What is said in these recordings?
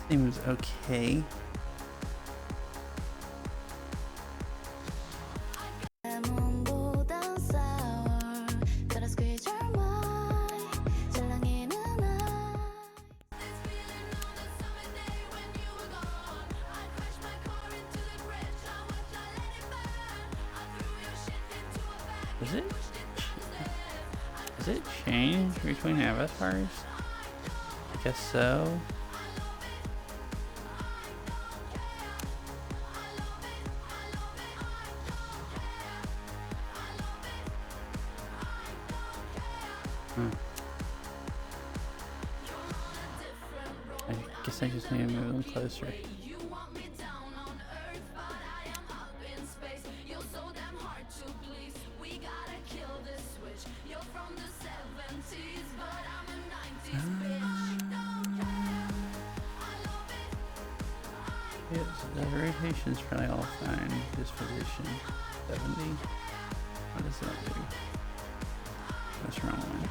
Seems okay. Does it change between avatars? I guess so. I guess I just need to move them closer. Yes, the rotation's probably all fine. Disposition 70. What does that do? That's wrong one.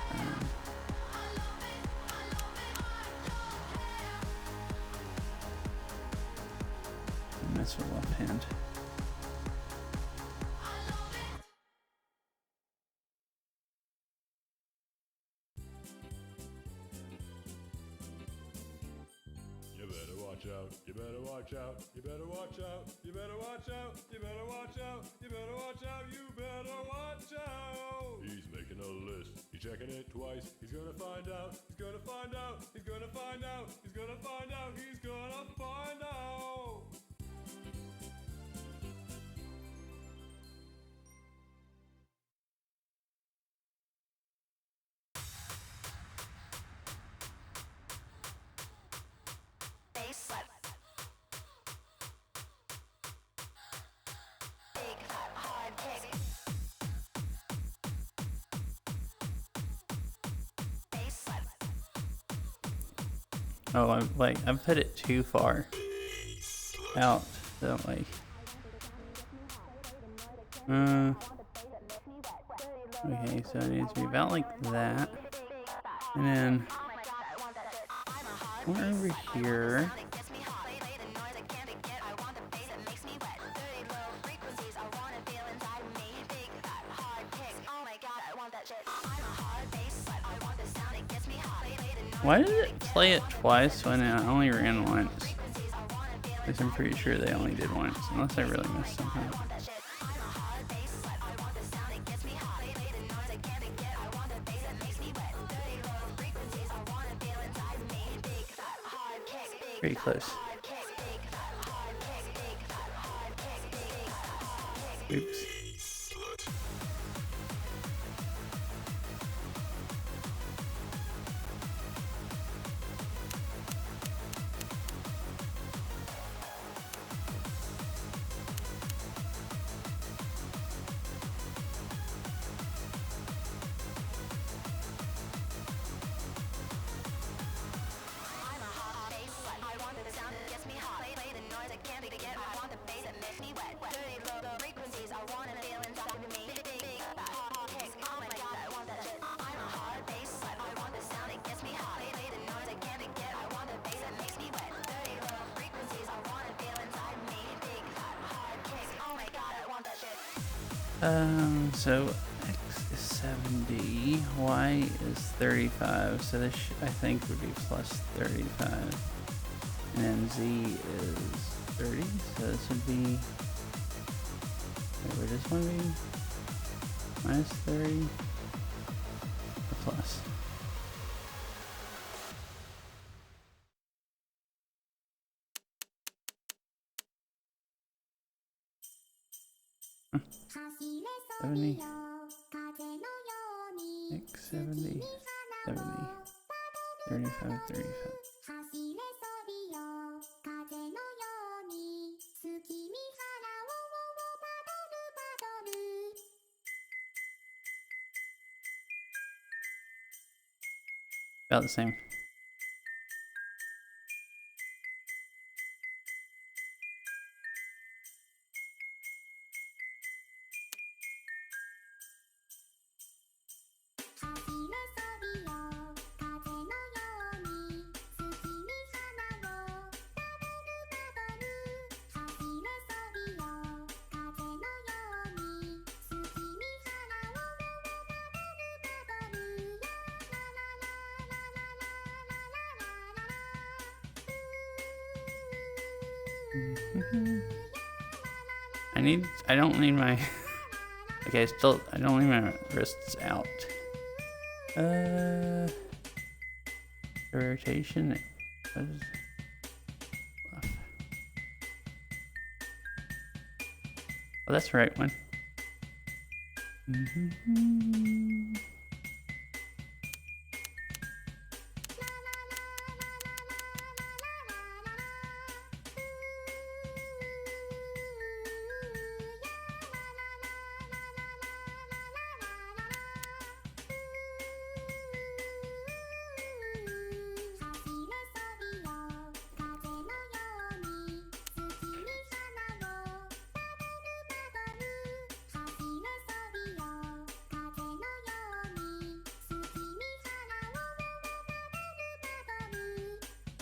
And that's a left hand. You better watch out, you better watch out, you better watch out, you better watch out, you better watch out, you better watch out. He's making a list, he's checking it twice, he's gonna find out, he's gonna find out, he's gonna find out, he's gonna find out, he's gonna find out. Oh, I've put it too far out, so like, okay, so it needs to be about like that, and then we're over here. Why did it play it twice when it only ran once? Because I'm pretty sure they only did once, unless I really missed something up. Pretty close. Oops. So X is 70, Y is 35, so this I think would be plus 35, and then Z is 30, so this would be, wait, would this one be minus 30 or plus? Huh. 70, X 70, 70, 35, 35. About the same. I don't need my... Okay, I don't need my wrists out. The rotation... What is... Oh, that's the right one.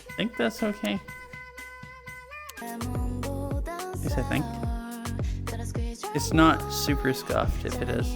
I think that's okay. At least I think. It's not super scuffed if it is.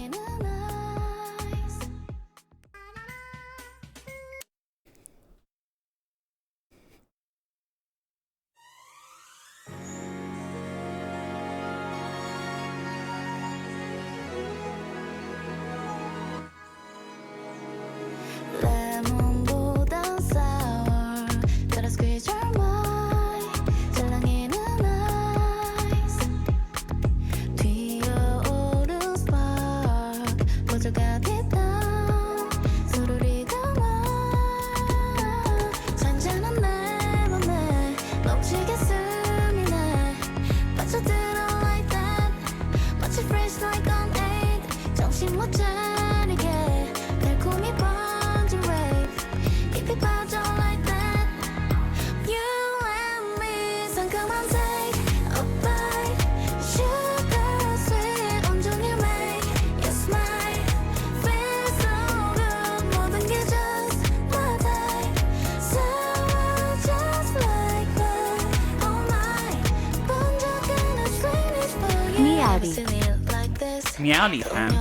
Meowdy time.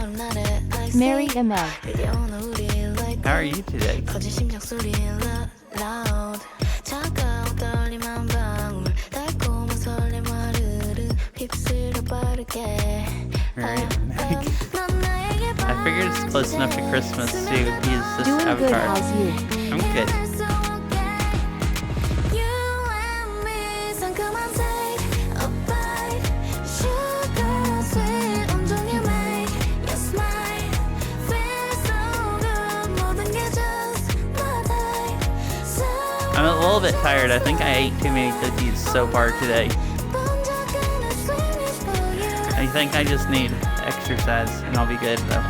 Mary and Meg. How are you today? Alright, Meg. I figured it's close enough to Christmas to use this Doing avatar. good, how's you? I'm good. I'm a little bit tired. I think I ate too many cookies so far today. I think I just need exercise and I'll be good though.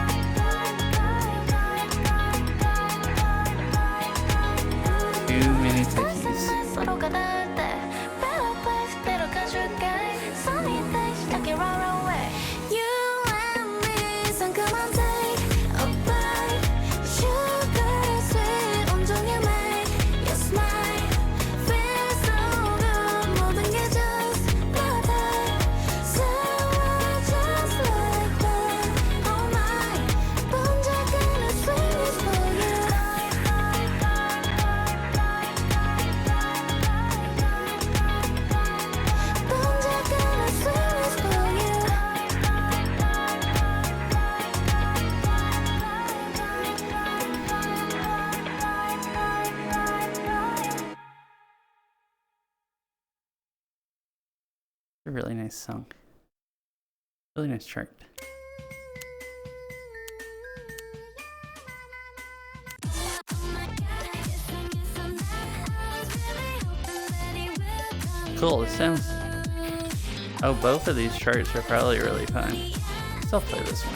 Too many cookies. A really nice song. Really nice chart. Cool, it sounds... Oh, both of these charts are probably really fun. Still play this one.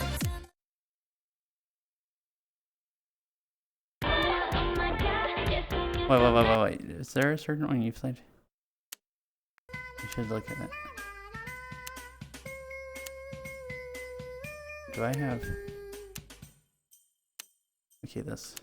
Wait. Is there a certain one you played? I should look at it. Do I have... Okay, this.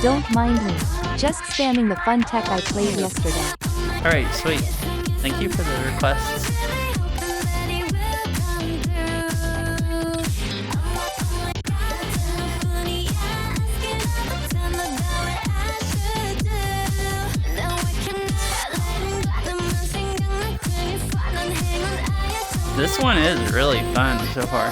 Don't mind me. Just spamming the fun tech I played yesterday. Alright, sweet. Thank you for the requests. This one is really fun so far.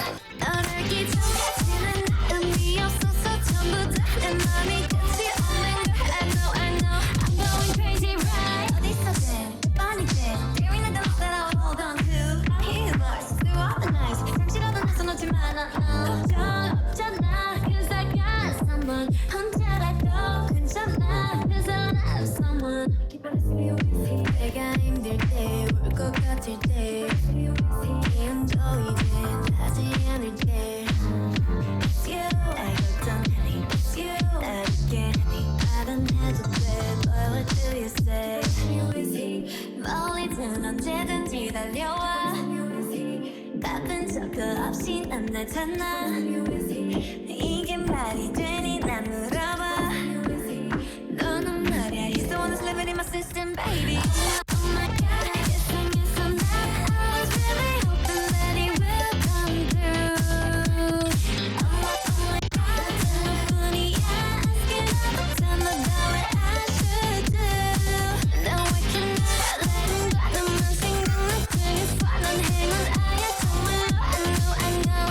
이게 말이 되니 난 물어봐 너는 말야 He's the one that's living in my system baby Oh my god yes I'm not I was really hoping that he will come through Oh my god telephone asking all the time about what I should do No I cannot let him go 나만 생각나 그게 화난 행운 아예 정말로 I know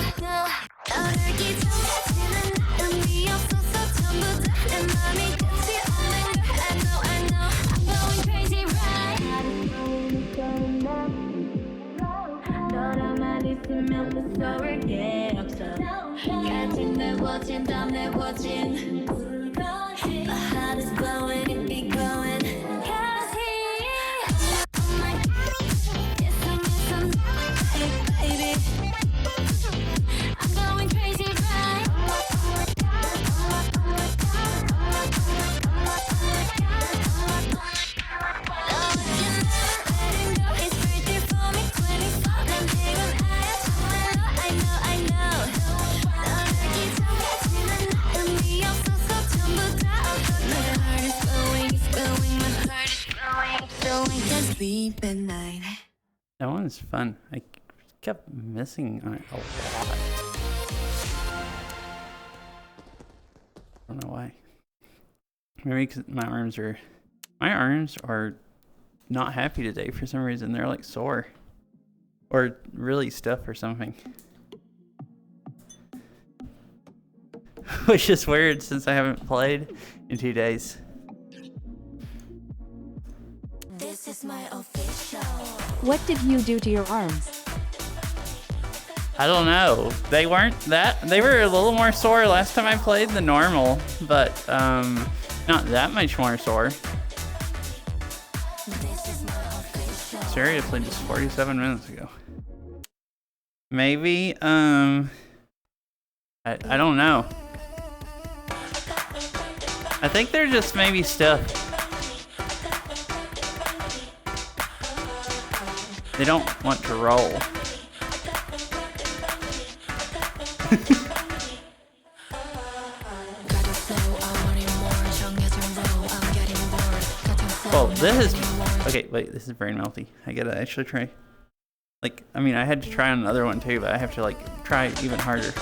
너를 기억하지는 않음이 없어서 전부 다 내 맘이 끝이 없는 걸 I know I'm going crazy right 너랑만 있으면 무서울 게 없어 같이 내워진 다 내워진 My heart is blowing it be going crazy Oh my god yes I'm baby I'm going crazy right It's right there for me 24 난 행운 아야 정말로 I know 너를 기억하지는 않음이 없어서 전부 다 My heart is going my heart is going can't sleep at night That one's fun. I kept missing on it a lot. I don't know why. Maybe because my arms are not happy today for some reason. They're like sore or really stiff or something. Which is weird since I haven't played in 2 days. This is my official What did you do to your arms? I don't know. They weren't that. They were a little more sore last time I played than normal, but not that much more sore. This is my official Seriously, just 47 minutes ago. Maybe I don't know. I think they're just maybe stiff. They don't want to roll. Well, this is okay. Wait, this is brain melty. I gotta actually try. Like, I mean, I had to try on another one too, but I have to like try even harder.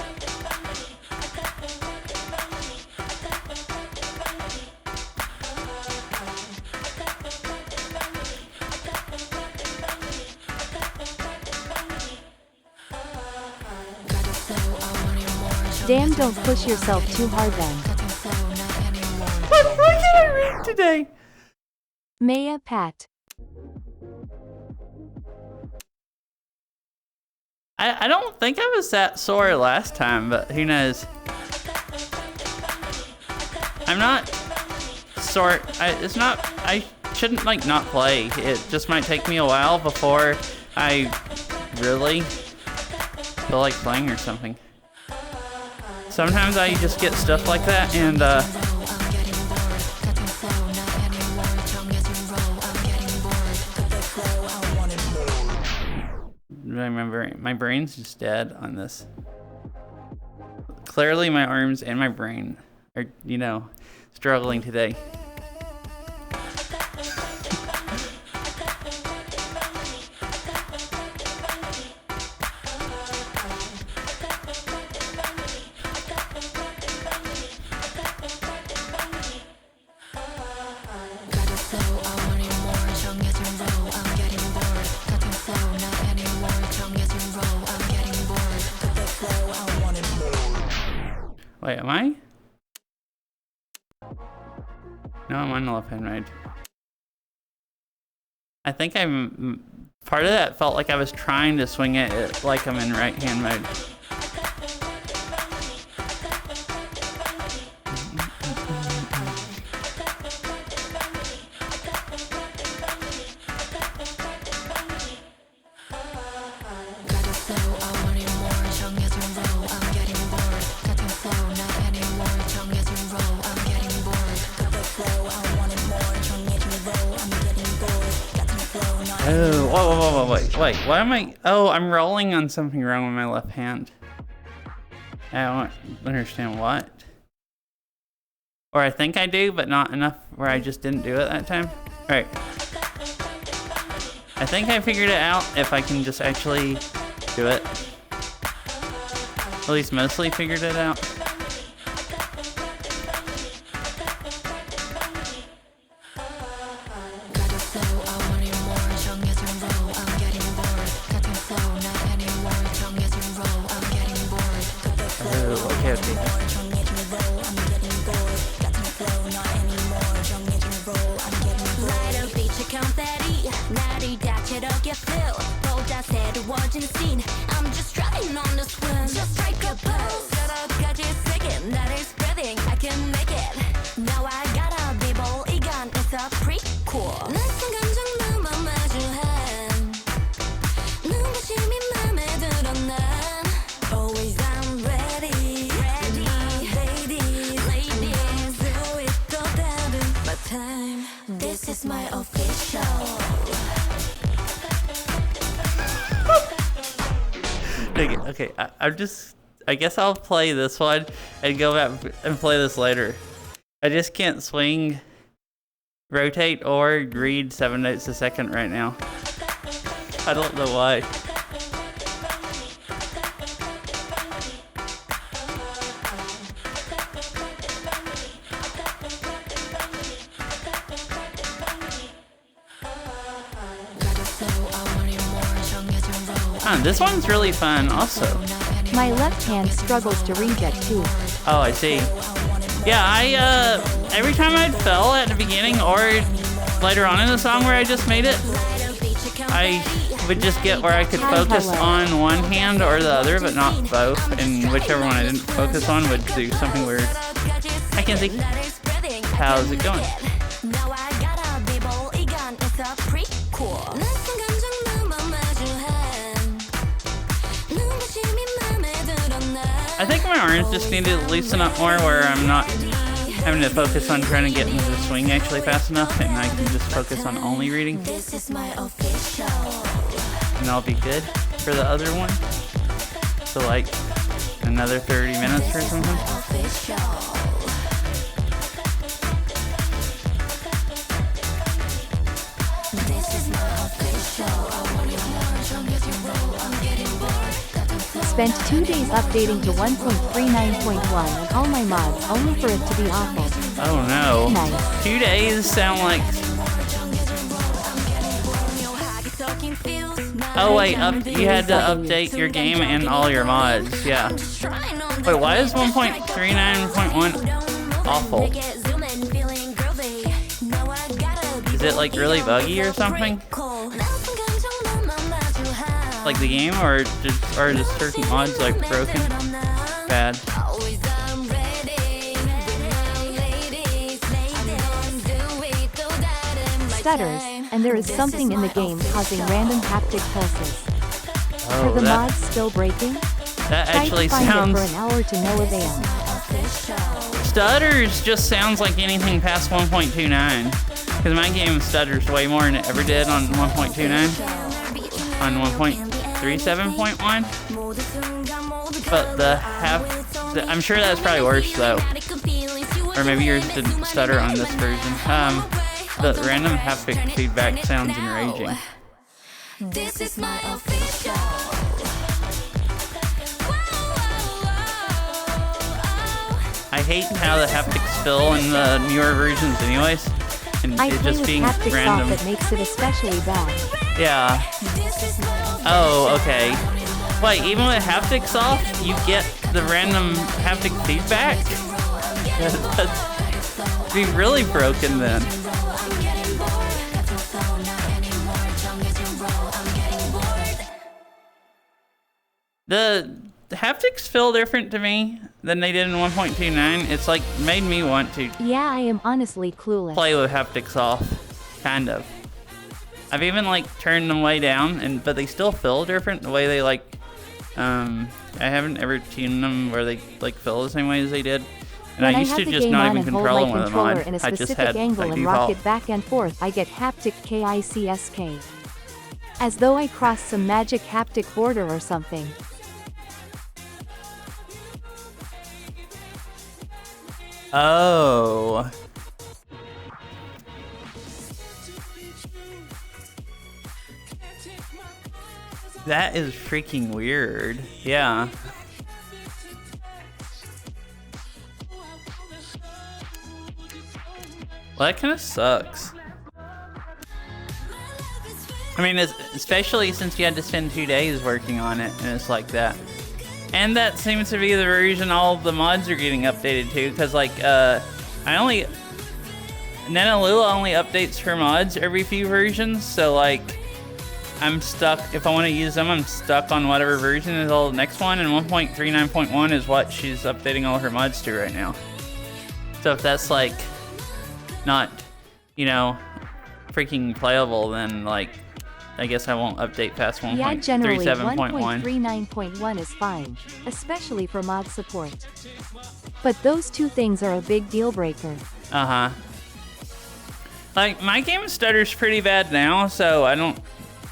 Damn, don't push yourself too hard then. What did I read today? Maya Pat. I don't think I was that sore last time, but who knows? I'm not sore. It's not. I shouldn't like not play. It just might take me a while before I really feel like playing or something. Sometimes I just get stuff like that, and remember, my brain's just dead on this. Clearly, my arms and my brain are, you know, struggling today. Wait, am I? No, I'm on the left-hand mode. I think part of that felt like I was trying to swing it like I'm in right-hand mode. Oh, wait, why am I? Oh, I'm rolling on something wrong with my left hand. I don't understand what. Or I think I do, but not enough where I just didn't do it that time. Alright. I think I figured it out if I can just actually do it. At least mostly figured it out. I'm just trying on the swim. Just strike a pose. got you singing, that is breathing. I can make it. Now I gotta be bold. 이건 is a prequel. 낯선 감정 너만 마주한 눈부심이 맘에 들어 난 Always I'm ready. Ready, ladies, do it 또 다른 my time. This is my official. Okay, I guess I'll play this one and go back and play this later. I just can't swing, rotate, or read 7 notes a second right now. I don't know why. This one's really fun also. My left hand struggles to read that too. Oh, I see. Yeah, every time I fell at the beginning or later on in the song where I just made it, I would just get where I could focus on one hand or the other, but not both, and whichever one I didn't focus on would do something weird. Hi, Kenzie. How's it going? I think my arms just need to loosen up more where I'm not having to focus on trying to get into the swing actually fast enough, and I can just focus on only reading. And I'll be good for the other one. So like another 30 minutes or something. Spent 2 days updating to 1.39.1 and all my mods, only for it to be awful. Oh no. Nice. 2 days sound like... Oh wait, you had to update your game and all your mods, yeah. Wait, why is 1.39.1 awful? Is it like really buggy or something? Like the game, or just certain mods like broken? Bad. Stutters, and there is something in the game causing random haptic pulses. Oh, Are the mods still breaking? That actually Try to find sounds... it for an hour to no avail. Stutters just sounds like anything past 1.29. Because my game stutters way more than it ever did on 1.29. On 1.37.1. But I'm sure that's probably worse though. Or maybe yours didn't stutter on this version. The random haptic feedback sounds enraging. This is my official. I hate how the haptics fill in the newer versions anyways. And I it play just with being haptic random. soft that makes it especially bad. Yeah. Oh, okay. Wait, even with haptics off, you get the random haptic feedback? That'd be really broken then. The haptics feel different to me than they did in 1.29. It's like made me want to Yeah, I am honestly clueless. play with haptics off, kind of. I've even like turned them way down, but they still feel different. The way they like, I haven't ever tuned them where they like feel the same way as they did. And When I used have to the just game not on even and hold control my them with a controller mod. in a I just specific had angle by and rock default. it back and forth, I get haptic KICSK. As though I crossed some magic haptic border or something. Oh. That is freaking weird. Yeah. Well, that kind of sucks. I mean, especially since you had to spend 2 days working on it, and it's like that. And that seems to be the reason all the mods are getting updated too, because like, Nanalula only updates her mods every few versions, so like, I'm stuck, if I want to use them, I'm stuck on whatever version is all the next one, and 1.39.1 is what she's updating all her mods to right now. So if that's like, not, you know, freaking playable, then like, I guess I won't update past 1.37.1. Yeah, generally 1.39.1 is fine, especially for mod support. But those two things are a big deal breaker. Uh-huh. Like, my game stutters pretty bad now, so I don't,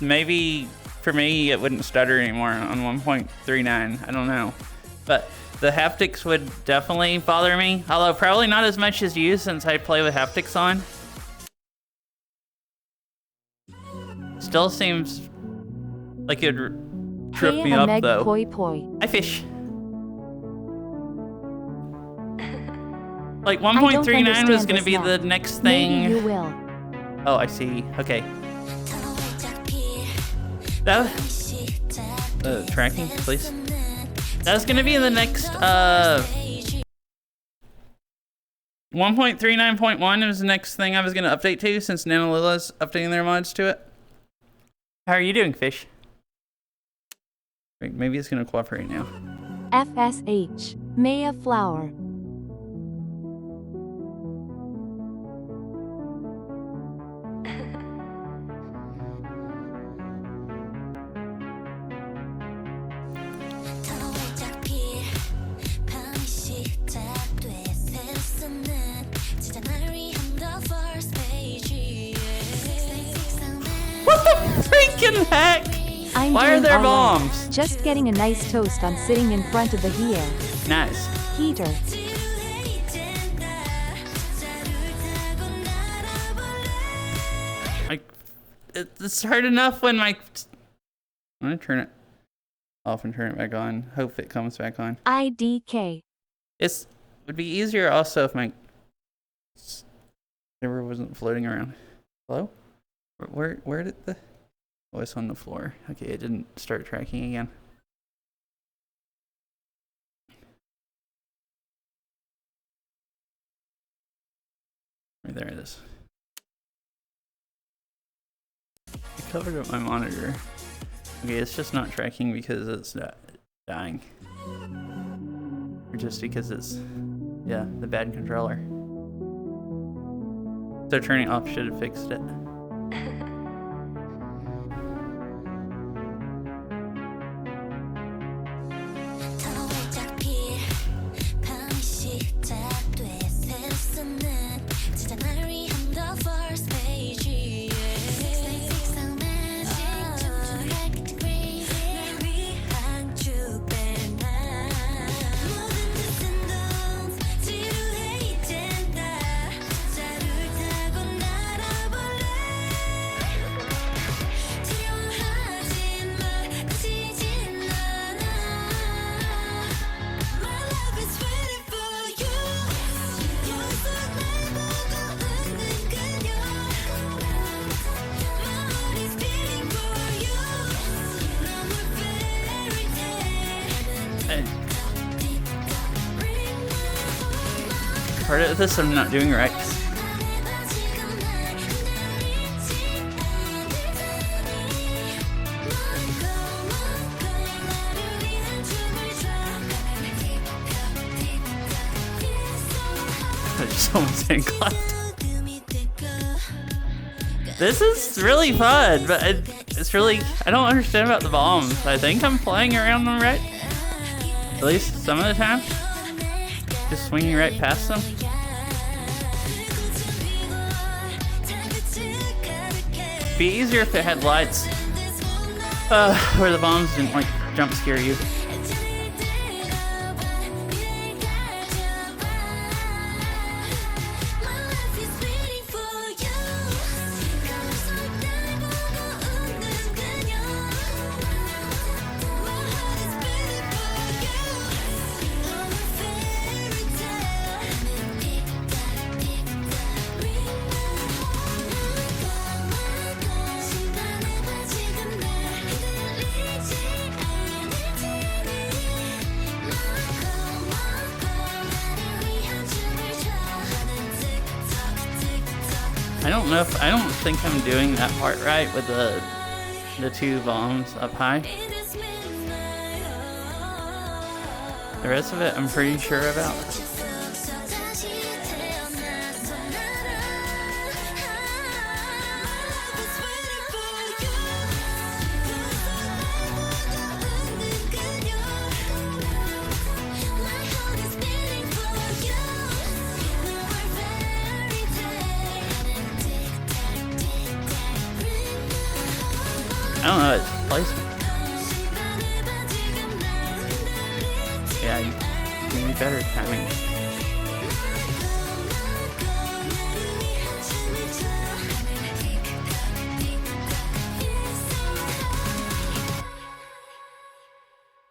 maybe for me it wouldn't stutter anymore on 1.39, I don't know. But the haptics would definitely bother me, although probably not as much as you since I play with haptics on. Still seems like it would trip me up Meg though. Poi Poi. Hi, fish. Like I don't 1.39 was understand gonna this be now. the next thing. Maybe you will. Oh, I see. Okay. That tracking, please. That's gonna be the next 1.39.1 is the next thing I was gonna update to since Nanalula's updating their mods to it. How are you doing, fish? Wait, maybe it's gonna cooperate now. FSH. Maya Flower. What the freaking heck? I'm Why are doing there all right. bombs? Just getting a nice toast on sitting in front of the Nice. heater. It's hard enough when my... I'm gonna turn it off and turn it back on. Hope it comes back on. IDK. Would be easier also if my server wasn't floating around. Hello? Where did the... Oh, it's on the floor. Okay, it didn't start tracking again. Right there it is. I covered up my monitor. Okay, it's just not tracking because it's dying. Or just because it's, yeah, the bad controller. So turning it off should have fixed it. part of this I'm not doing right. I just almost hand clapped. This is really fun, but it's really, I don't understand about the bombs. I think I'm playing around them right. At least some of the time. Just swinging right past them. It'd be easier if it had lights where the bombs didn't like jump scare you. I don't think I'm doing that part right with the two bombs up high. The rest of it I'm pretty sure about. I don't know its placement. Yeah, you need better timing.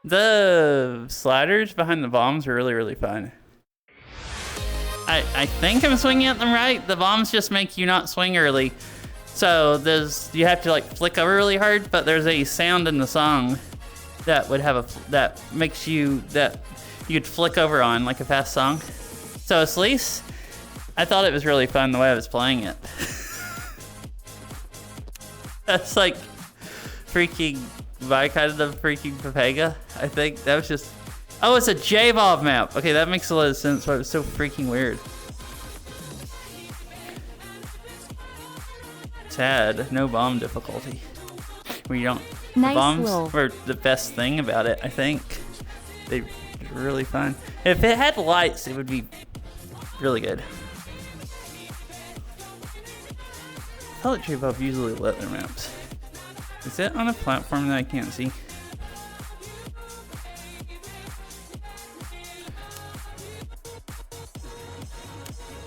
The sliders behind the bombs are really, really fun. I think I'm swinging at them right. The bombs just make you not swing early. So you have to like flick over really hard, but there's a sound in the song that would have that you could flick over on like a fast song. So at least I thought it was really fun the way I was playing it. That's like freaking my kind of freaking Papega. I think that was just, oh, it's a J-Bob map. Okay, that makes a lot of sense why it was so freaking weird. Sad, no bomb difficulty. Where you don't. Nice the bombs roll. were the best thing about it, I think. They were really fun. If it had lights, it would be really good. I thought J-Bob usually lit their maps. Is it on a platform that I can't see?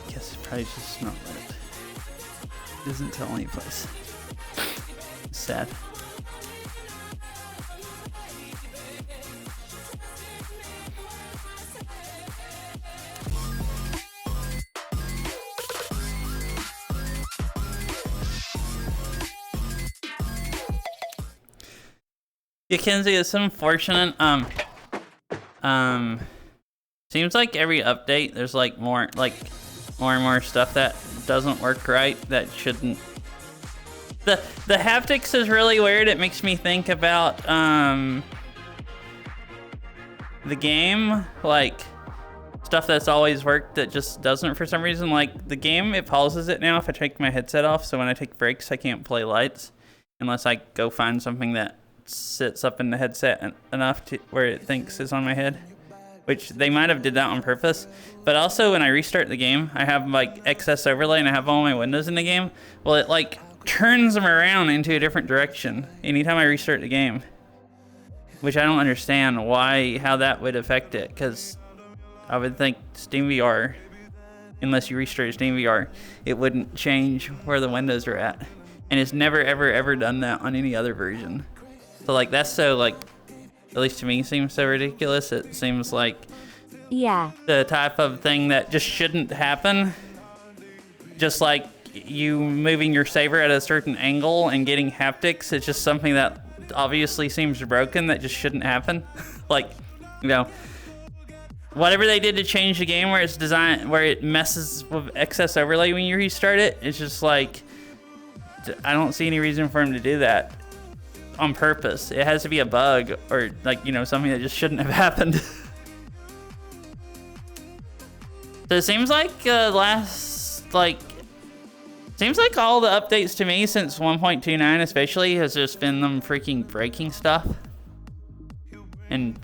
Guess it's probably just not lit. Doesn't tell any place. Sad. Yeah, Kenzie, it's unfortunate. Seems like every update there's like more and more stuff that doesn't work right, that shouldn't. The haptics is really weird. It makes me think about the game, like stuff that's always worked that just doesn't for some reason. Like the game, it pauses it now if I take my headset off, so when I take breaks I can't play lights unless I go find something that sits up in the headset enough to where it thinks is on my head. Which they might have did that on purpose. But also when I restart the game, I have like excess overlay and I have all my windows in the game. Well, it like turns them around into a different direction anytime I restart the game. Which I don't understand how that would affect it. Because I would think SteamVR, unless you restart SteamVR, it wouldn't change where the windows are at. And it's never ever ever done that on any other version. So like that's so like, at least to me, seems so ridiculous. It seems like the type of thing that just shouldn't happen. Just like you moving your Saber at a certain angle and getting haptics, it's just something that obviously seems broken that just shouldn't happen. Like, you know, whatever they did to change the game where it's designed, where it messes with excess overlay when you restart it, it's just like, I don't see any reason for him to do that on purpose. It has to be a bug or like, you know, something that just shouldn't have happened. So it seems like seems like all the updates to me since 1.29 especially has just been them freaking breaking stuff. And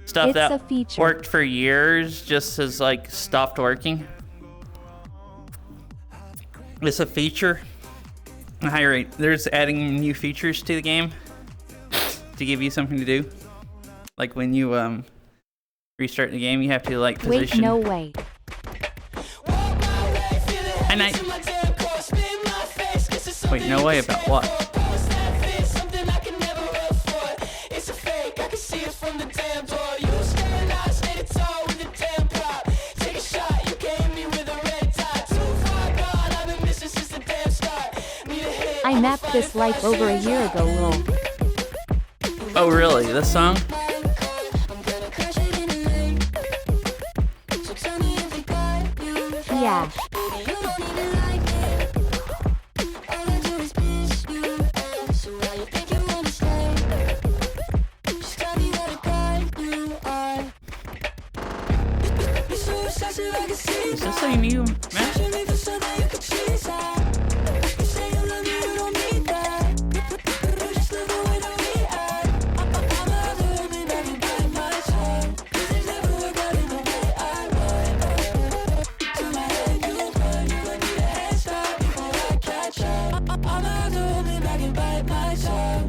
stuff that worked for years just has like stopped working. It's a feature. High rate. There's adding new features to the game to give you something to do. Like when you restart the game, you have to like position. Wait, no way. And wait, no way about what? I mapped this life over a year ago, lol. Oh really? This song? Yeah. Is this a new map?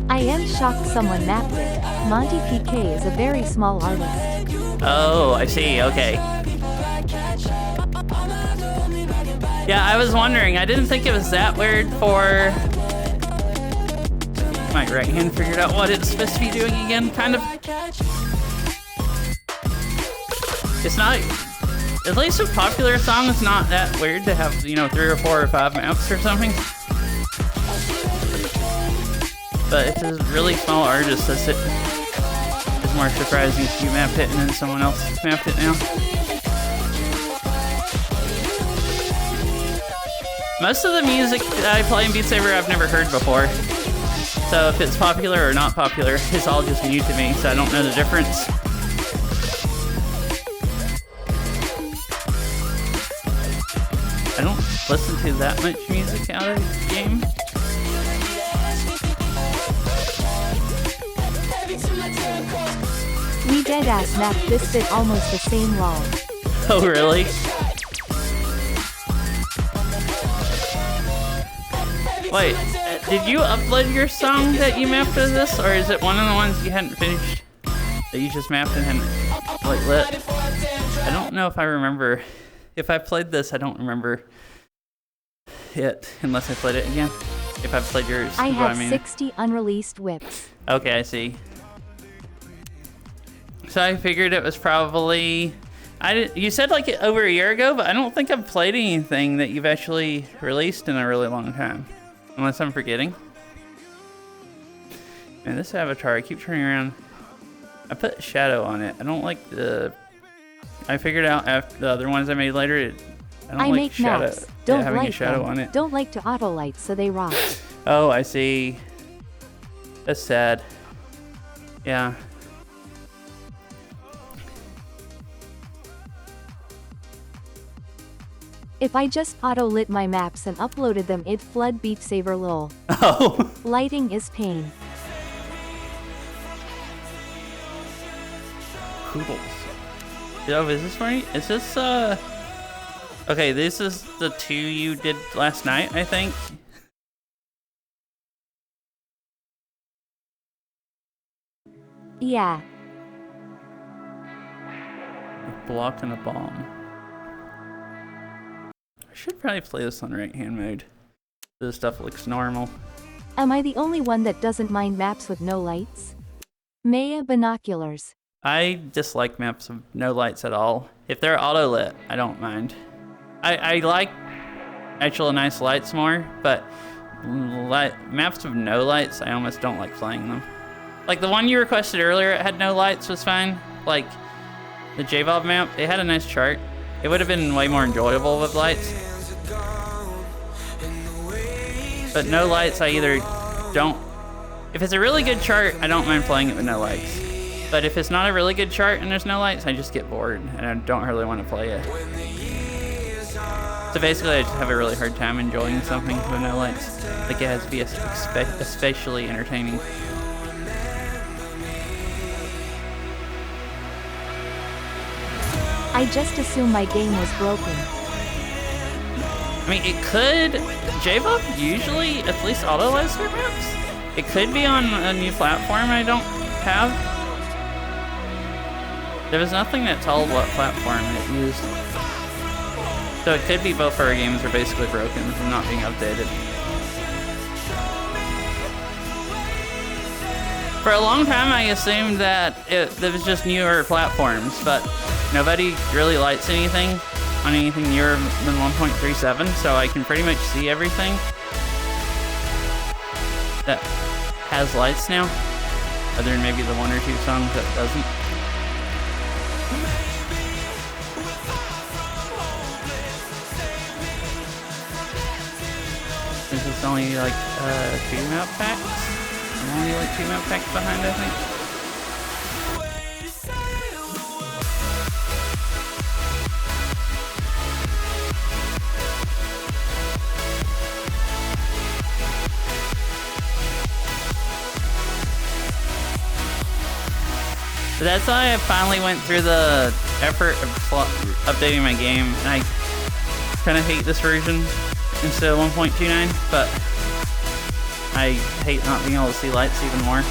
I am shocked someone mapped it. Monty PK is a very small artist. Oh, I see. Okay. Yeah, I was wondering. I didn't think it was that weird for... My right hand figured out what it's supposed to be doing again, kind of. It's not... At least with popular songs, it's not that weird to have, you know, 3 or 4 or 5 maps or something. But it's a really small artist that's it. It's more surprising if you mapped it and then someone else mapped it now. Most of the music that I play in Beat Saber I've never heard before. So if it's popular or not popular, it's all just new to me, so I don't know the difference. I don't listen to that much music out of the game. We deadass mapped this bit almost the same lol. Oh really? Wait, did you upload your song that you mapped to this, or is it one of the ones you hadn't finished that you just mapped and hadn't like lit? I don't know if I remember. If I played this, I don't remember it unless I played it again. If I've played yours, I have 60 unreleased whips. Okay, I see. So I figured it was probably... You said like over a year ago, but I don't think I've played anything that you've actually released in a really long time. Unless I'm forgetting. Man, this avatar, I keep turning around. I put shadow on it. I don't like the... I figured out after the other ones I made later, I don't like make shadow. maps. Don't having light a shadow them. on it. Don't like to auto light, so they rock. Oh, I see. That's sad. Yeah. If I just auto-lit my maps and uploaded them, it'd flood Beat Saber lol. Oh. Lighting is pain. Poodles. Yo, is this funny? Is this, Okay, this is the 2 you did last night, I think. Yeah. A block and a bomb. I should probably play this on right hand mode. This stuff looks normal. Am I the only one that doesn't mind maps with no lights? Maya binoculars. I dislike maps with no lights at all. If they're auto lit, I don't mind. I like actual nice lights more, but maps with no lights, I almost don't like playing them. Like the one you requested earlier, it had no lights, was fine. Like The J-Bob map, it had a nice chart. It would have been way more enjoyable with lights. But no lights, I either don't... If it's a really good chart, I don't mind playing it with no lights. But if it's not a really good chart and there's no lights, I just get bored and I don't really want to play it. So basically, I just have a really hard time enjoying something with no lights. Like it has to be especially entertaining. I just assumed my game was broken. I mean, it could... J-Bob usually, at least auto-lives their maps. It could be on a new platform I don't have. There was nothing that told what platform it used. So it could be both our games are basically broken from not being updated. For a long time, I assumed that it was just newer platforms, but nobody really lights anything on anything newer than 1.37, so I can pretty much see everything that has lights now, other than maybe the one or two songs that doesn't. This is only like 2 map packs. I'm only like 2 map packs behind, I think. So that's why I finally went through the effort of updating my game, and I kind of hate this version instead of 1.29, but I hate not being able to see lights even more.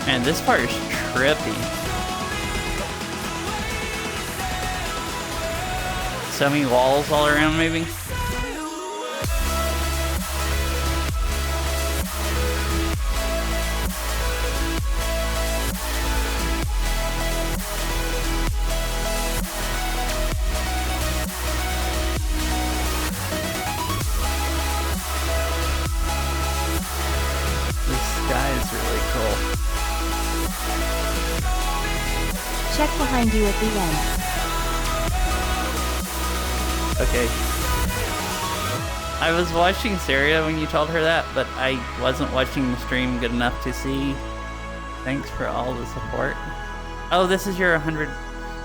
Man, this part is trippy. So many walls all around, maybe? This sky is really cool. Check behind you at the end. Okay. I was watching Saria when you told her that, but I wasn't watching the stream good enough to see. Thanks for all the support. Oh, this is your 100.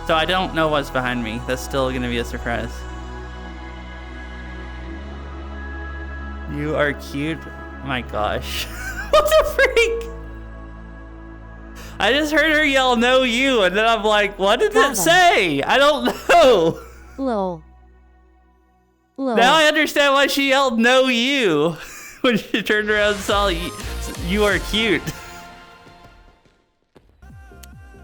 So I don't know what's behind me. That's still gonna be a surprise. You are cute. My gosh. What the freak? I just heard her yell, "No, you," and then I'm like, what did that say? I don't know. Lol. Lol. Now I understand why she yelled, "No, you," when she turned around and saw you are cute.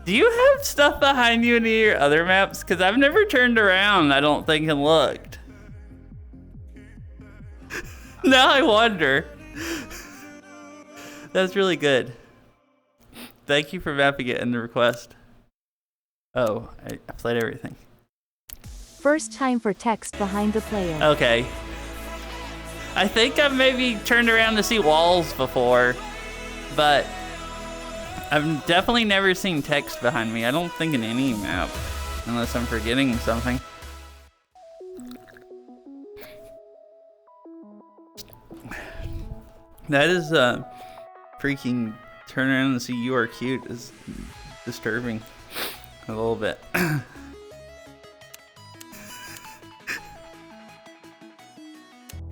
Do you have stuff behind you in your other maps? Because I've never turned around, I don't think, and looked. Now I wonder. That's really good. Thank you for mapping it in the request. Oh, I played everything. First time for text behind the player. Okay. I think I've maybe turned around to see walls before, but I've definitely never seen text behind me. I don't think in any map, unless I'm forgetting something. That is freaking turn around and see you are cute is disturbing a little bit.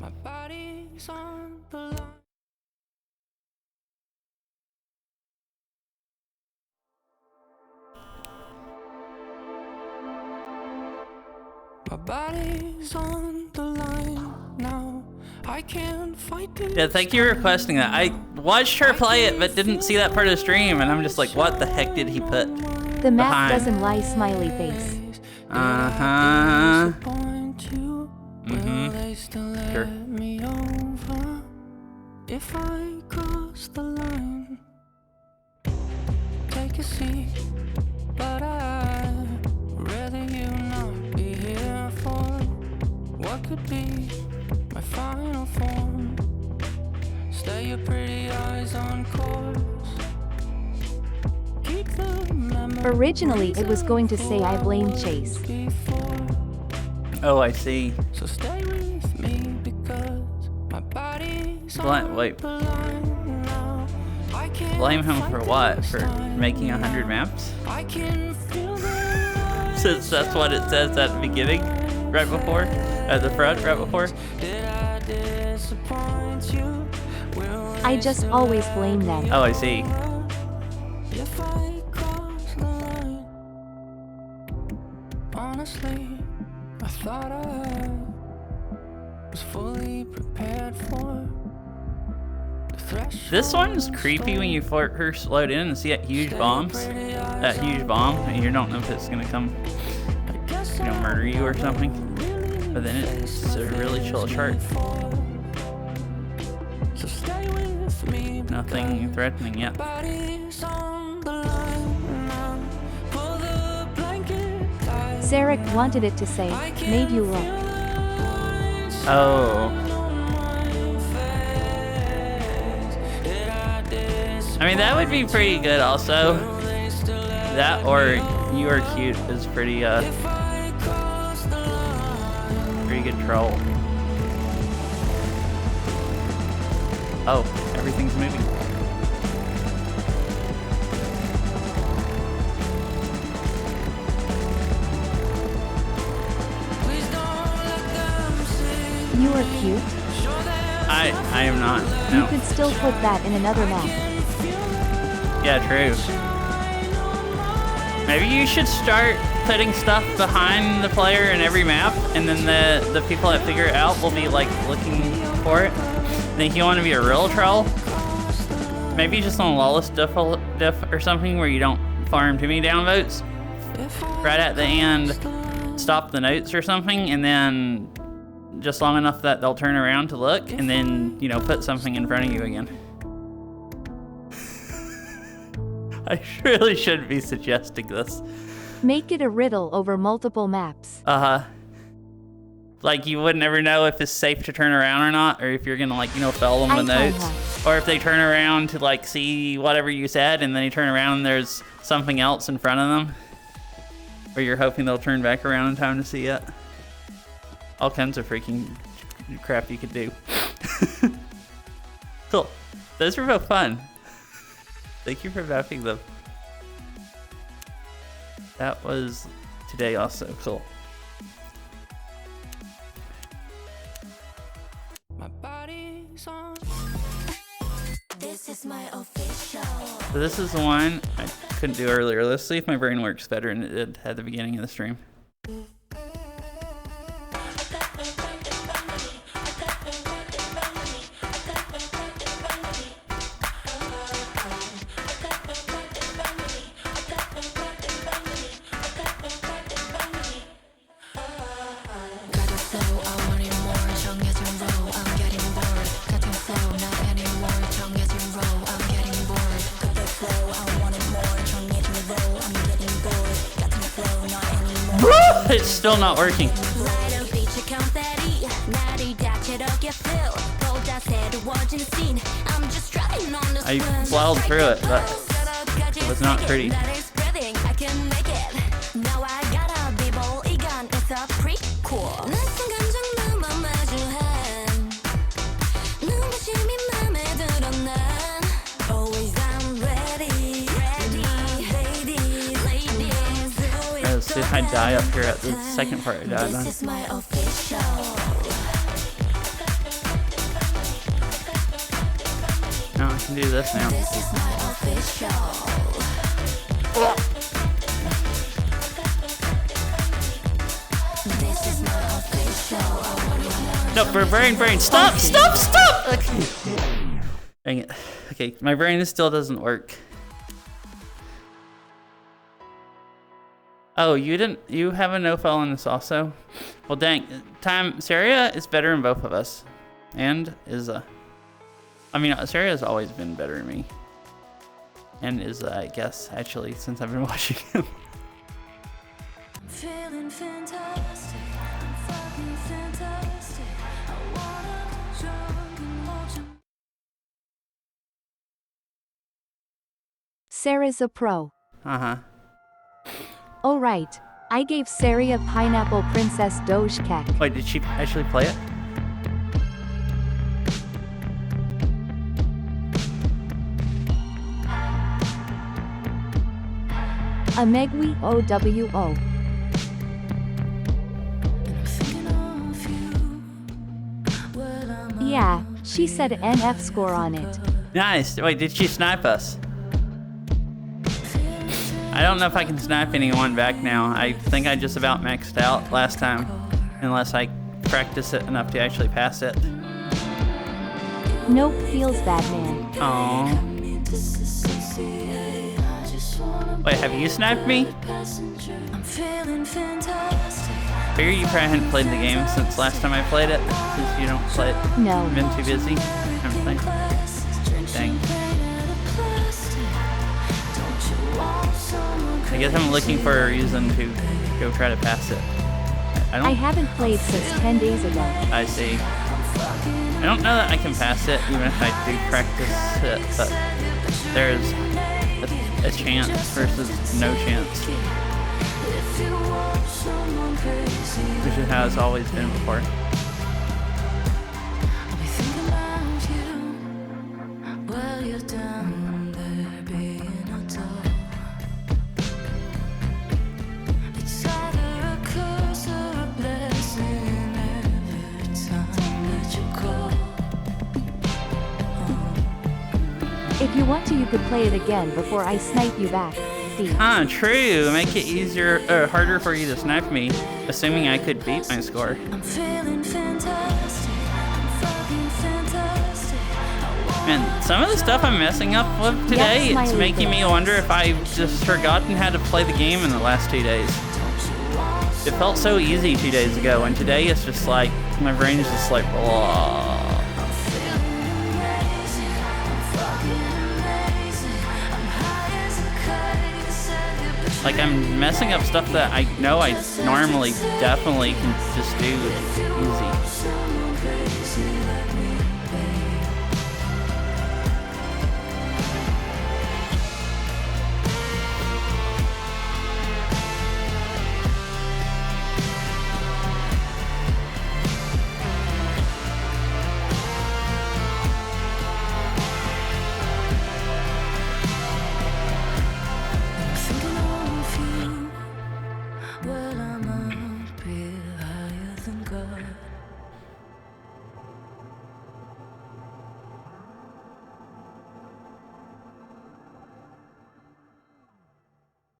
My body's on the My body's on the line now. I can't fight this. Yeah, thank you for requesting that. I watched her play it, but didn't see that part of the stream, and I'm just like, what the heck did he put The map behind? doesn't lie, smiley face. Uh-huh. Sure. If I cross the line, take a seat, but I'd rather you not be here for what could be my final form. Stay your pretty eyes on course. Keep the memories Originally, it was going to say I blame Chase. before. Oh, I see. So stay with me because my body's Wait, on the line now. I can't blame him fight for what? this For time. making 100 maps? I can feel the Since that's what it says at the beginning, right before, at the front, right before. Did I disappoint you? Will I just always blame them. Oh, I see. if I cross the line? Honestly, I thought I was fully prepared for the threshold. This one's creepy when you first load in and see that huge bombs. That huge bomb, and you don't know if it's gonna come, murder you or something. But then it's a really chill chart. So stay with me. Nothing threatening yet. Body's on the line now. Pull the blanket tight. Zarek wanted it to say, made you look. Oh. I mean, that would be pretty good also. That or You Are Cute is pretty good troll. Oh, everything's moving. You are cute. I am not. You No. could still put that in another map. Yeah, true. Maybe you should start putting stuff behind the player in every map, and then the people that figure it out will be like looking for it. Then if you want to be a real troll, maybe just on lawless diff or something where you don't farm too many downvotes. Right at the end, stop the notes or something, and then just long enough that they'll turn around to look, and then, you know, put something in front of you again. I really shouldn't be suggesting this. Make it a riddle over multiple maps. Like you would never know if it's safe to turn around or not, or if you're gonna, like, you know, fail them the I call notes. Or if they turn around to like see whatever you said, and then you turn around and there's something else in front of them. Or you're hoping they'll turn back around in time to see it. All kinds of freaking crap you could do. Cool. Those were both fun. Thank you for mapping them. That was today also. Cool. My body's on. This is my official. So this is the one I couldn't do earlier. Let's see if my brain works better than it did at the beginning of the stream. It's still not working. I plowed through it, but it was not pretty. See if I die up here at the second part I died on. No, I can do this now. This is my No, brain. Stop! Okay. Dang it. Okay, my brain still doesn't work. Oh, you have a no-fell on this also? Well, dang. Saria is better than both of us. And Izza. I mean, Saria has always been better than me. And Izza, I guess, actually, since I've been watching him. I'm feeling fantastic. I'm fucking fantastic. I wanna jump and watch you. Sarah's a pro. Uh-huh. Oh right. I gave Saria Pineapple Princess Doge Cake. Wait, did she actually play it? Amegwi OWO. Yeah, she said NF score on it. Nice. Wait, did she snipe us? I don't know if I can snipe anyone back now. I think I just about maxed out last time. Unless I practice it enough to actually pass it. Nope, feels bad, man. Aww. Wait, have you sniped me? Figure you probably hadn't played the game since last time I played it. Since you don't play it. No. I've been too busy. Everything. Dang. I guess I'm looking for a reason to go try to pass it. I haven't played since 10 days ago. I see. I don't know that I can pass it, even if I do practice it, but there's a chance versus no chance. Which is how it's always been before. If you want to, you could play it again before I snipe you back. Thief. Ah, true. Make it easier, harder for you to snipe me, assuming I could beat my score. Man, some of the stuff I'm messing up with today, Yes, it's making me wonder if I've just forgotten how to play the game in the last 2 days. It felt so easy 2 days ago, and today it's just like, my brain is just like, blah. Like, I'm messing up stuff that I know I normally definitely can just do easy.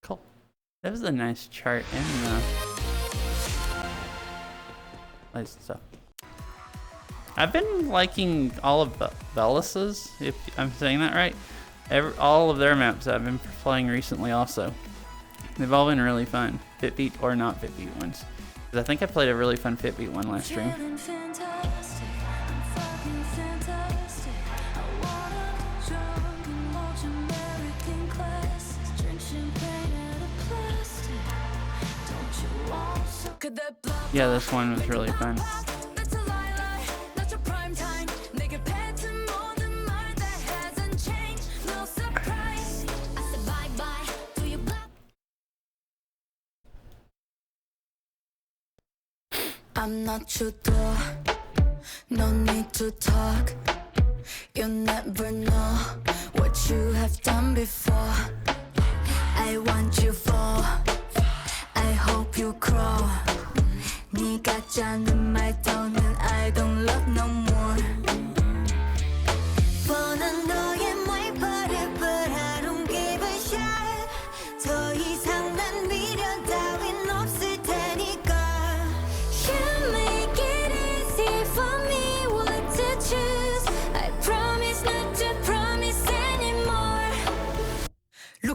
Cool. That was a nice chart and nice stuff. I've been liking all of Bellis's, if I'm saying that right. All of their maps I've been playing recently also. They've all been really fun. Fit beat or not fit beat ones. Because I think I played a really fun fit beat one last stream. Yeah, this one was really fun. I'm not your door, no need to talk. You never know what you have done before. I want you for, I hope you crawl. 네가 짜는 말 더는 I don't love no more. 뻔한 너의 말버릇 but I don't give a shit. 더 이상 난 미련 따윈 없을 테니까. You make it easy for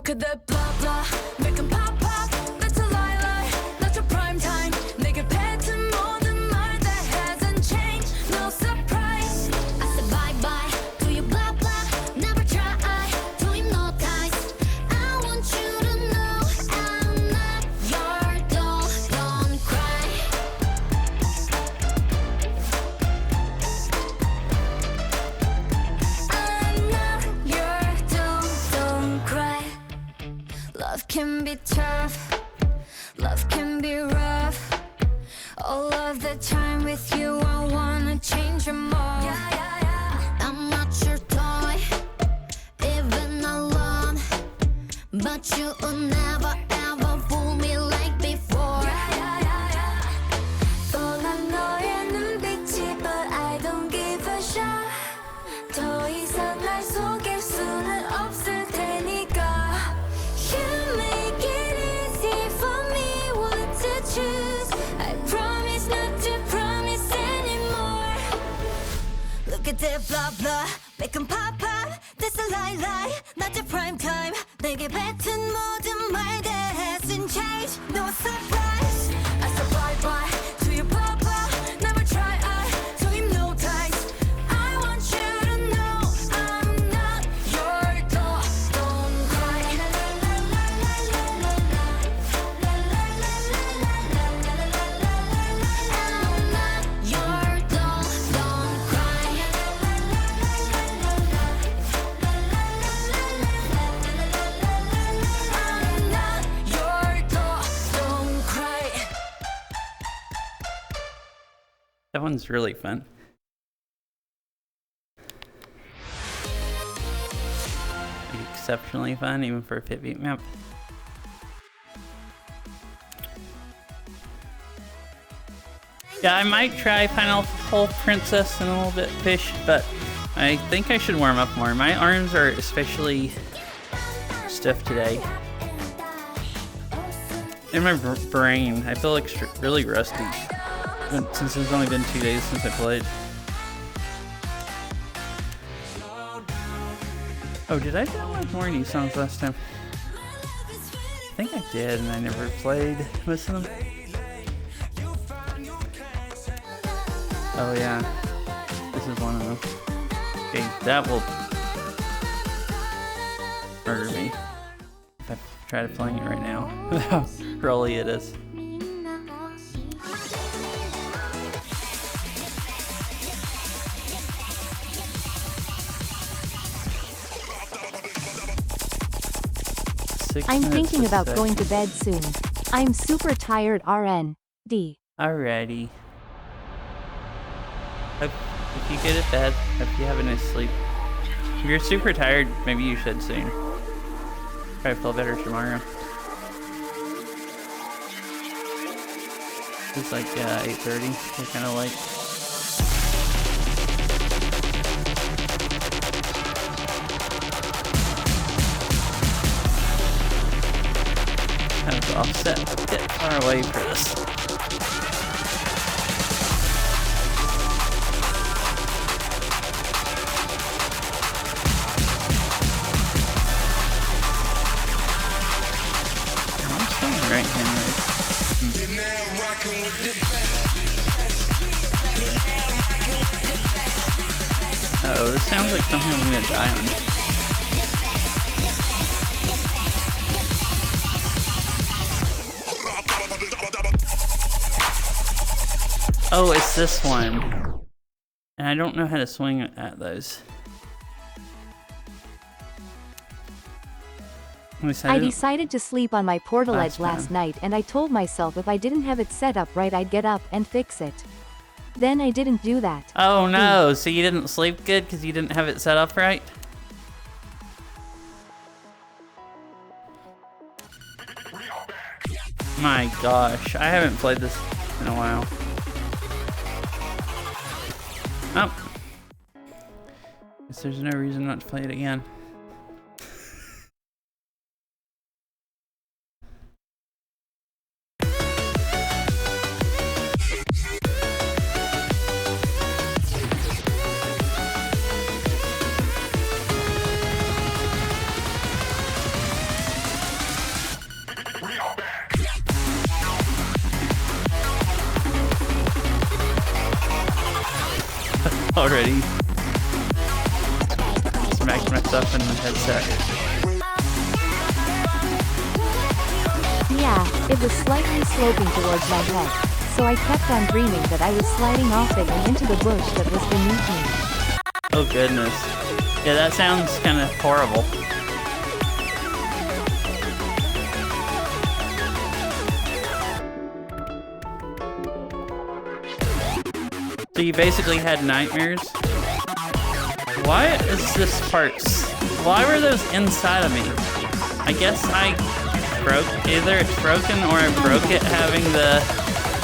Look at that blah blah, make 'em pop pop. That's a lie lie, not your prime time. 내게 뱉은 모든 말 that hasn't changed. No surprise. I said bye bye to you blah blah. Never try to hypnotize. I want you to know I'm not your doll. Don't cry. I'm not your doll. Don't cry. Love can be tough, love can be rough. All of the time with you, I wanna change your more. I'm not your toy, even alone, but you will never ever fool me like before. 떠난 너의 눈빛이, but I don't give a shot. 더 이상 날 속일 수는 없을 테니까. You make it easy for me what to choose. I promise not to promise anymore. Look at that blah blah, make 'em pop pop. That's a lie lie, not your prime time. 내게 뱉은 모든 말 that hasn't changed. No surprise. I said bye bye to your blah blah. Never try to hypnotize. I want you to know I'm not your doll. Don't cry. I'm not your doll. Don't cry. I'm not your doll. Don't cry. That one's really fun. Like, exceptionally fun, even for a 50 map. Yeah, I might try Pineapple Princess in a little bit, Fish, but I think I should warm up more. My arms are especially stiff today. In my brain, I feel like really rusty. Since it's only been 2 days since I played. Oh, did I download more new songs last time? I think I did, and I never played most of them. Oh yeah, this is one of them. Okay, that will murder me if I try to play it right now. How rolly it is. I'm thinking about going to bed soon. I'm super tired, RND. Alrighty. Hope if you get to bed, hope you have a nice sleep. If you're super tired, maybe you should soon. Try to feel better tomorrow. It's like 8:30. They're kind of late. Kind of offset a bit far away for this. Right hand right. Oh, this sounds like something I'm gonna die on. Oh, it's this one. And I don't know how to swing at those. I decided to sleep on my portal edge last night, and I told myself if I didn't have it set up right I'd get up and fix it. Then I didn't do that. Oh no, so you didn't sleep good because you didn't have it set up right? My gosh, I haven't played this in a while. Oh. Guess there's no reason not to play it again. already smacked myself in the headset. Yeah, it was slightly sloping towards my head, so I kept on dreaming that I was sliding off it and into the bush that was beneath me. Oh goodness. Yeah, that sounds kind of horrible. So you basically had nightmares? Why is this part... Why were those inside of me? I guess I broke... Either it's broken or I broke it having the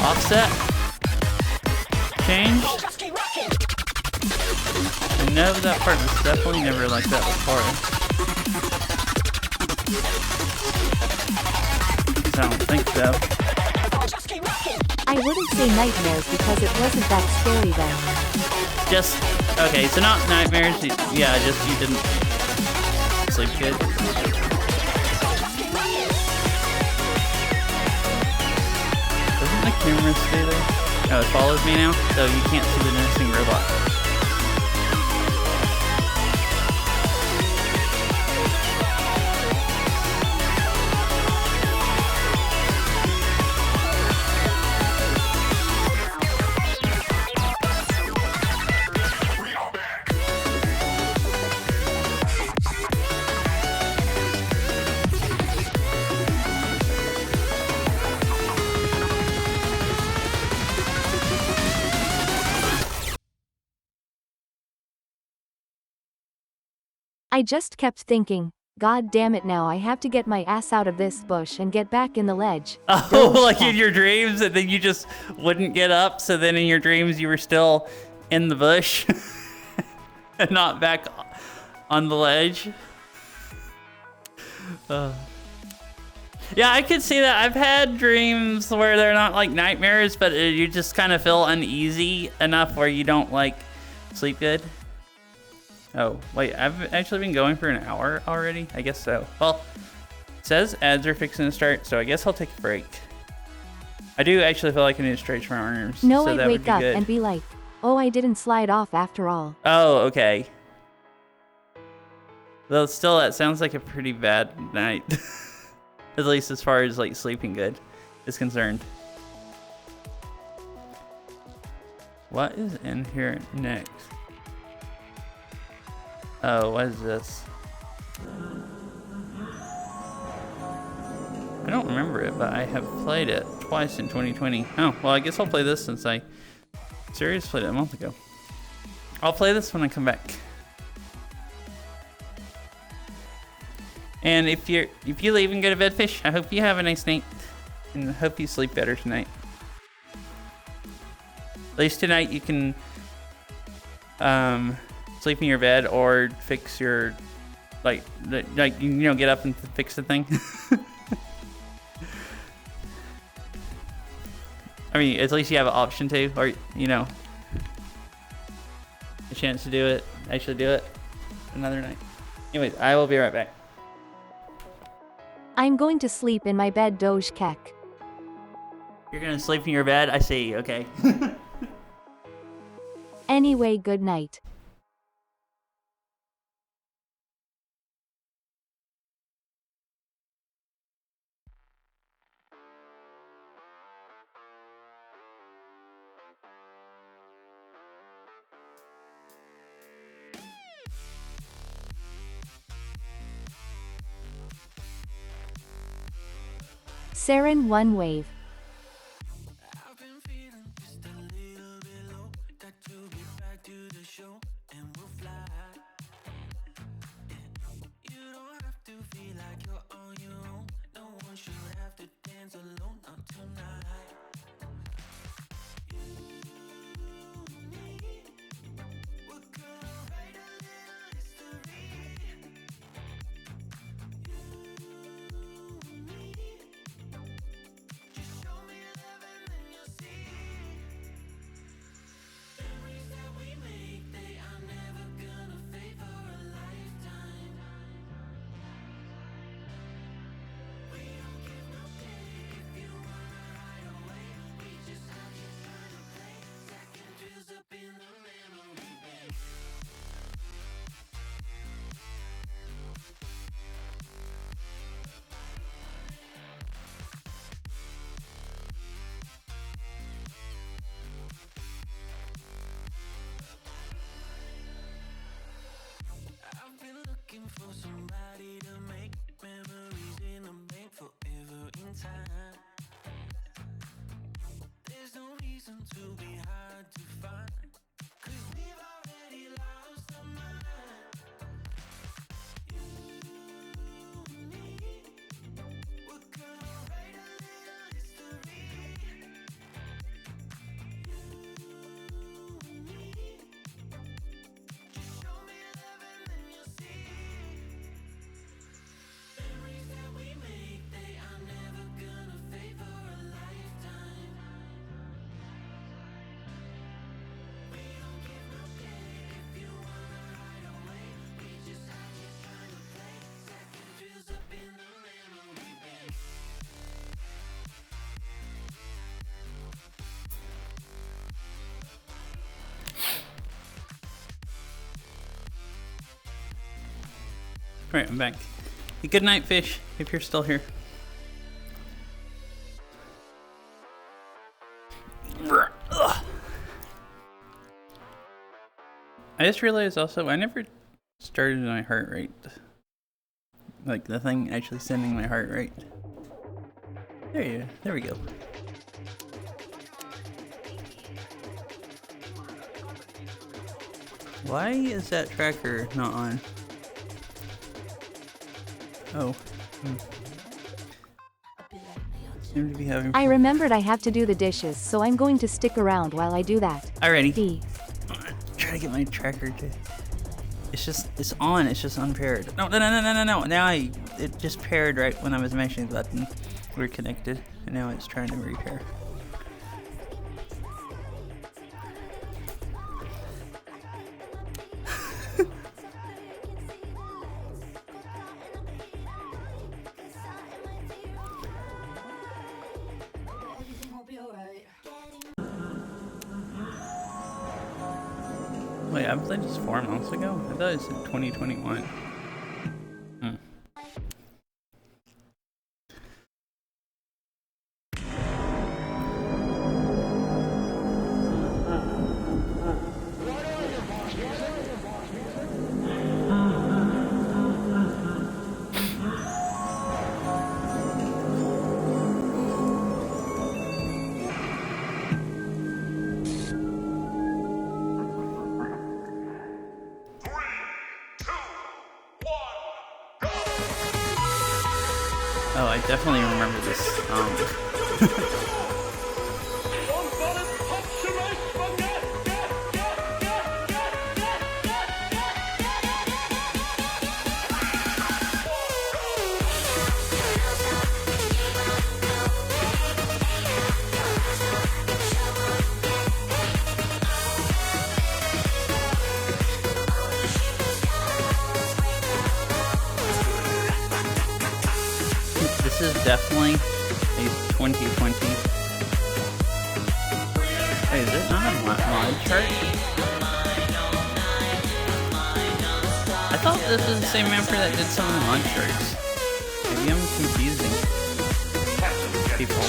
offset changed. I know that part was definitely never like that before. I don't think so. I wouldn't say nightmares because it wasn't that scary then. Just, okay, so not nightmares, yeah, just you didn't sleep good. Doesn't the camera stay there? Oh, it follows me now, so you can't see the nursing robot. I just kept thinking, God damn it, now I have to get my ass out of this bush and get back in the ledge. Oh, like in your dreams, and then you just wouldn't get up, so then in your dreams you were still in the bush and not back on the ledge. Yeah, I could see that. I've had dreams where they're not like nightmares, but you just kind of feel uneasy enough where you don't like sleep good. Oh, wait, I've actually been going for an hour already? I guess so. Well, it says ads are fixing to start, so I guess I'll take a break. I do actually feel like I need to stretch my arms. No, so I'd that would wake be up good. and be like, oh, I didn't slide off after all. Oh, okay. Though still, that sounds like a pretty bad night. At least as far as like sleeping good is concerned. What is in here next? Oh, what is this? I don't remember it, but I have played it twice in 2020. Oh, well, I guess I'll play this since I seriously played it a month ago. I'll play this when I come back. And if you leave and go to bed, fish, I hope you have a nice night, and I hope you sleep better tonight. At least tonight you can sleep in your bed or fix your like you know, get up and fix the thing. I mean, at least you have an option to, or you know, a chance to do it. Actually, do it another night. Anyways, I will be right back. I'm going to sleep in my bed, Doge Keck. You're gonna sleep in your bed? I see. Okay. Anyway, good night. Saren one wave. I've been feeling just a little bit low. Got to get back to the show and we'll fly. You don't have to feel like you're on your own. No one should have to dance alone, not tonight. You and me, we're gonna write a little history. You and me, just show me love and then you'll see. Memories that we make, they are never gonna fade for a lifetime. We don't give no shit if Alright, I'm back. Hey, good night, fish, if you're still here. Ugh. I just realized also, I never started my heart rate. Like the thing actually sending my heart rate. There we go. Why is that tracker not on? Oh. Seem to be having. I remembered I have to do the dishes, so I'm going to stick around while I do that. Alrighty. D. Try to get my tracker to. It's on. It's just unpaired. No. Now it just paired right when I was mashing the button. We're connected, and now it's trying to repair. Wait, I played this 4 months ago? I thought it said 2021. Oh, I definitely remember this song. This is definitely a 2020. Wait, is it not a mod chart? I thought this was the same member that did some of the mod charts. Maybe I'm confusing people.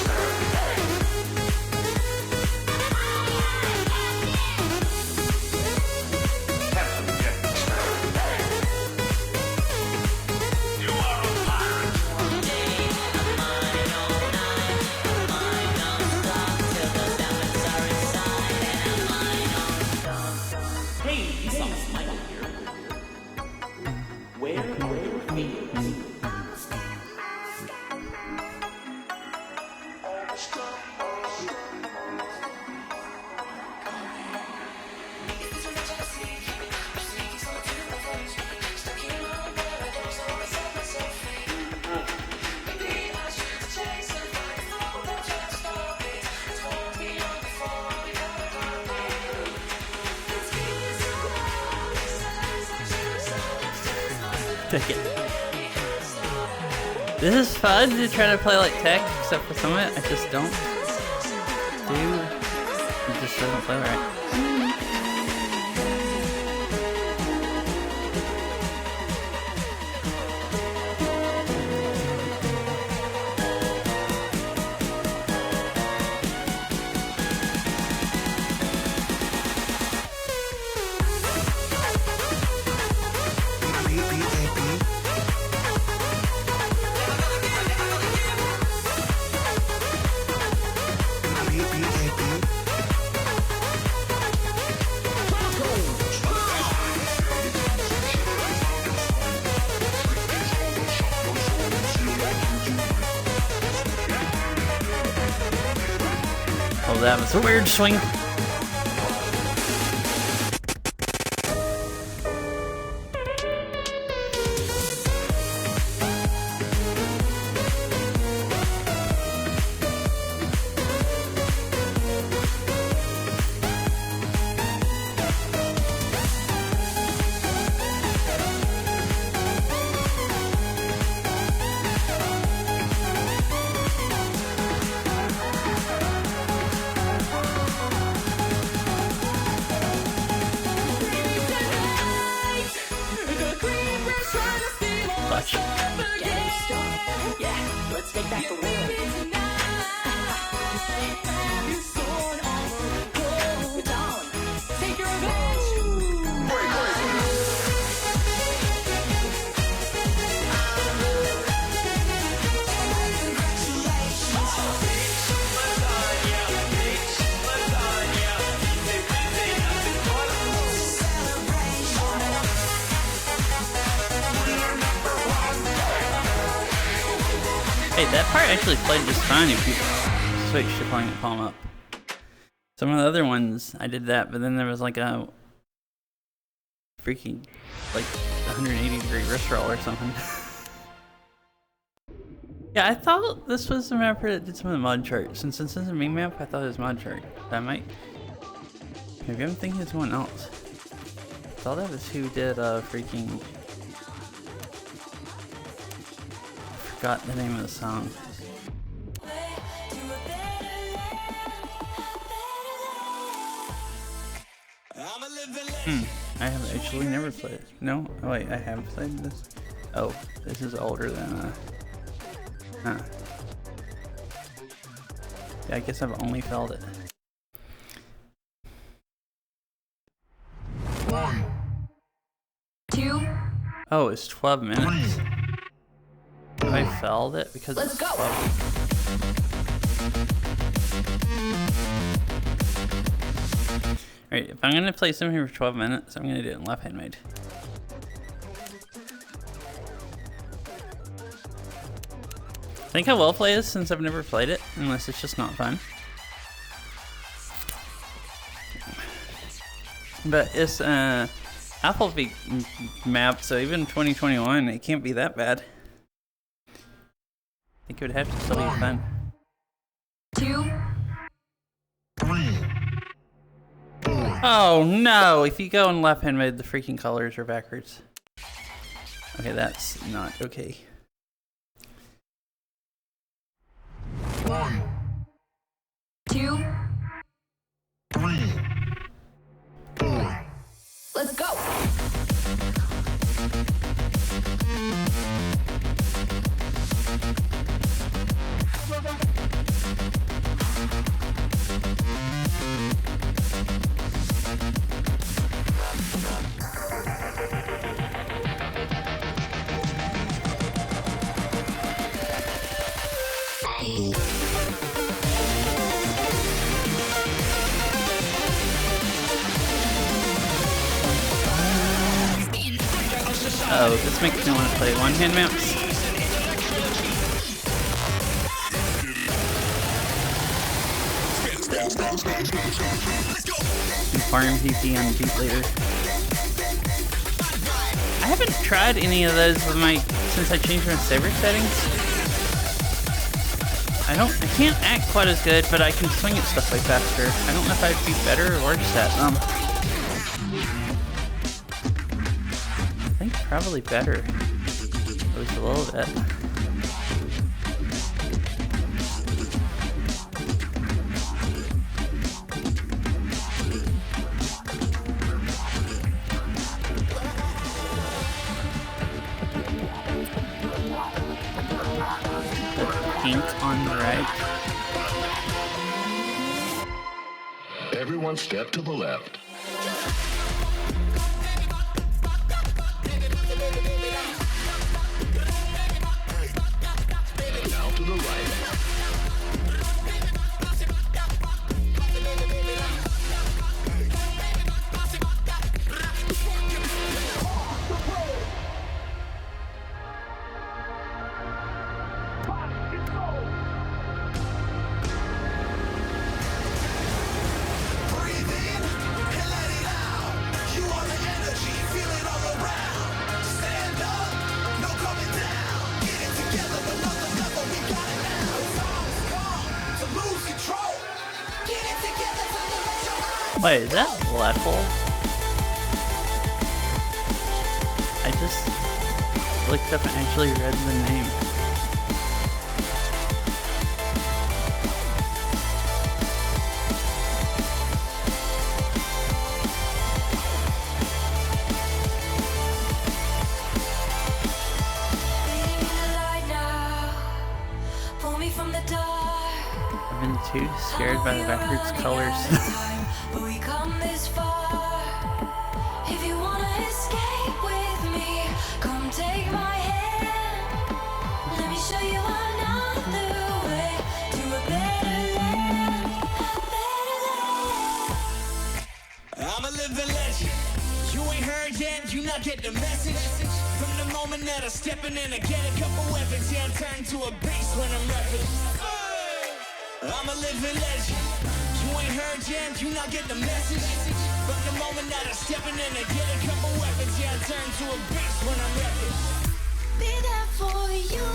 This is fun to try to play like tech, except for some of it I just don't do. It just doesn't play right. Oh, that was a weird swing. Hey, that part actually played just fine if you switched to playing it palm up. Some of the other ones, I did that, but then there was like a freaking, like, 180-degree wrist roll or something. Yeah, I thought this was the mapper that did some of the mod chart. Since this is a main map, I thought it was mod chart. That might... Maybe I'm thinking it's someone else. I thought that was who did freaking... I forgot the name of the song. I have actually never played it. No? Oh wait, I have played this. Oh, this is older than huh. Yeah, I guess I've only felt it. 1, 2. Oh, it's 12 minutes. I felt it because Let's it's go. 12. Alright, if I'm gonna play something here for 12 minutes, I'm gonna do it in left-hand mode. I think I will play this since I've never played it, unless it's just not fun. But it's Apple map, so even 2021, it can't be that bad. I think it would have to still be fun. 2. Oh no! If you go in left-hand mode, the freaking colors are backwards. Okay, that's not okay. 1, 2, 3, 4. Let's go. Oh, this makes me want to play one-hand maps. And farm PP on Beat later. I haven't tried any of those with since I changed my Saber settings. I can't act quite as good, but I can swing at stuff way faster. I don't know if I'd be better or worse at them. I think probably better. At least a little bit. Pink on the right. Everyone step to the left. Now to the right. Wait, is that level? I just looked up and actually read the name. I've been too scared by the backwards colors. But we come this far. If you wanna escape with me, come take my hand. Let me show you another way to a better land. I'm a living legend. You ain't heard yet, you not get the message. From the moment moment that I'm stepping in, I get a couple weapons. Yeah, I'm turned to a beast when I'm rapping. I'm a living legend. You ain't heard yet, you not get the message. From the moment that I'm stepping in, I get a couple weapons. Yeah, I'm turned to a beast when I'm rapping. Be there for you.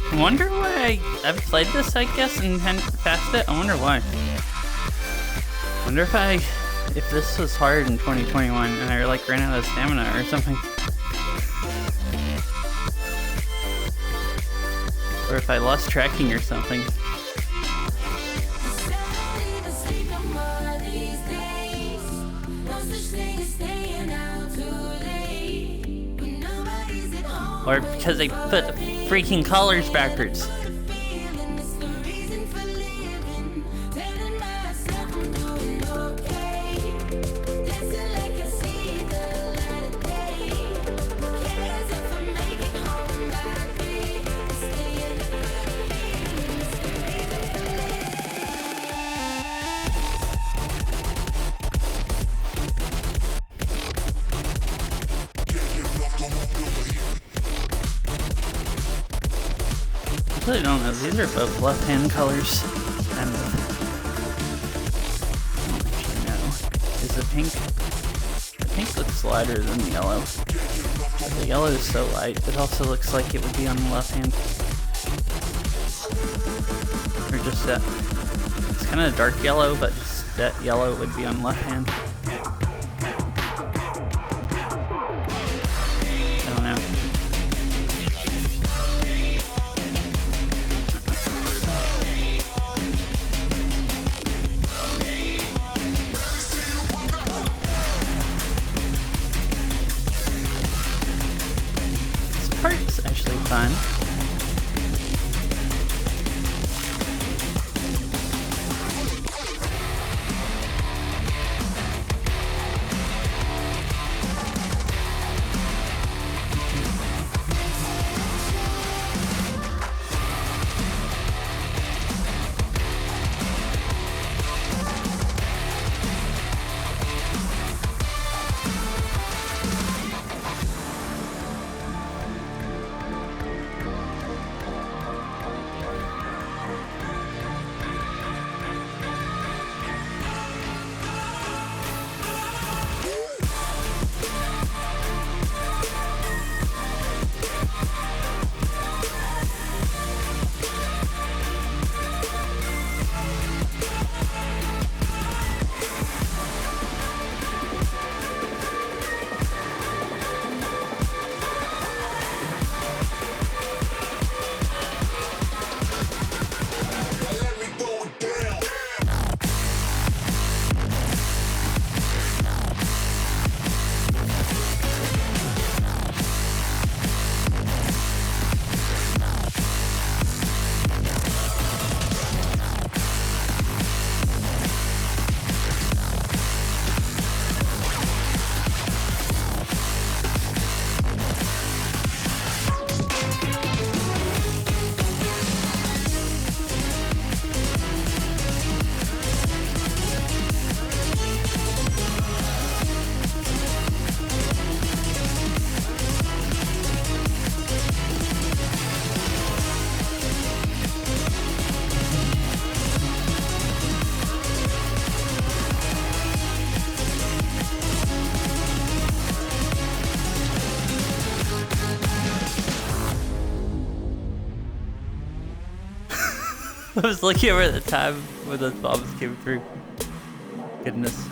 I wonder why I've played this, I guess, and hadn't passed it. I wonder why. Wonder if this was hard in 2021 and I like ran out of stamina or something. Or if I lost tracking or something. Or because they put freaking colors backwards. I really don't know. These are both left-hand colors. I don't actually know. Is the pink looks lighter than the yellow. But the yellow is so light. It also looks like it would be on the left hand. Or just that. It's kind of dark yellow, but just that yellow would be on the left hand. I don't know. Part's actually fun. I was looking over at the time when those bombs came through. Goodness.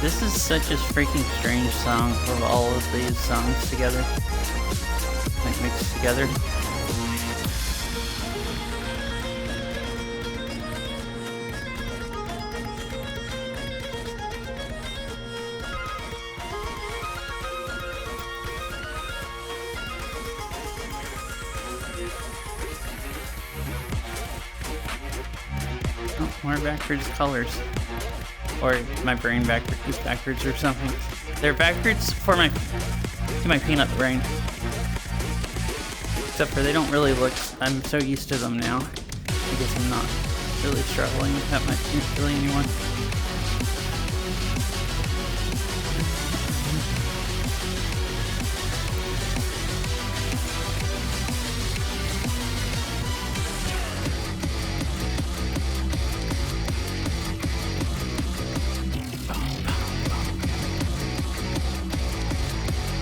This is such a freaking strange song of all of these songs together. Like mixed together. Oh, more backwards colors. Or my brain is backwards or something. They're backwards for my peanut brain. Except for they don't really look. I'm so used to them now. I guess I'm not really struggling that much really anymore.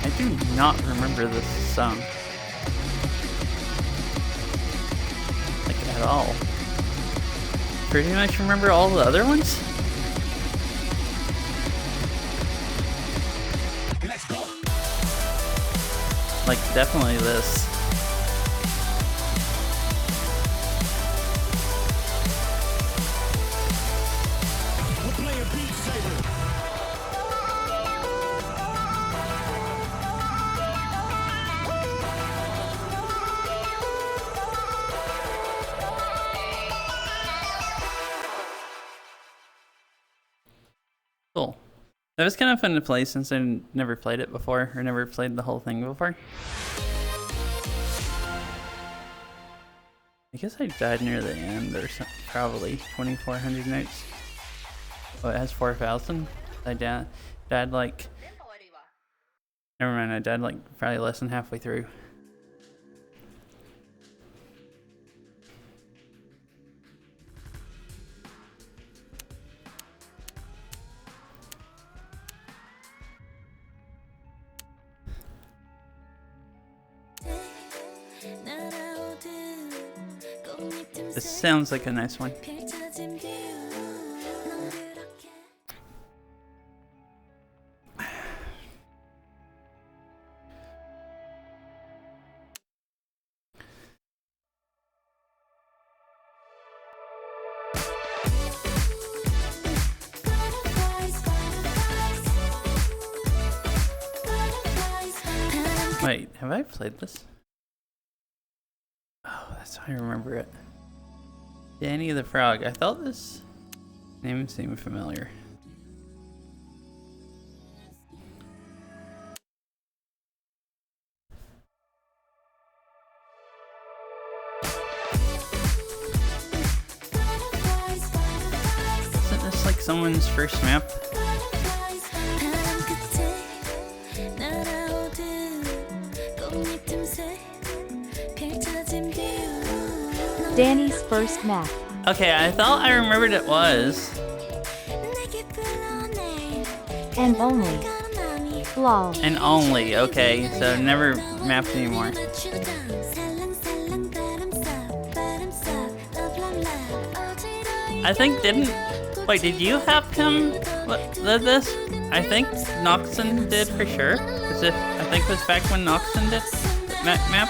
I do not remember this song. Like, at all. Pretty much remember all the other ones? Like, definitely this. We're playing Beat Saber. Cool. That was kind of fun to play since I never played it before, or never played the whole thing before. I guess I died near the end or something, probably 2,400 notes. Oh, it has 4,000? I died like... Never mind, I died like probably less than halfway through. This sounds like a nice one. Wait, have I played this? Oh, that's how I remember it. Danny the Frog. I thought this name seemed familiar. Isn't this like someone's first map? Danny's first map. Okay, I thought I remembered it was. And only. Lol. And only, okay, so never mapped anymore. I think wait, did you have him did this? I think Noxon did for sure. Because I think it was back when Noxon did map.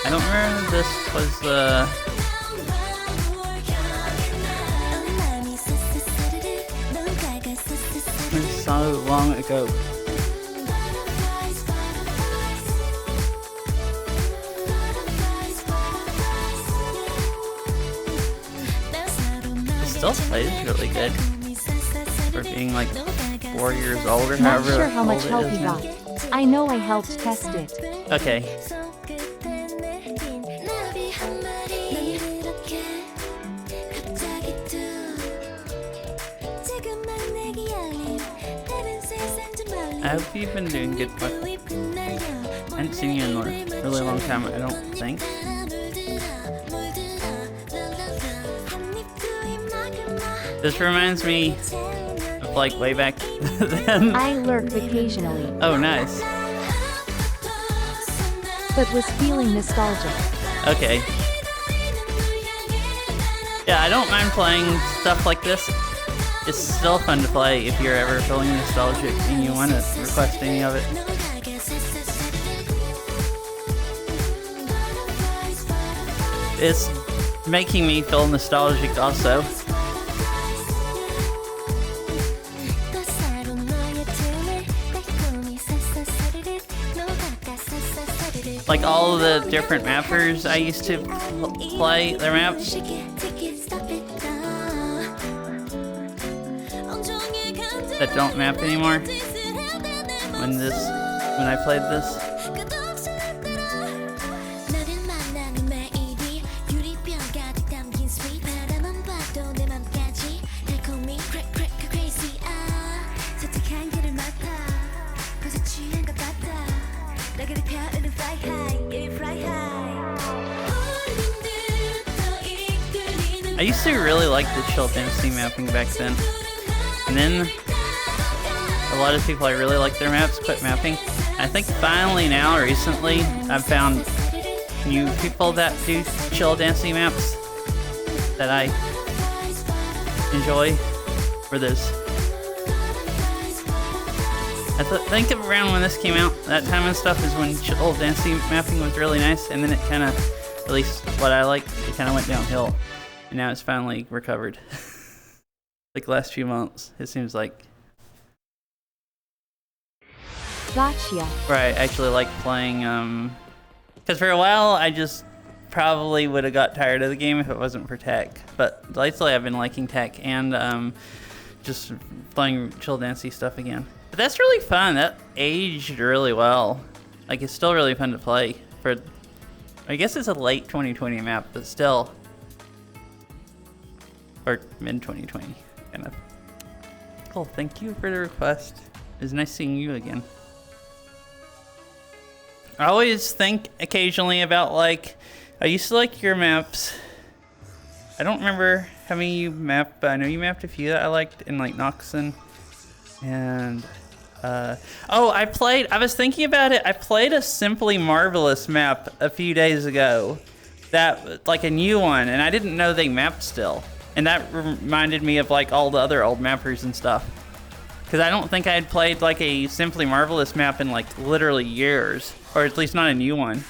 I don't remember if this was so long ago. It still plays really good for being like 4 years old or Not however sure how much old help it he is now. got. I know I helped test it. Okay. I hope you've been doing good. I haven't seen you in a really long time, I don't think. This reminds me of like way back then. I lurk occasionally, Oh, nice. but was feeling nostalgic. Okay. Yeah, I don't mind playing stuff like this. It's still fun to play if you're ever feeling nostalgic and you want to request any of it. It's making me feel nostalgic also. Like all of the different mappers I used to play their maps. That don't map anymore. When I played this. I used to really like the chill density mapping back then. And then a lot of people I really like their maps quit mapping. I think finally now, recently, I've found new people that do chill density maps that I enjoy for this. I think around when this came out, that time and stuff is when chill density mapping was really nice, and then it kind of, at least what I liked, it kind of went downhill. And now it's finally recovered. Like the last few months, it seems like. Gotcha. Where I actually like playing, because for a while I just probably would have got tired of the game if it wasn't for tech. But lately I've been liking tech and just playing chill dancey stuff again. But that's really fun. That aged really well. Like it's still really fun to play. I guess it's a late 2020 map, but still. Or mid 2020, kind of. Cool, thank you for the request. It was nice seeing you again. I always think occasionally about like, I used to like your maps. I don't remember how many you mapped, but I know you mapped a few that I liked in like Noxon. And, I was thinking about it. I played a Simply Marvelous map a few days ago. That, like a new one, and I didn't know they mapped still. And that reminded me of like all the other old mappers and stuff. Because I don't think I had played like a Simply Marvelous map in like literally years. Or at least not a new one.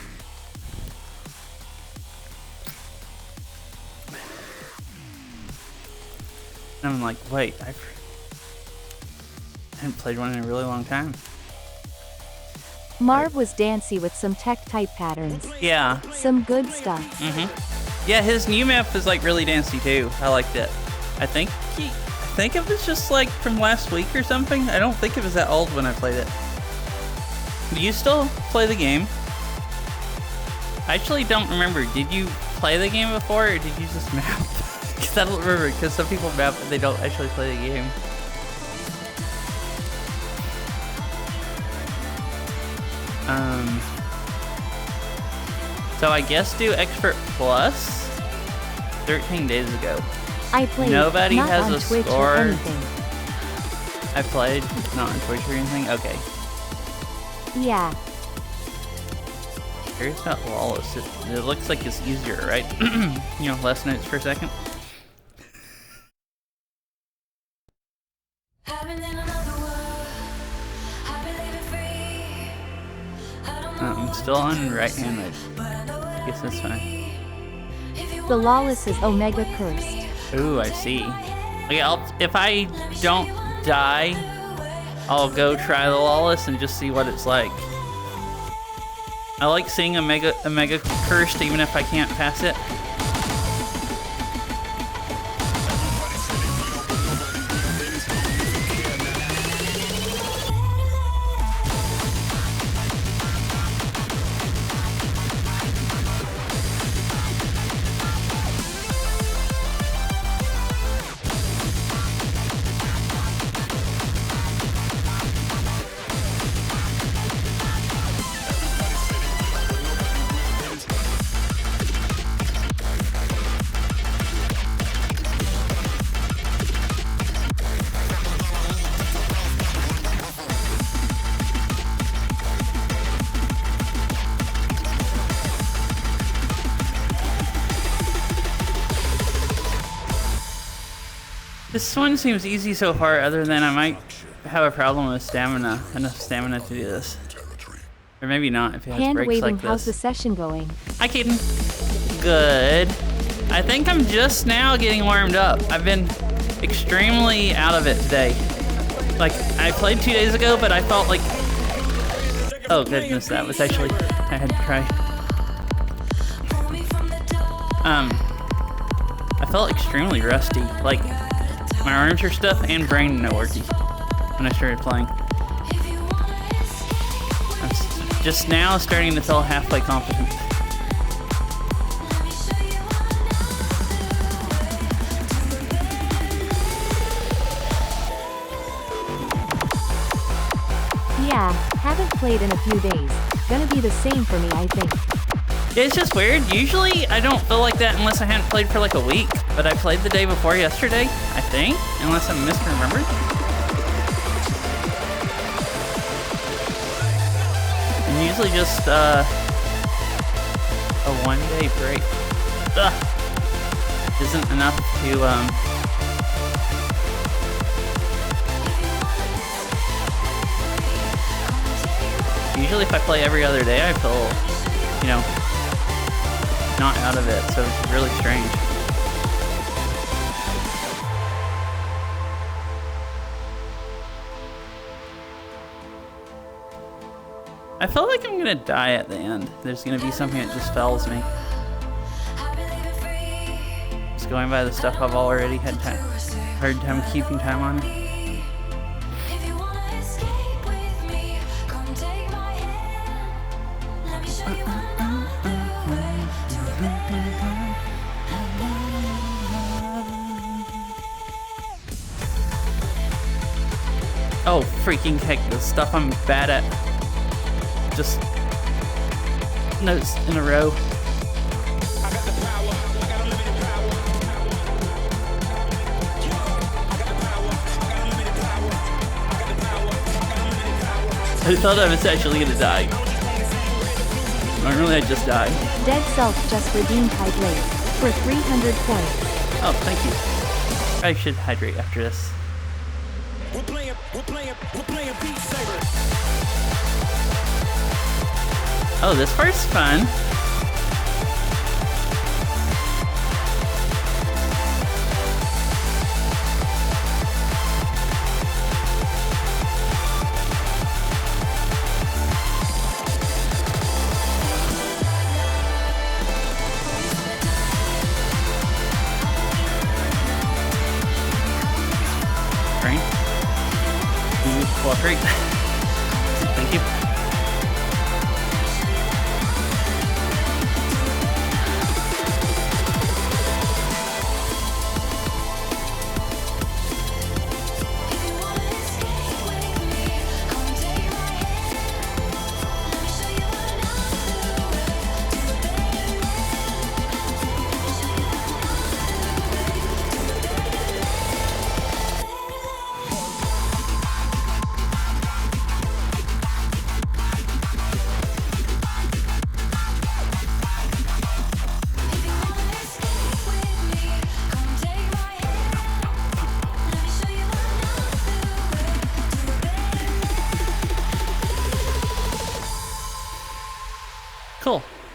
And I'm like, wait, I haven't played one in a really long time. Marv was dancey with some tech type patterns. Yeah. Some good stuff. Yeah, his new map is like really dancey too. I liked it. I think it was just like from last week or something. I don't think it was that old when I played it. Do you still play the game? I actually don't remember. Did you play the game before or did you just map? Because I don't remember, because some people map but they don't actually play the game. So I guess do expert plus 13 days ago. I played. Nobody not has on a Twitch score. or anything. I played, not on Twitch or anything? Okay. Yeah. Curious about Lawless. It looks like it's easier, right? You know, less notes per second. I'm still on right-handed. Guess that's fine. The Lawless is Omega cursed. Ooh, I see. Okay, if I don't die, I'll go try the Lawless and just see what it's like. I like seeing a mega cursed even if I can't pass it. This one seems easy so far, other than I might have a problem with stamina. Enough stamina to do this. Or maybe not if it has Hand breaks waving, like how's the this. session going? Hi, Kaden. Good. I think I'm just now getting warmed up. I've been extremely out of it today. Like, I played 2 days ago, but I felt like... Oh, goodness, that was actually... I had to cry. I felt extremely rusty. Like, my arms are stuff and brain no working when I started playing. I'm just now starting to feel halfway competent. Yeah, haven't played in a few days. Gonna be the same for me, I think. It's just weird. Usually I don't feel like that unless I hadn't played for like a week. But I played the day before yesterday, I think, unless I'm misremembered. And usually just a 1-day break isn't enough to usually if I play every other day I feel, you know, not out of it, so it's really strange. I feel like I'm gonna die at the end. There's gonna be something that just fells me. Just going by the stuff I've already had hard time keeping time on. Oh, freaking heck, the stuff I'm bad at. Just notes in a row. I thought I was actually gonna die. Normally I just die. Dead Self just redeemed Hydrate for 300 points. Oh, thank you. I should hydrate after this. We're playing Beat Saber. Oh, this part's fun. Train. Can you cooperate? Thank you.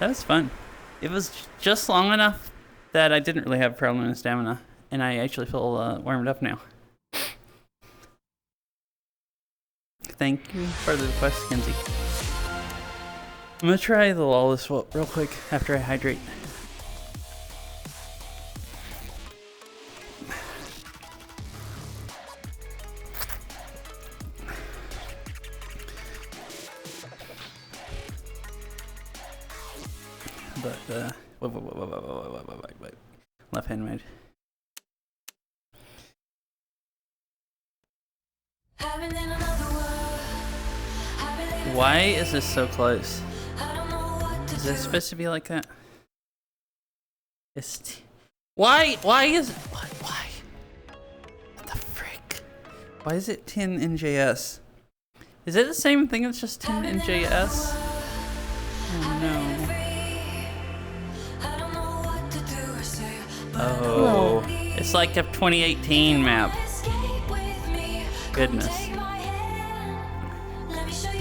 That was fun. It was just long enough that I didn't really have a problem with stamina, and I actually feel warmed up now. Thank you for the request, Kenzie. I'm gonna try the lawless swap real quick after I hydrate. But wait. Left hand mode. Why is this so close? Is it supposed to be like that? Why is it? Why? What the frick? Why is it 10 NJS? Is it the same thing? It's just 10 NJS? Oh no. Oh, it's like a 2018 map. Goodness.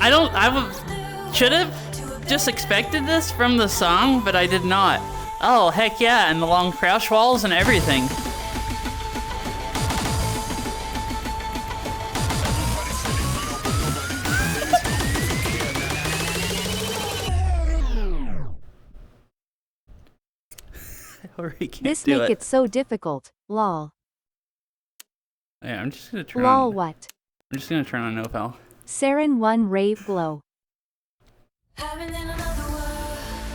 I should have just expected this from the song, but I did not. Oh, heck yeah, and the long crouch walls and everything. This make it so difficult. Lol. Yeah, I'm just gonna turn Lol on. what? I'm just gonna turn on no foul. Saren 1 rave glow.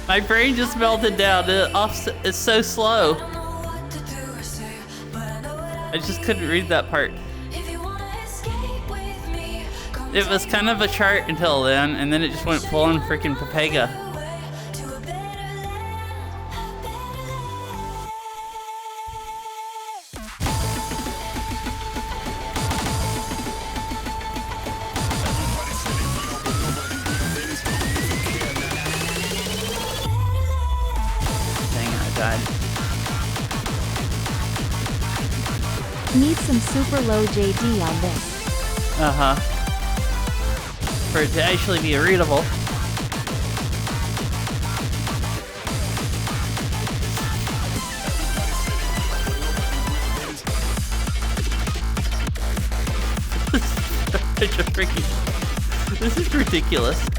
My brain just melted down. It's so slow. I just couldn't read that part. It was kind of a chart until then, and then it just went full on freaking Papega. Need some super low JD on this. Uh-huh. For it to actually be readable. This is ridiculous.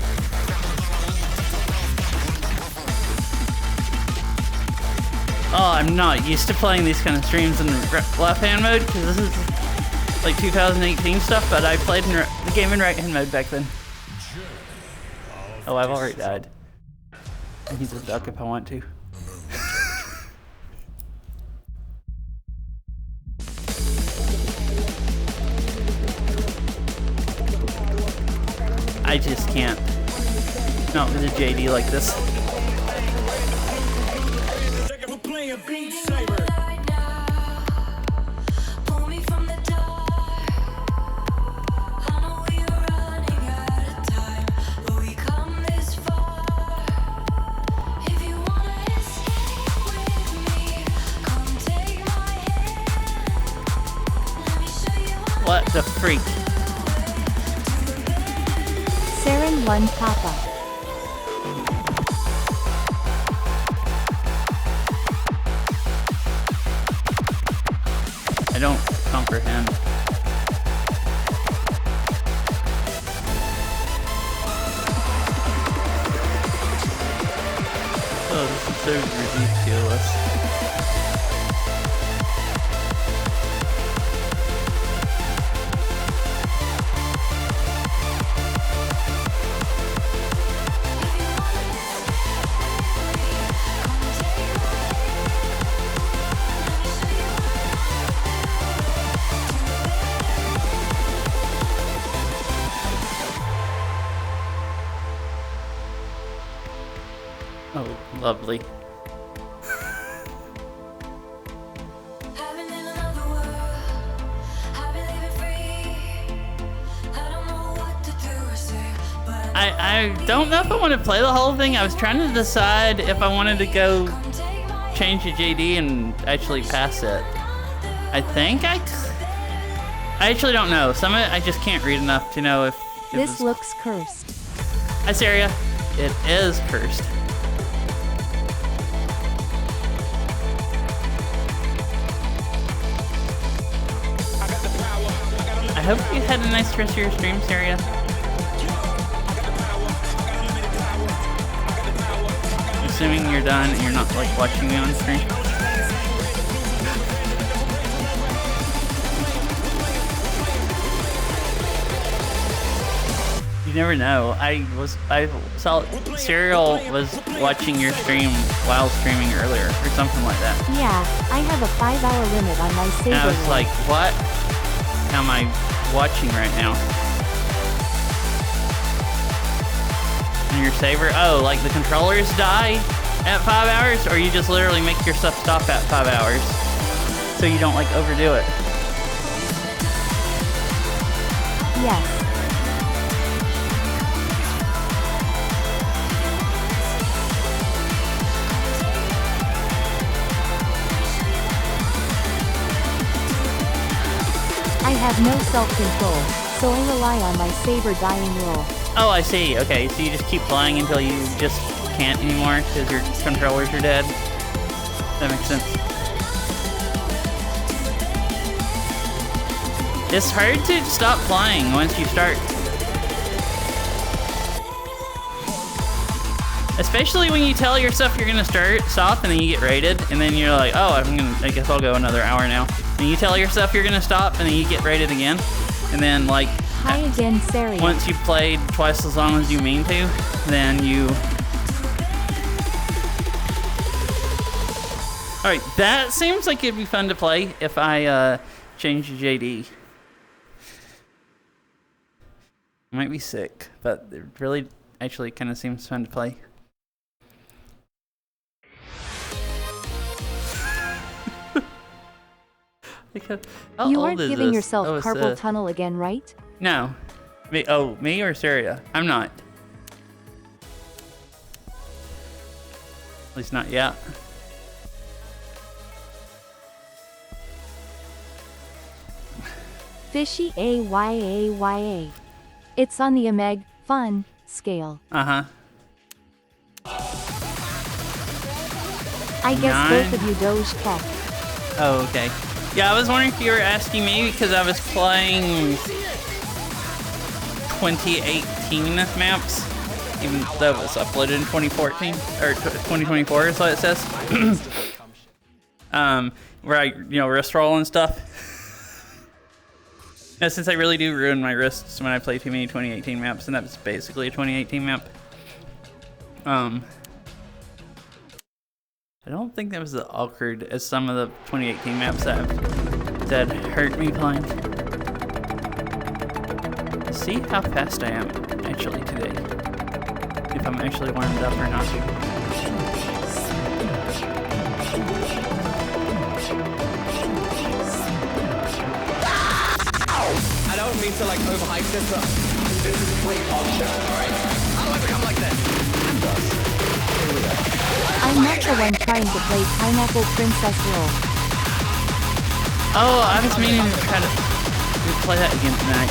Oh, I'm not used to playing these kind of streams in left-hand mode, because this is like 2018 stuff, but I played the game in right-hand mode back then. Oh, I've already died. I need to duck if I want to. I just can't. Not with a JD like this. Playing beat Saber. What the freak? Saren 1 Papa. I don't comprehend. Oh, this is so ridiculous. Oh, lovely. I don't know if I want to play the whole thing. I was trying to decide if I wanted to go change the JD and actually pass it. I think I actually don't know. Some of it I just can't read enough to know if this looks cursed. Hi, Saria. It is cursed. hope you had a nice rest of your stream, Saria. Assuming you're done and you're not like watching me on stream. You never know. I saw Serial was watching your stream while streaming earlier or something like that. Yeah, I have a 5-hour limit on my Saber. And I was like, what am I watching right now? And your Saber? Oh, like the controllers die at 5 hours, or you just literally make your stuff stop at 5 hours so you don't like overdo it? Yes. I have no self-control, so I rely on my Saber dying roll. Oh, I see. Okay, so you just keep playing until you just can't anymore because your controllers are dead. That makes sense. It's hard to stop playing once you start. Especially when you tell yourself you're gonna stop and then you get rated, and then you're like, oh, I guess I'll go another hour now. And you tell yourself you're gonna stop and then you get rated again. And then like, hi again, Saria. Once you've played twice as long as you mean to, then you... Alright, that seems like it'd be fun to play if I change the JD. I might be sick, but it really actually kind of seems fun to play. You aren't giving yourself carpal tunnel again, right? No. Me or Saria? I'm not. At least not yet. Fishy AYAYA. It's on the Ameg fun scale. Uh-huh. I guess both of you Doge Tech. Oh, okay. Yeah, I was wondering if you were asking me because I was playing 2018 maps, even though it was uploaded in 2014 or 2024 is what it says. Where I, wrist roll and stuff. Now, since I really do ruin my wrists when I play too many 2018 maps, and that was basically a 2018 map. I don't think that was as awkward as some of the 2018 maps that hurt me playing. Let's see how fast I am actually today. If I'm actually warmed up or not. I don't mean to like overhype this, but this is great option, alright? How do I become like this? I'm not the one trying to play Pineapple Princess role. Oh, I was meaning to try to play that again tonight.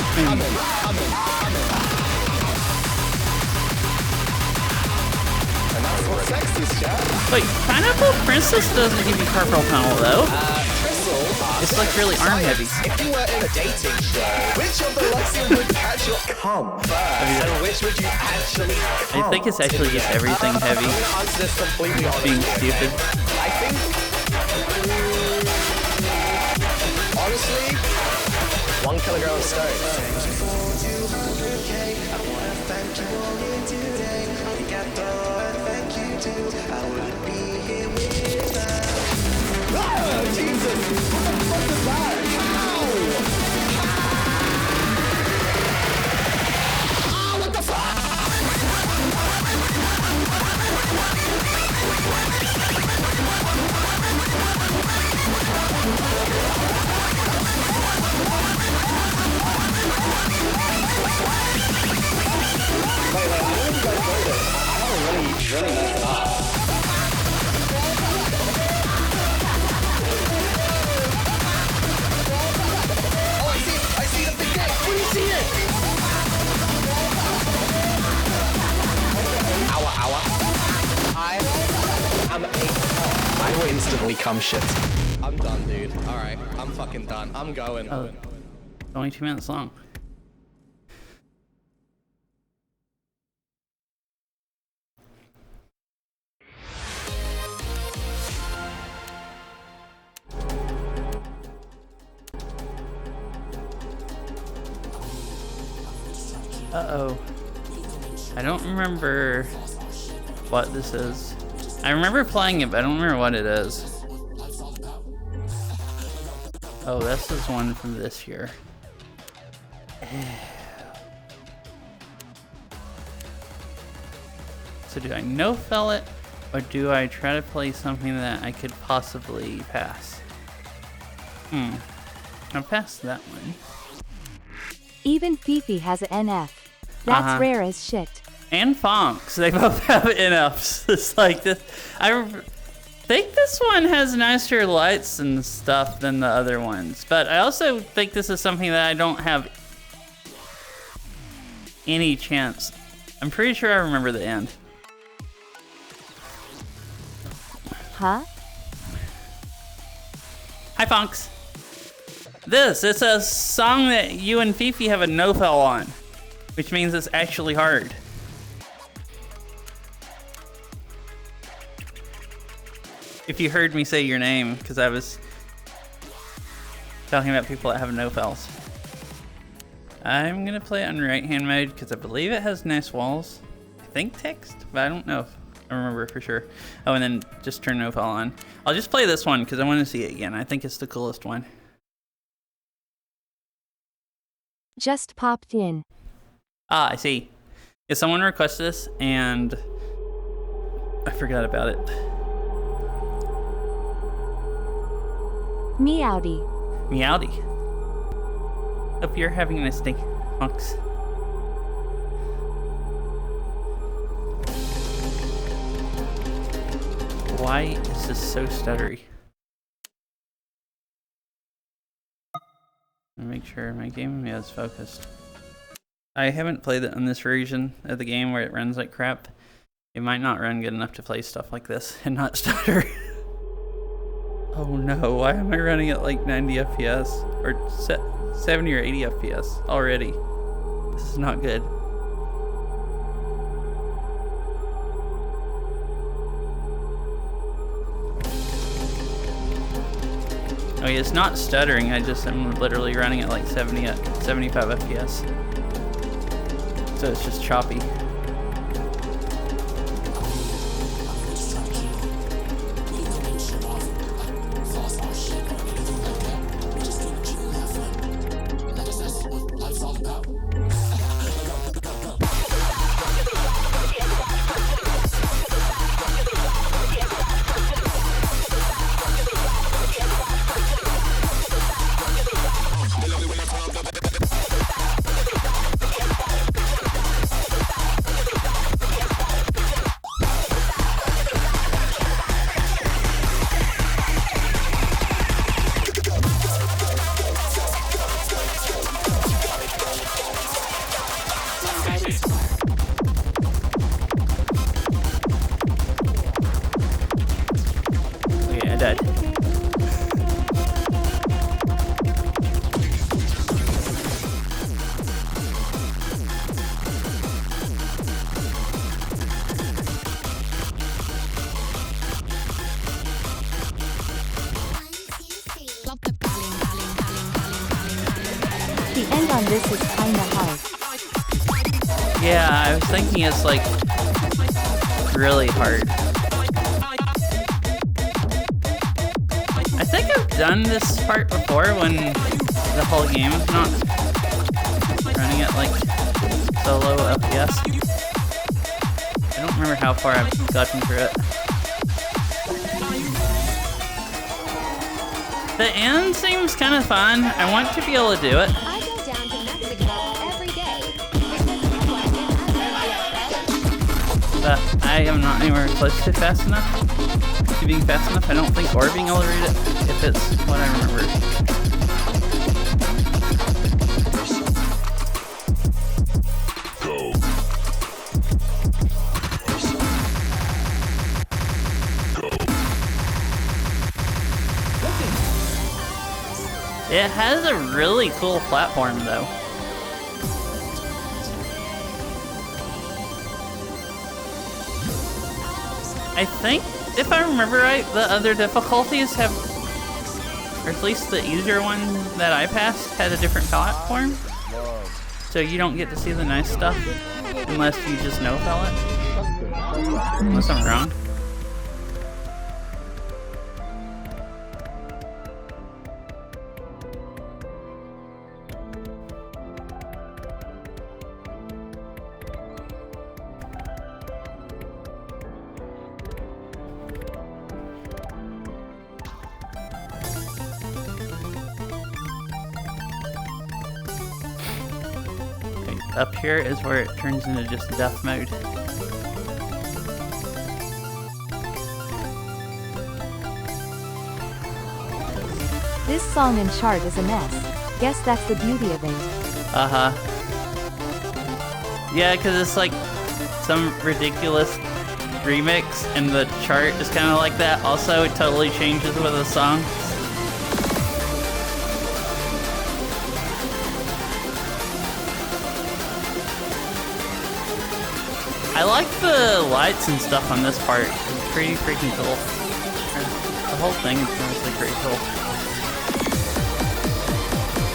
And that's what sex is, chat. Wait, Pineapple Princess doesn't give you carpal tunnel though. It's like really arm heavy. If you were in a dating show, which of the Luxian would catch your cum first? And which would you actually cum? I think it's actually just everything heavy. Answer this completely Just being stupid. I think... honestly, 1 kilogram of stone. Oh, Jesus! What the fuck is that? How? Oh, what the fuck? Wait, I don't know if you guys know this. I have a really messed up. I will instantly come shit. I'm done, dude. Alright, I'm fucking done. I'm going. only 2 minutes long. Uh-oh. I don't remember what this is. I remember playing it, but I don't remember what it is. Oh, this is one from this year. So do I no-fell it, or do I try to play something that I could possibly pass? I'll pass that one. Even Fifi has a NF. That's rare as shit. And Fonks, they both have NFs. It's like this. I think this one has nicer lights and stuff than the other ones, but I also think this is something that I don't have any chance. I'm pretty sure I remember the end. Huh? Hi, Fonks. It's a song that you and Fifi have a no-fell on, which means it's actually hard. If you heard me say your name, because I was talking about people that have no-fells. I'm gonna play it on right-hand mode because I believe it has nice walls. I think text, but I don't know if I remember for sure. Oh, and then just turn no-fell on. I'll just play this one because I want to see it again. I think it's the coolest one. Just popped in. Ah, I see. Yeah, someone requested this, and I forgot about it. Meowdy. Meowdy. Hope you're having a nice day, Fonks. Why is this so stuttery? Make sure my game is focused. I haven't played it on this version of the game where it runs like crap. It might not run good enough to play stuff like this and not stutter. Oh no, why am I running at like 90 FPS? Or 70 or 80 FPS already? This is not good. Oh yeah, it's not stuttering, I'm literally running at like 75 FPS. So it's just choppy. The end on this is kinda hard. Yeah, I was thinking it's like really hard. I think I've done this part before when the whole game is not running at like so low FPS. I don't remember how far I've gotten through it. The end seems kind of fun. I want to be able to do it. I go down to Mexico every day. But I am not anywhere close to fast enough. To being fast enough, I don't think, or being able to read it, if it's what I remember. It has a really cool platform though. I think, if I remember right, the other difficulties have, or at least the easier one that I passed, had a different platform. So you don't get to see the nice stuff unless you just no-fell it. Unless I'm wrong. Up here is where it turns into just death mode. This song and chart is a mess. Guess that's the beauty of it. Uh-huh. Yeah, because it's like some ridiculous remix, and the chart is kind of like that. Also, it totally changes with the song. I like the lights and stuff on this part. It's pretty freaking cool. The whole thing is honestly pretty cool.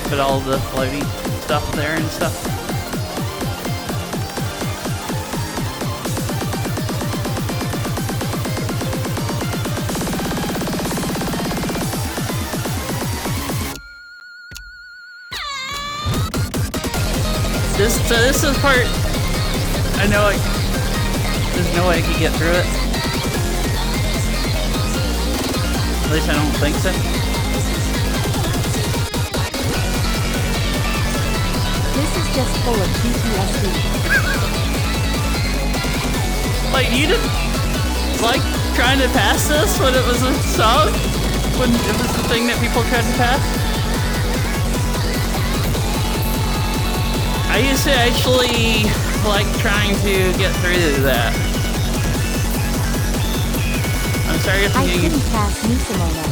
Put all the floaty stuff there and stuff. This is part. I know there's no way I could get through it. At least I don't think so. This is just full of PTSD. Like, you didn't like trying to pass this when it was a song? When it was the thing that people tried to pass? I used to actually like trying to get through that. I'm sorry if I couldn't pass Nusimona.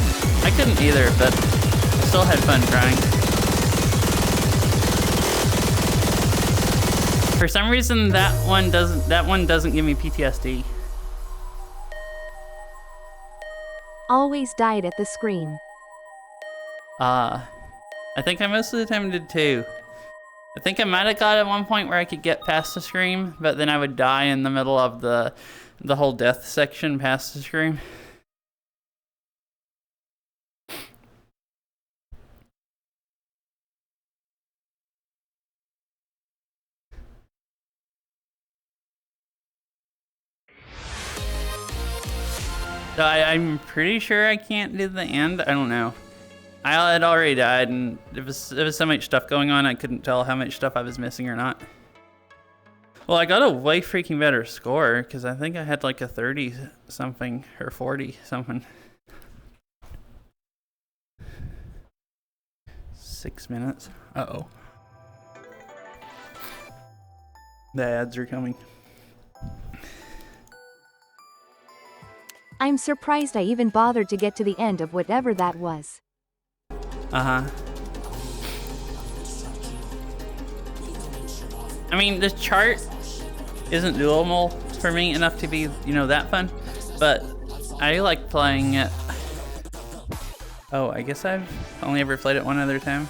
I couldn't either, but I still had fun trying. For some reason, that one doesn't give me PTSD. Always died at the scream. I think I most of the time did too. I think I might have got at one point where I could get past the scream, but then I would die in the middle of the whole death section past the scream. So I'm pretty sure I can't do the end. I don't know. I had already died, and there was so much stuff going on, I couldn't tell how much stuff I was missing or not. Well, I got a way freaking better score, because I think I had like a 30-something, or 40-something. 6 minutes. Uh-oh. The ads are coming. I'm surprised I even bothered to get to the end of whatever that was. Uh-huh. I mean, the chart isn't doable for me enough to be, you know, that fun, but I like playing it. Oh, I guess I've only ever played it one other time.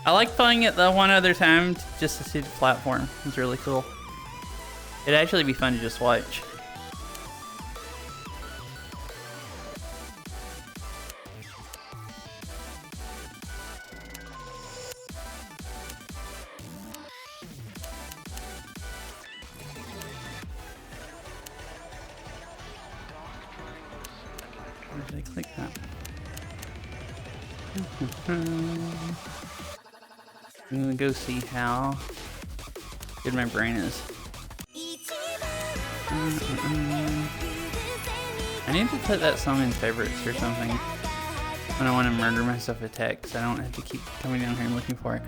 I like playing it the one other time just to see the platform. It's really cool. It'd actually be fun to just watch. Where did I click that? I'm gonna go see how good my brain is. I need to put that song in favorites or something when I want to murder myself with text. I don't have to keep coming down here and looking for it.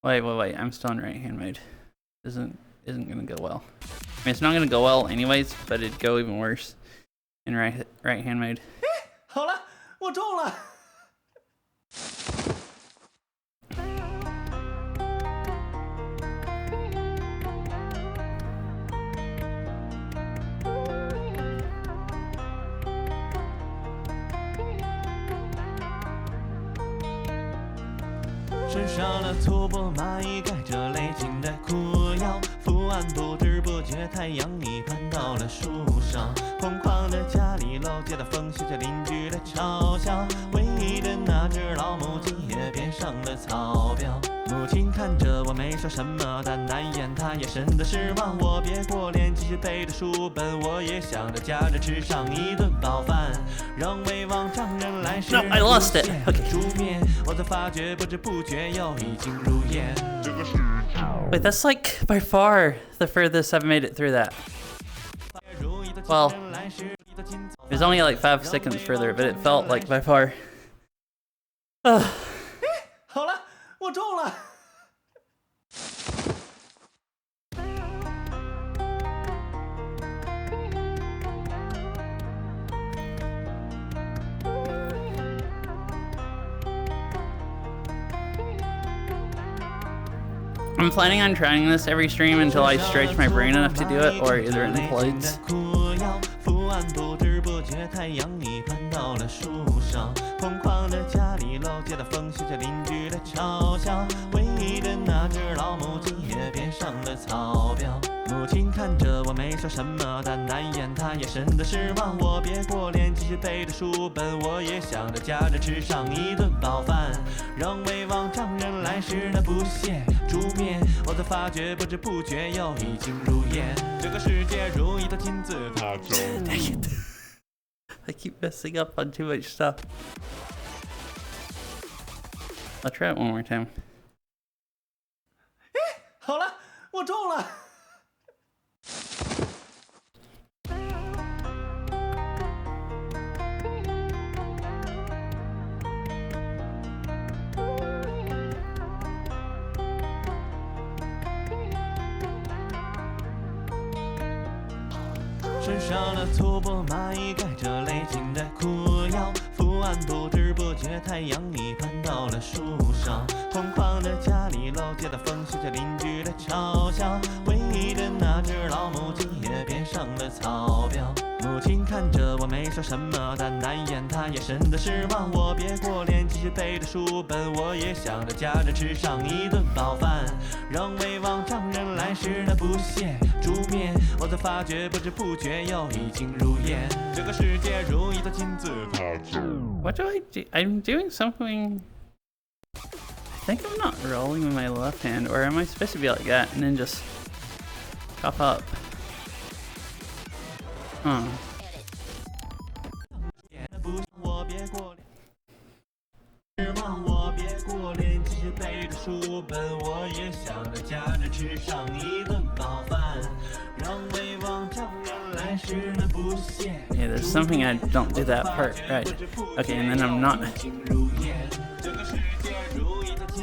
Wait, I'm still in right hand mode. Isn't gonna go well. I mean, it's not gonna go well anyways, but it'd go even worse in right hand mode. 好了，我中了。吃上了粗布蚂蚁盖着累进的苦药，伏案不知不觉太阳已攀到了树上，空旷的家里楼街的风吸着邻居的嘲笑，唯一的那只老母鸡也变上了草标。母亲看着我没说什么，但难掩她也深的失望。我别过脸，继续背着书本，我也想着夹着吃上一顿饱饭，让威望丈人来时 No, I lost it. Okay. 煮面，我才发觉不知不觉又已经入夜。 Wait, that's like by far the furthest I've made it through that. Well, it was only like 5 seconds further, but it felt like by far. Ugh. 好了，我中了。I'm planning on trying this every stream until I stretch my brain enough to do it, or either it implodes. 伏案不知不觉太阳已攀到了树上，空旷的家里楼街的风吸着邻居的嘲笑，唯一的那只老母鸡也变上了草标。母亲看着我没说什么，但难掩她也深的失望。我别过脸，继续背着书本，我也想着夹着吃上一顿饱饭，让威望丈人来时那不屑煮面，我才发觉不知不觉又已经入夜。这个世界如一头金字塔中。 Dang it. I keep messing up on too much stuff. I'll try it one more time. 好了，我中了。吃上了粗布蚂蚁盖着累进的苦药，伏案不知不觉太阳已攀到了树上，空旷的家里楼街的风吸着邻居的嘲笑，唯一的那只老母鸡也变上了草标。母亲看着我没说什么，但难掩她也深的失望。我别过脸，继续背着书本，我也想着夹着吃上一顿饱饭，让威望丈人来时那不屑煮面，我才发觉不知不觉又已经入夜。这个世界如一头金字塔。 What do I do? I'm doing something. I think I'm not rolling with my left hand, or am I supposed to be like that and then just chop up? Huh. 我别过脸，指望我别过脸，继续背着书本，我也想着夹着吃上一顿饱饭，让威望丈人来时那不屑。 Yeah, there's something I don't do that part right. Okay, and then I'm not.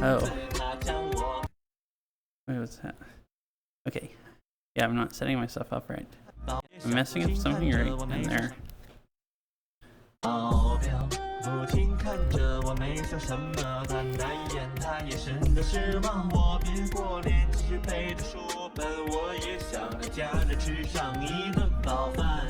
Oh. Wait, what's that? Okay. Yeah, I'm not setting myself up right. I'm messing up something right in there. 母亲看着我没说什么，但难掩她也深的失望。我别过脸，继续背着书本，我也想着夹着吃上一顿饱饭，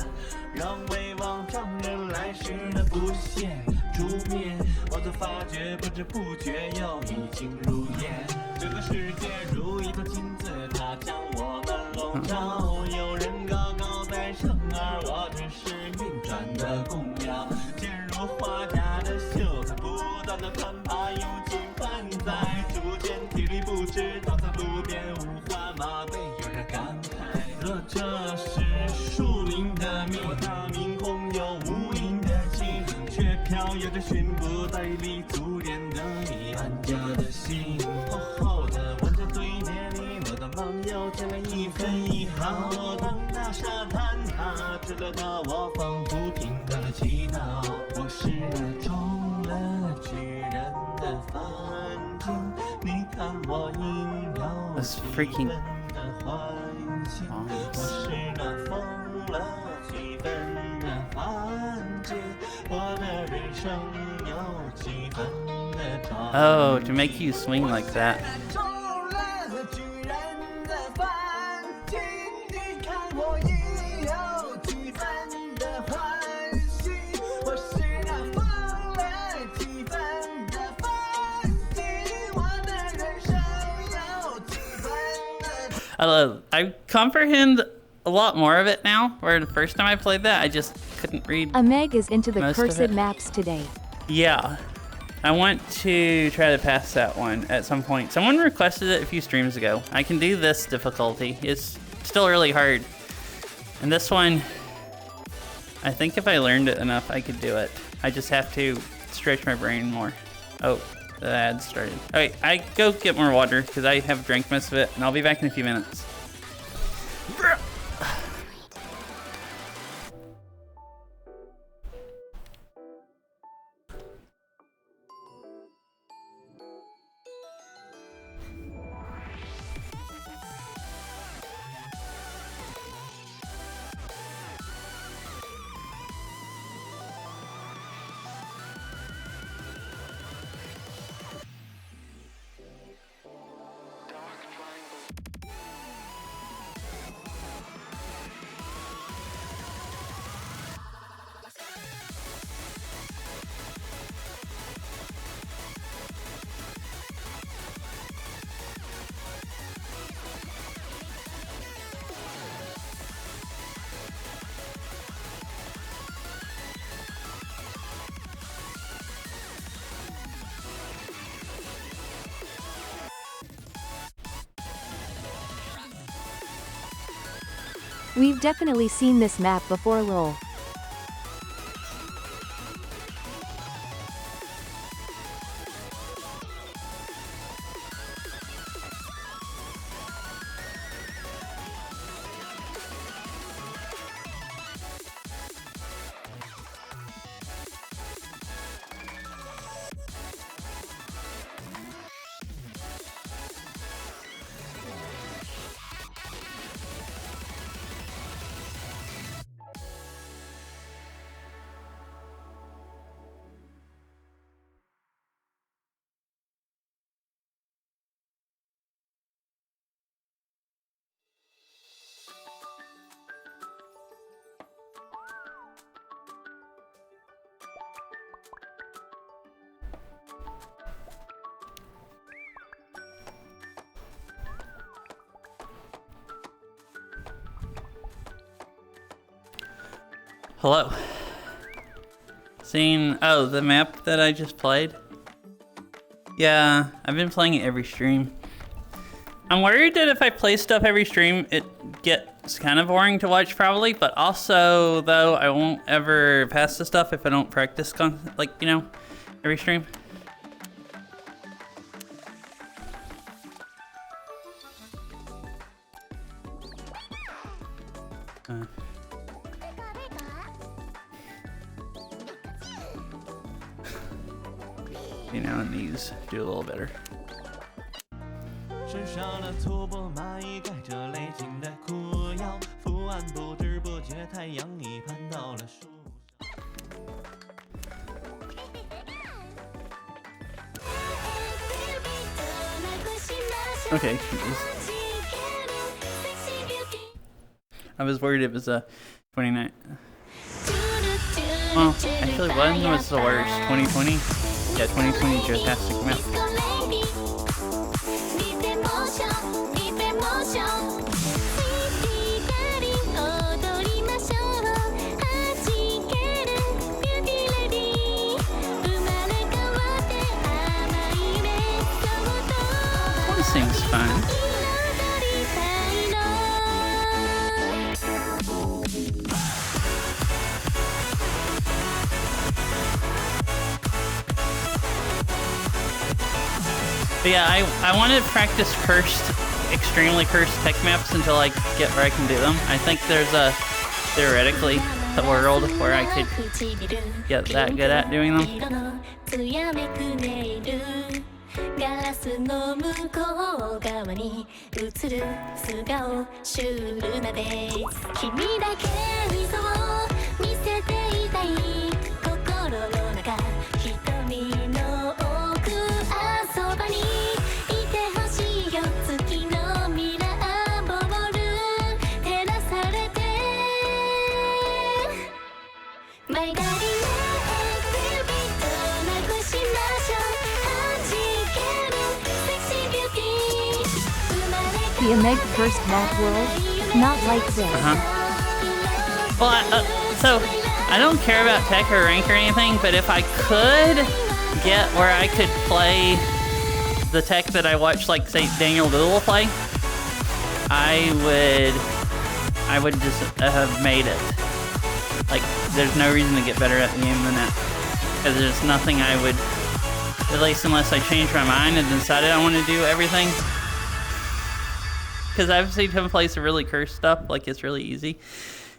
让威望丈人来时那不屑煮面，我才发觉不知不觉又已经入夜。这个世界如一头金字塔将我们笼罩，有人高高在上，而我只是运转的公鸟，渐入花甲的秀才，不断的攀爬，用尽翻载，逐渐体力不支，倒在路边五花马背，有人感慨，若这是树林的命，我大明空有无垠的情，却飘摇着寻不带立足点的你安家的心，厚厚的吻着对面里我的梦又添了一分一毫，当那沙滩它值得到我仿佛平淡的祈祷，我是那中了巨人的凡境，你看我应有 That's freaking 的环境，我是那疯了几分的凡境，我的人 Oh, to make you swing like that. I comprehend a lot more of it now, where the first time I played that, I just couldn't read. Meg is into the most of cursed it. maps today. Yeah. I want to try to pass that one at some point. Someone requested it a few streams ago. I can do this difficulty. It's still really hard. And this one, I think if I learned it enough, I could do it. I just have to stretch my brain more. Oh, the ad started. Okay, I go get more water because I have drank most of it, and I'll be back in a few minutes. We've definitely seen this map before, lol. Hello. Seen, oh, the map that I just played? Yeah, I've been playing it every stream. I'm worried that if I play stuff every stream, it gets kind of boring to watch probably, but also, though, I won't ever pass the stuff if I don't practice, like, you know, every stream. You know, and these do a little better. 身上的粗布蚂蚁盖着累进的苦药，伏案不知不觉太阳已攀到了树上。Okay. I was worried it was a 29. Well, actually, one was the worst. 2020. Yeah, 2020 just has to come out. This thing's fun. But yeah, I want to practice extremely cursed tech maps until I get where I can do them. I think there's theoretically, a world where I could get that good at doing them. ガラスの向こう側に映る素顔シュールなデイズ君だけにそう見せていたい心の中 be a meg cursed map world? Not like this. Well, so I don't care about tech or rank or anything, but if I could get where I could play the tech that I watched, like say Daniel Doodle play, I would just have made it. Like, there's no reason to get better at the game than that, because there's nothing I would, at least unless I change my mind and decided I want to do everything. Because I've seen him play some really cursed stuff, like it's really easy.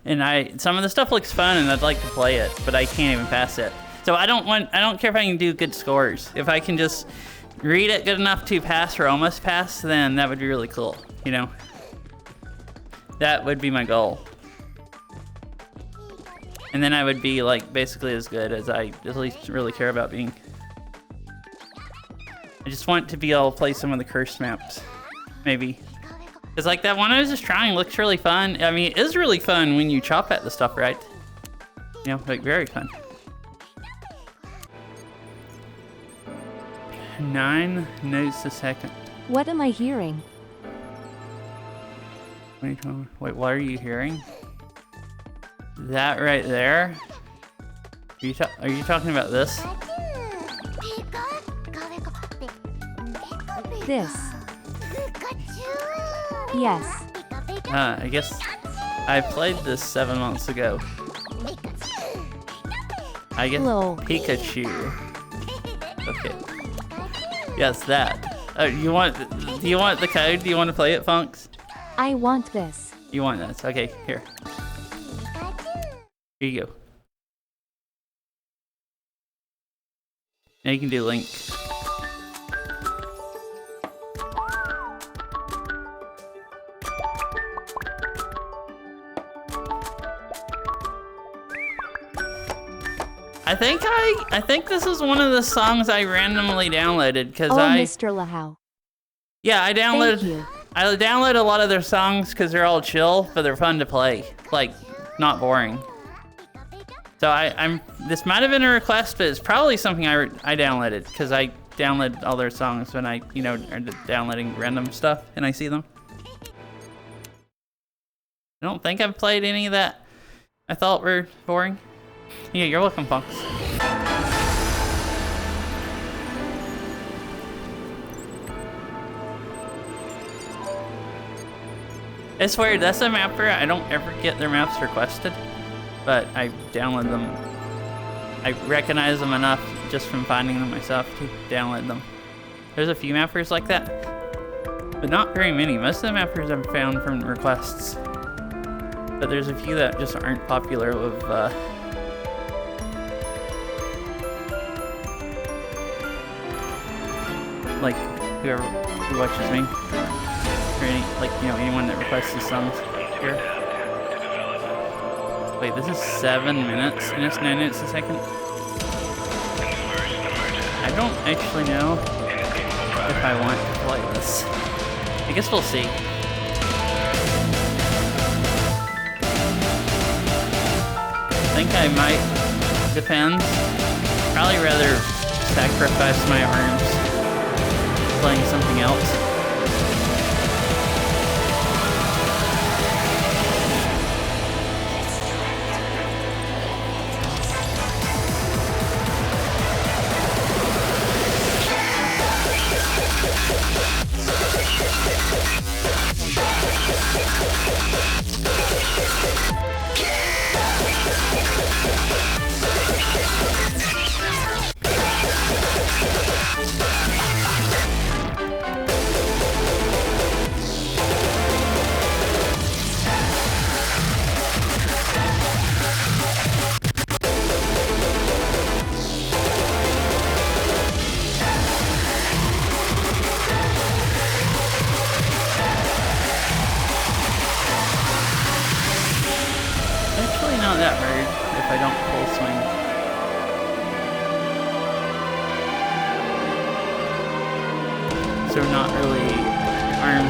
And some of the stuff looks fun and I'd like to play it, but I can't even pass it. So I don't care if I can do good scores. If I can just read it good enough to pass or almost pass, then that would be really cool, you know? That would be my goal. And then I would be like basically as good as I at least really care about being. I just want to be able to play some of the cursed maps, maybe. Because like that one I was just trying looks really fun. I mean, it is really fun when you chop at the stuff, right? You know, like very fun. 9 notes a second. What am I hearing? Wait, what are you hearing? That right there? Are you talking about this? This. Yes. I guess I played this 7 months ago. I guess Hello. Pikachu. Okay. Yes, that. Do you want the code? Do you want to play it, Funks? I want this. You want this? Okay, here. Here you go. Now you can do Link. I think this is one of the songs I randomly downloaded because Mr. Lahau. Yeah, I downloaded a lot of their songs because they're all chill, but they're fun to play. Like, not boring. So this might have been a request, but it's probably something I downloaded because I download all their songs when I, are downloading random stuff and I see them. I don't think I've played any of that I thought were boring. Yeah, you're welcome, Punks. It's weird, that's a mapper. I don't ever get their maps requested, but I download them. I recognize them enough just from finding them myself to download them. There's a few mappers like that, but not very many. Most of the mappers I've found from requests, but there's a few that just aren't popular with, like who watches me. Or anyone that requests these songs here. Wait, this is 7 minutes and it's 9 minutes a second? I don't actually know if I want to play this. I guess we'll see. I think I might. Depends. Probably rather sacrifice my arms playing something else.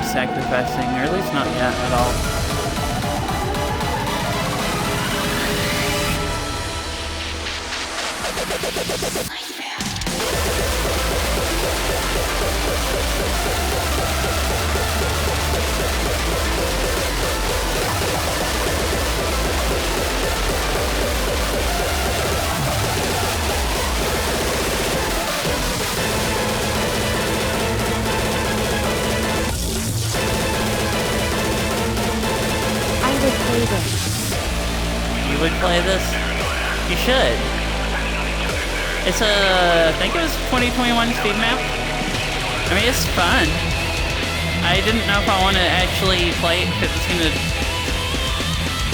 Sacrificing, or at least not yet at all. play this, you should. It's a, I think it was 2021 speed map. I mean, it's fun. I didn't know if I want to actually play it because it's going to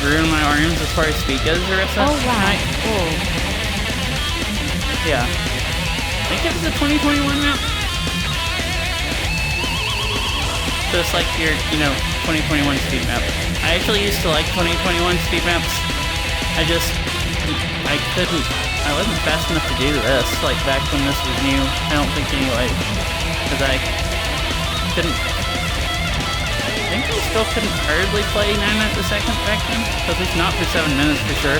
ruin my arms as far as speed goes the rest of the night. Cool. Yeah. I think it was a 2021 map. So it's like your, 2021 speed map. I actually used to like 2021 speed maps. I wasn't fast enough to do this, like back when this was new. I don't think anyway, because I think I still couldn't hardly play 9 minutes a second back then, because it's not for 7 minutes for sure.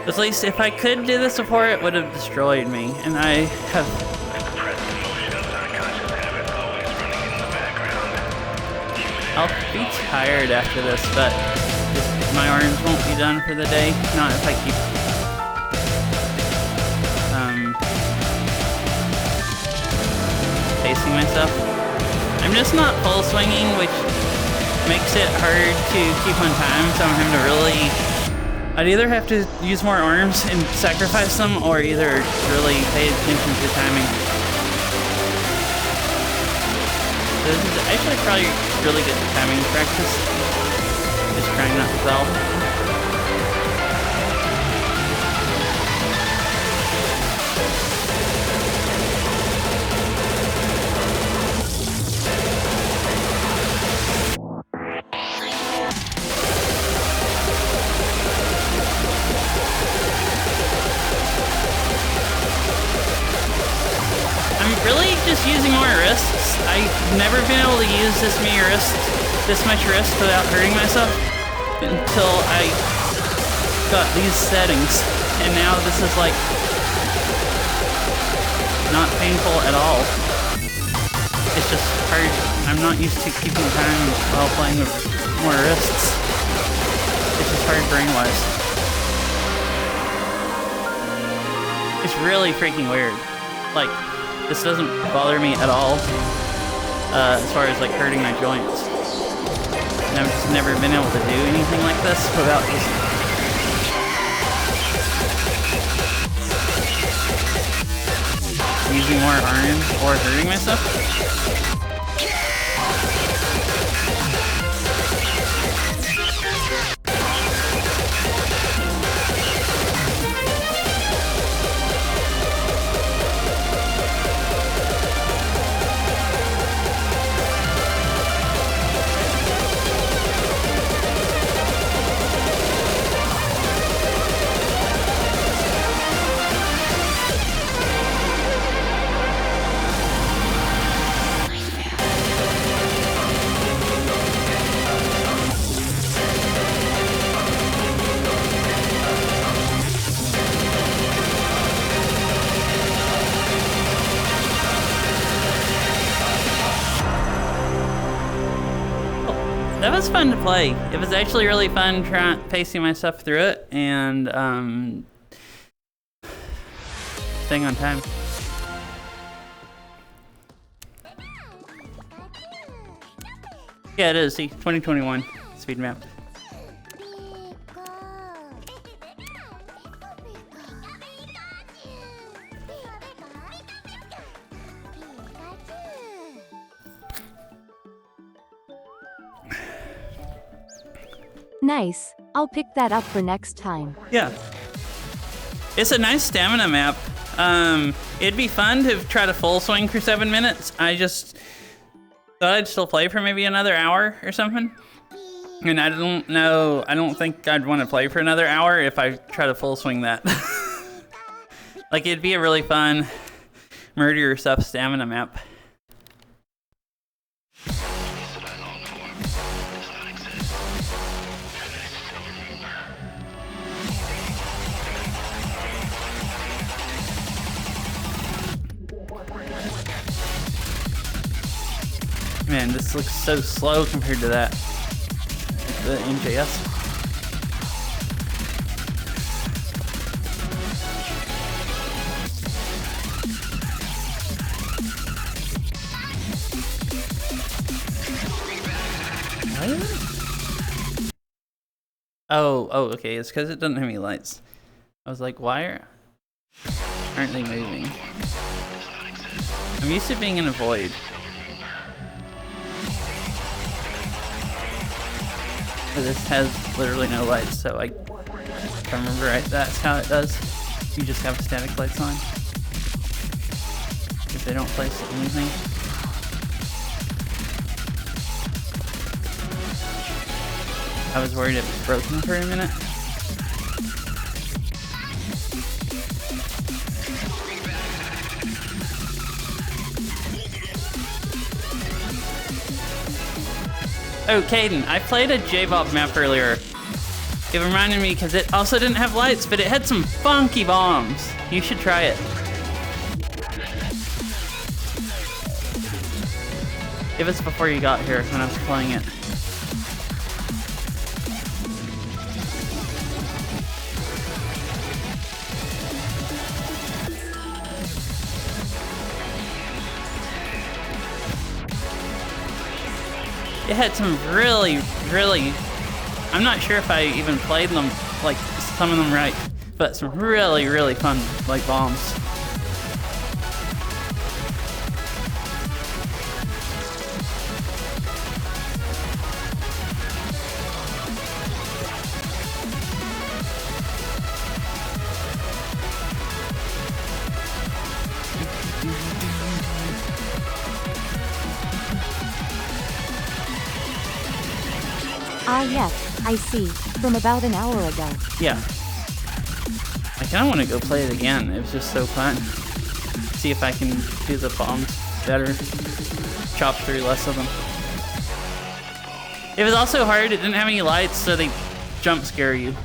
At least if I could do this before, it would have destroyed me, and I have... I'll be tired after this, but my arms won't be done for the day, not if I keep... pacing myself. I'm just not full swinging, which makes it hard to keep on time, so I'm having to really... I'd either have to use more arms and sacrifice them, or either really pay attention to timing. So this is actually probably really good timing practice. Just trying not to fail. Really just using more wrists. I've never been able to use this much wrist without hurting myself until I got these settings. And now this is like not painful at all. It's just hard. I'm not used to keeping time while playing with more wrists. It's just hard brain-wise. It's really freaking weird. Like, this doesn't bother me at all, as far as like hurting my joints. And I've just never been able to do anything like this without just... using more arms or hurting myself. That was fun to play. It was actually really fun pacing myself through it and staying on time. Yeah, it is. See, 2021 speed map. Nice. I'll pick that up for next time. Yeah. It's a nice stamina map. It'd be fun to try to full swing for 7 minutes. I just thought I'd still play for maybe another hour or something. And I don't know, I don't think I'd want to play for another hour if I try to full swing that. Like, it'd be a really fun murder yourself stamina map. Man, this looks so slow compared to that. The NJS. Oh, okay. It's because it doesn't have any lights. I was like, why aren't they moving? I'm used to being in a void. But this has literally no lights, so if I remember right, that's how it does. You just have static lights on. If they don't place anything. I was worried it was broken for a minute. Oh, Caden, I played a J-Bob map earlier. It reminded me because it also didn't have lights, but it had some funky bombs. You should try it. It was before you got here when I was playing it. It had some really, I'm not sure if I even played them, like, some of them right, but some really fun, like, bombs. Ah yes, I see. From about an hour ago. Yeah. I kind of want to go play it again. It was just so fun. See if I can do the bombs better. Chop through less of them. It was also hard. It didn't have any lights, so they jump scare you.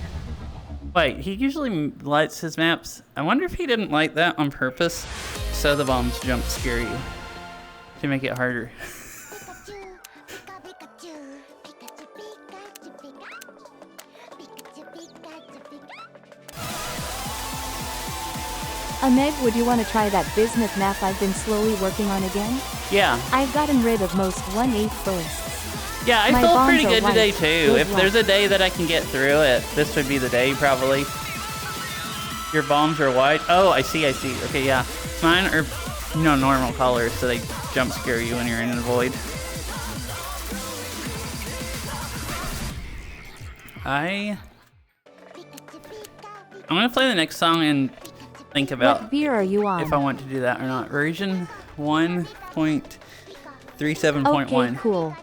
Wait, he usually lights his maps. I wonder if he didn't light that on purpose, so the bombs jump scare you to make it harder. Ahmed, would you want to try that bismuth map I've been slowly working on again? Yeah. I've gotten rid of most 1/8 bursts. Yeah, I My felt bombs pretty are good white. today too. Good If luck. there's a day that I can get through it, this would be the day probably. Your bombs are white. Oh, I see. Okay, yeah. Mine are, normal colors, so they jump scare you when you're in a void. I'm gonna play the next song and think about What beer are you on? if I want to do that or not. Version 1.37.1. Okay, cool.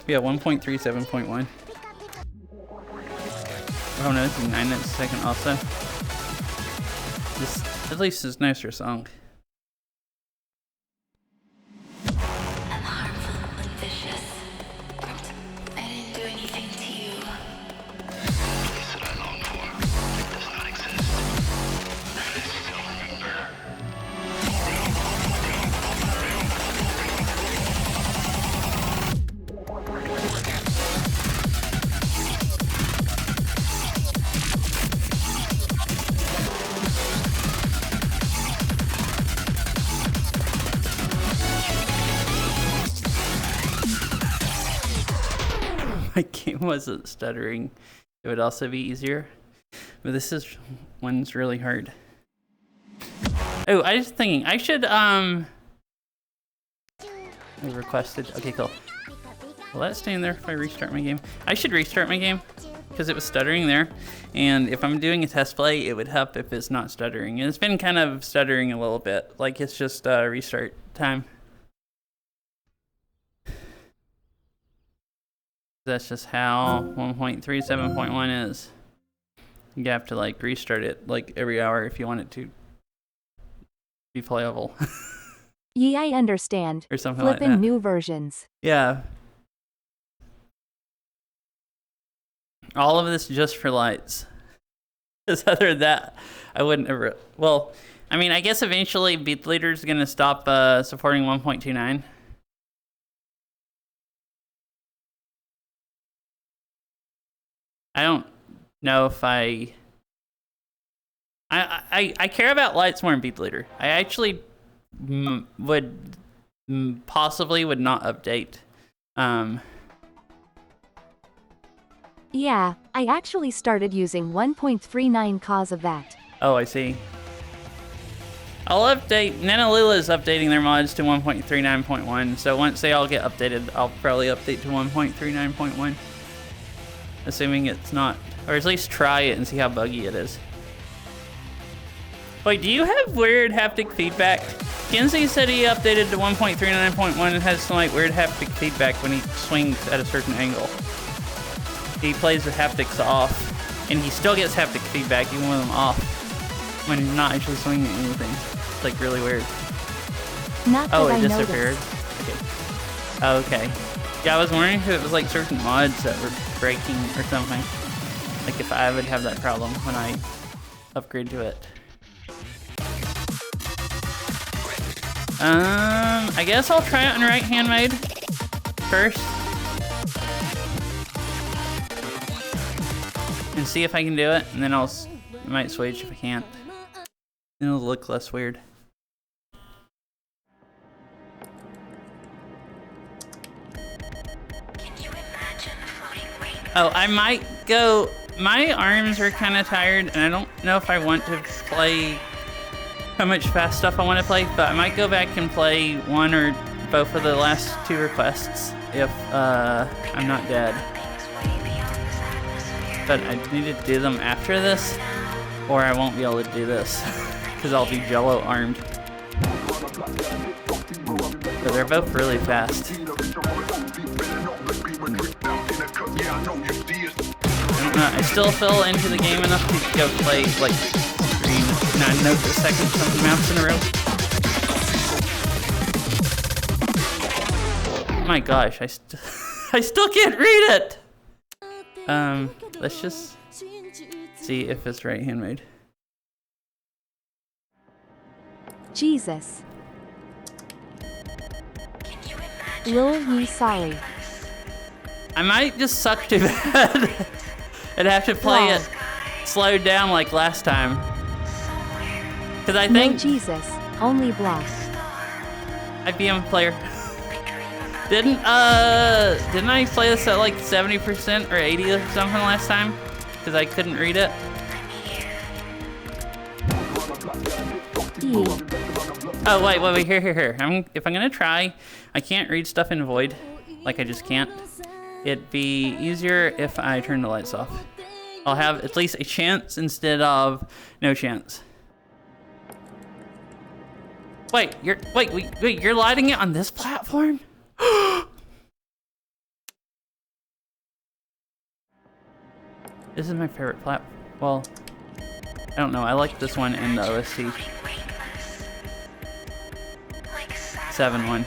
Yeah, 1.37.1. Oh no, this is 9 minutes a second also. This at least is nicer song. I'm harmful and vicious. I didn't do anything to you. Place that I long for does not exist. And I still remember. My game wasn't stuttering. It would also be easier. But this one's really hard. Oh, I was thinking I should I requested. Okay, cool. Will that stay in there if I restart my game? I should restart my game because it was stuttering there. And if I'm doing a test play, it would help if it's not stuttering. And it's been kind of stuttering a little bit. Like it's just restart time. That's just how 1.37.1 is. You have to like restart it like every hour if you want it to be playable. Yeah, I understand. Or something like Flippin' that. new versions. Yeah. All of this just for lights. Because other than that, I wouldn't ever. Well, I mean, I guess eventually BeatLeader is going to stop supporting 1.29. I don't know if I care about lights more than BeatLeader. I actually possibly would not update. Yeah, I actually started using 1.39 cause of that. Oh, I see. I'll update. Nanolula is updating their mods to 1.39.1, so once they all get updated, I'll probably update to 1.39.1. Assuming it's not, or at least try it and see how buggy it is. Wait, do you have weird haptic feedback? Kinsey said he updated to 1.39.1 and has some like weird haptic feedback when he swings at a certain angle. He plays the haptics off, and he still gets haptic feedback even with them off when he's not actually swinging at anything. It's like really weird. Not that Oh, it I disappeared? noticed. Okay. Oh, okay. Yeah, I was wondering if it was like certain mods that were breaking or something. Like if I would have that problem when I upgrade to it. I guess I'll try it on right hand mode first. And see if I can do it, and then I might switch if I can't. It'll look less weird. Oh, I might go. My arms are kind of tired, and I don't know if I want to play how much fast stuff I want to play, but I might go back and play one or both of the last two requests if I'm not dead. But I need to do them after this, or I won't be able to do this, because I'll be jello armed. But they're both really fast. I don't know, I still fell into the game enough to go play, like, 9 notes a second, something maps in a row. Oh my gosh, I still can't read it! Let's just see if it's right hand made. Jesus. Lil ye sorry. I might just suck too bad and have to play it slowed down like last time. Cause I think No Jesus, only block. IBM player. Didn't I play this at like 70% or 80 or something last time? Cause I couldn't read it. Oh wait, here. If I'm gonna try, I can't read stuff in void, like I just can't. It'd be easier if I turn the lights off. I'll have at least a chance instead of no chance. Wait, you're lighting it on this platform? This is my favorite platform. Well, I don't know. I like this one and the OST 7 one.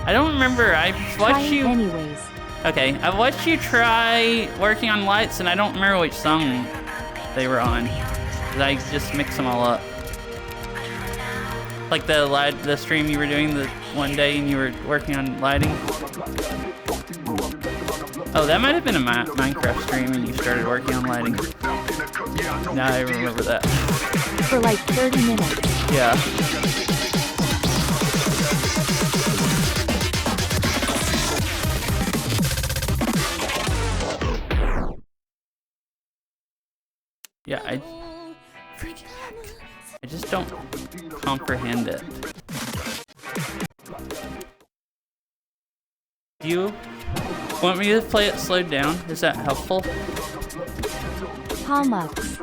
I don't remember. I've watched you. Anyways. Okay, I've watched you try working on lights, and I don't remember which song they were on. 'Cause I just mix them all up. Like the stream you were doing the one day, and you were working on lighting. Oh, that might have been a Minecraft stream, and you started working on lighting. Now I remember that. For like 30 minutes. Yeah. Yeah, I just don't comprehend it. Do you want me to play it slowed down? Is that helpful? Palm ups.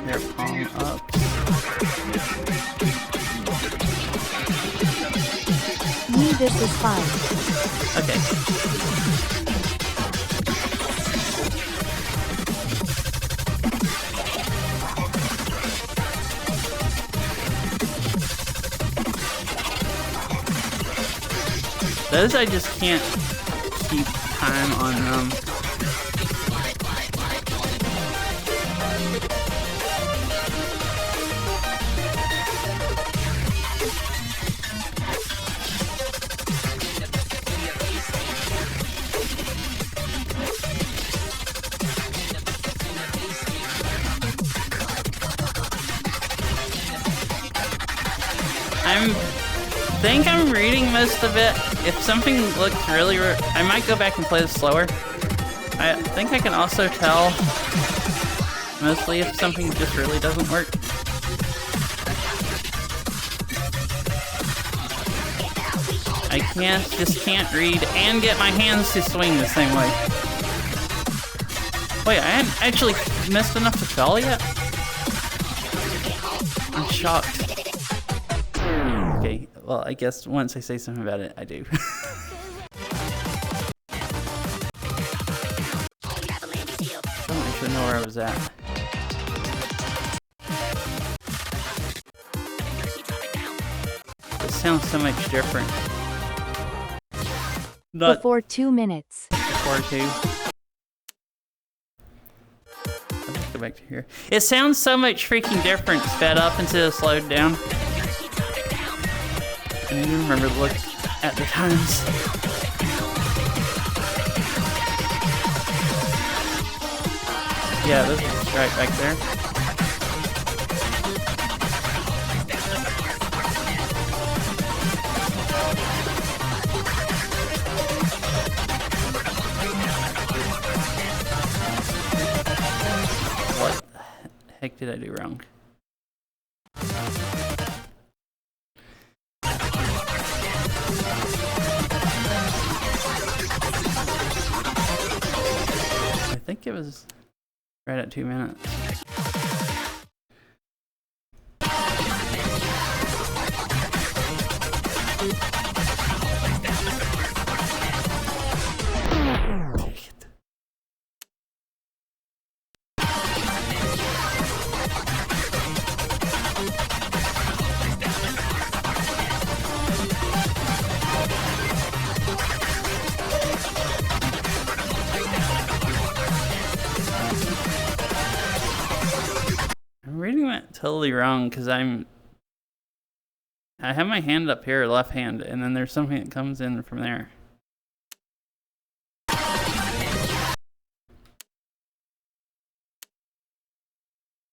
Here, palm up. Me, this is fine. Okay. Those I just can't keep time on them. I think I'm reading most of it. If something looks really, I might go back and play this slower. I think I can also tell mostly if something just really doesn't work. I just can't read and get my hands to swing the same way. Wait, I hadn't actually missed enough to fail yet? I'm shocked. Okay, well, I guess once I say something about it, I do. I don't actually know where I was at. It sounds so much different. Not Before 2 minutes. before 2. Let's go back to here. It sounds so much freaking different sped up instead of slowed down. I need to remember to look at the times. Yeah, this is right back there. What the heck did I do wrong? I think it was right at 2 minutes. I'm reading that totally wrong because I have my hand up here, left hand, and then there's something that comes in from there. At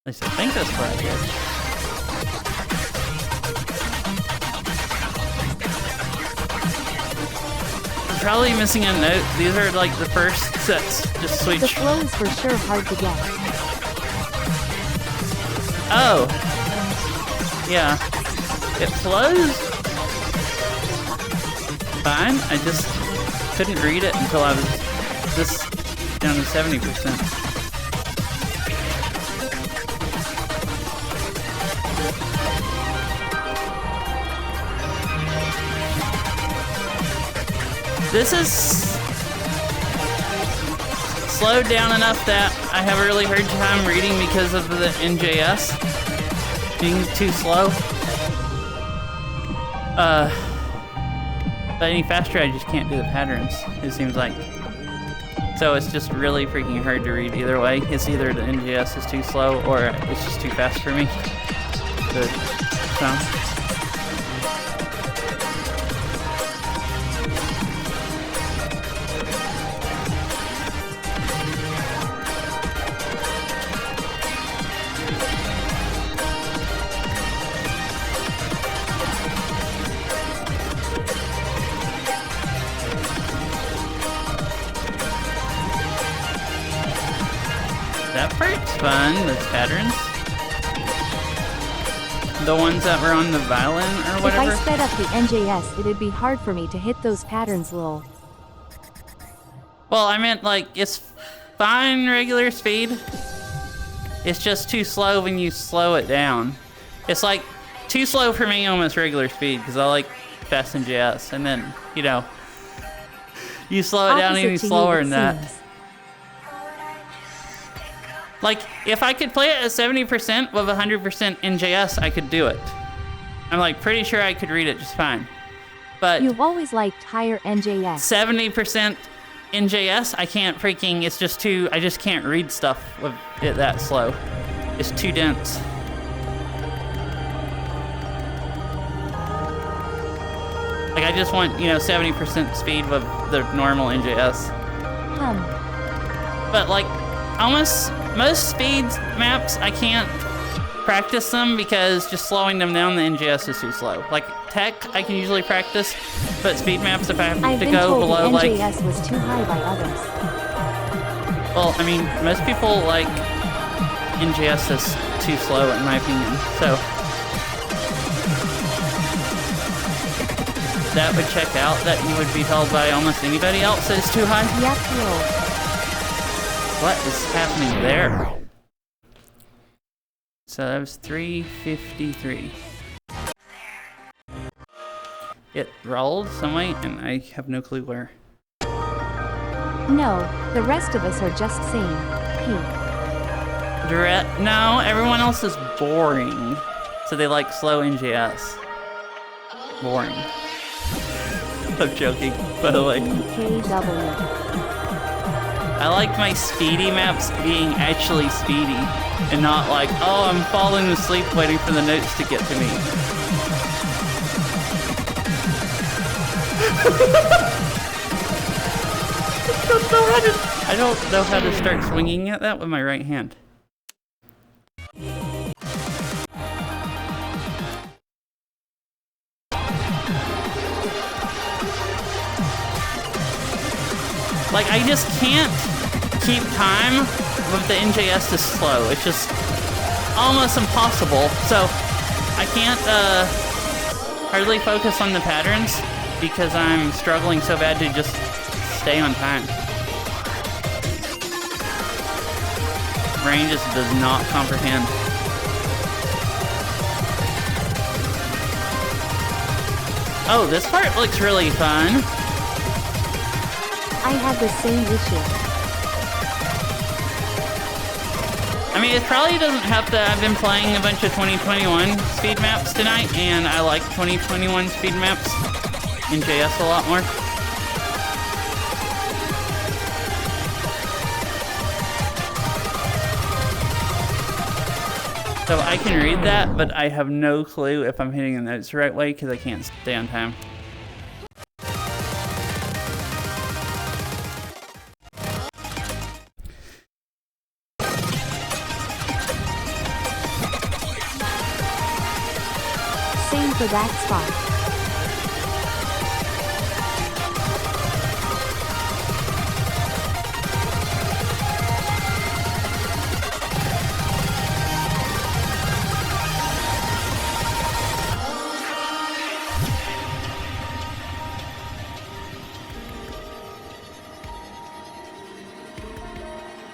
least I think that's what I did. I'm probably missing a note. These are like the first sets. Just switch. The flow is for sure hard to get. Oh. Yeah. It flows fine. I just couldn't read it until I was this down to 70%. This is slowed down enough that I have a really hard time reading because of the NJS being too slow. But any faster, I just can't do the patterns, it seems like. So it's just really freaking hard to read either way. It's either the NJS is too slow or it's just too fast for me. So. That part's fun, those patterns. The ones that were on the violin or whatever. If I sped up the NJS, it'd be hard for me to hit those patterns, lol. Well, I meant like, it's fine regular speed. It's just too slow when you slow it down. It's like too slow for me almost regular speed because I like fast NJS, and then you slow it down even slower than that. Like, if I could play it at 70% with 100% NJS, I could do it. I'm like pretty sure I could read it just fine. But you've always liked higher NJS. 70% NJS, I can't freaking, it's just too, I just can't read stuff with it that slow. It's too dense. Like, I just want, 70% speed with the normal NJS. But like, most speeds maps, I can't practice them because just slowing them down, the NJS is too slow. Like, tech, I can usually practice, but speed maps, if I have to go below, the NJS was too high by others. Well, I mean, most people like NJS is too slow, in my opinion. So that would check out that you would be told by almost anybody else that it's too high. Yep, What is happening there? So that was 353. It rolled some way, and I have no clue where. No, the rest of us are just saying, hey. No, everyone else is boring. So they like slow NJS. Boring. I'm joking, by the way. KW. I like my speedy maps being actually speedy, and not like, oh, I'm falling asleep waiting for the notes to get to me. I don't know how to start swinging at that with my right hand. Like, I just can't keep time with the NJS this slow. It's just almost impossible. So I can't hardly focus on the patterns because I'm struggling so bad to just stay on time. Brain just does not comprehend. Oh, this part looks really fun. I had the same issue. I mean, it probably doesn't have to. I've been playing a bunch of 2021 speed maps tonight, and I like 2021 speed maps in JS a lot more. So I can read that, but I have no clue if I'm hitting the notes the right way because I can't stay on time. For that spot.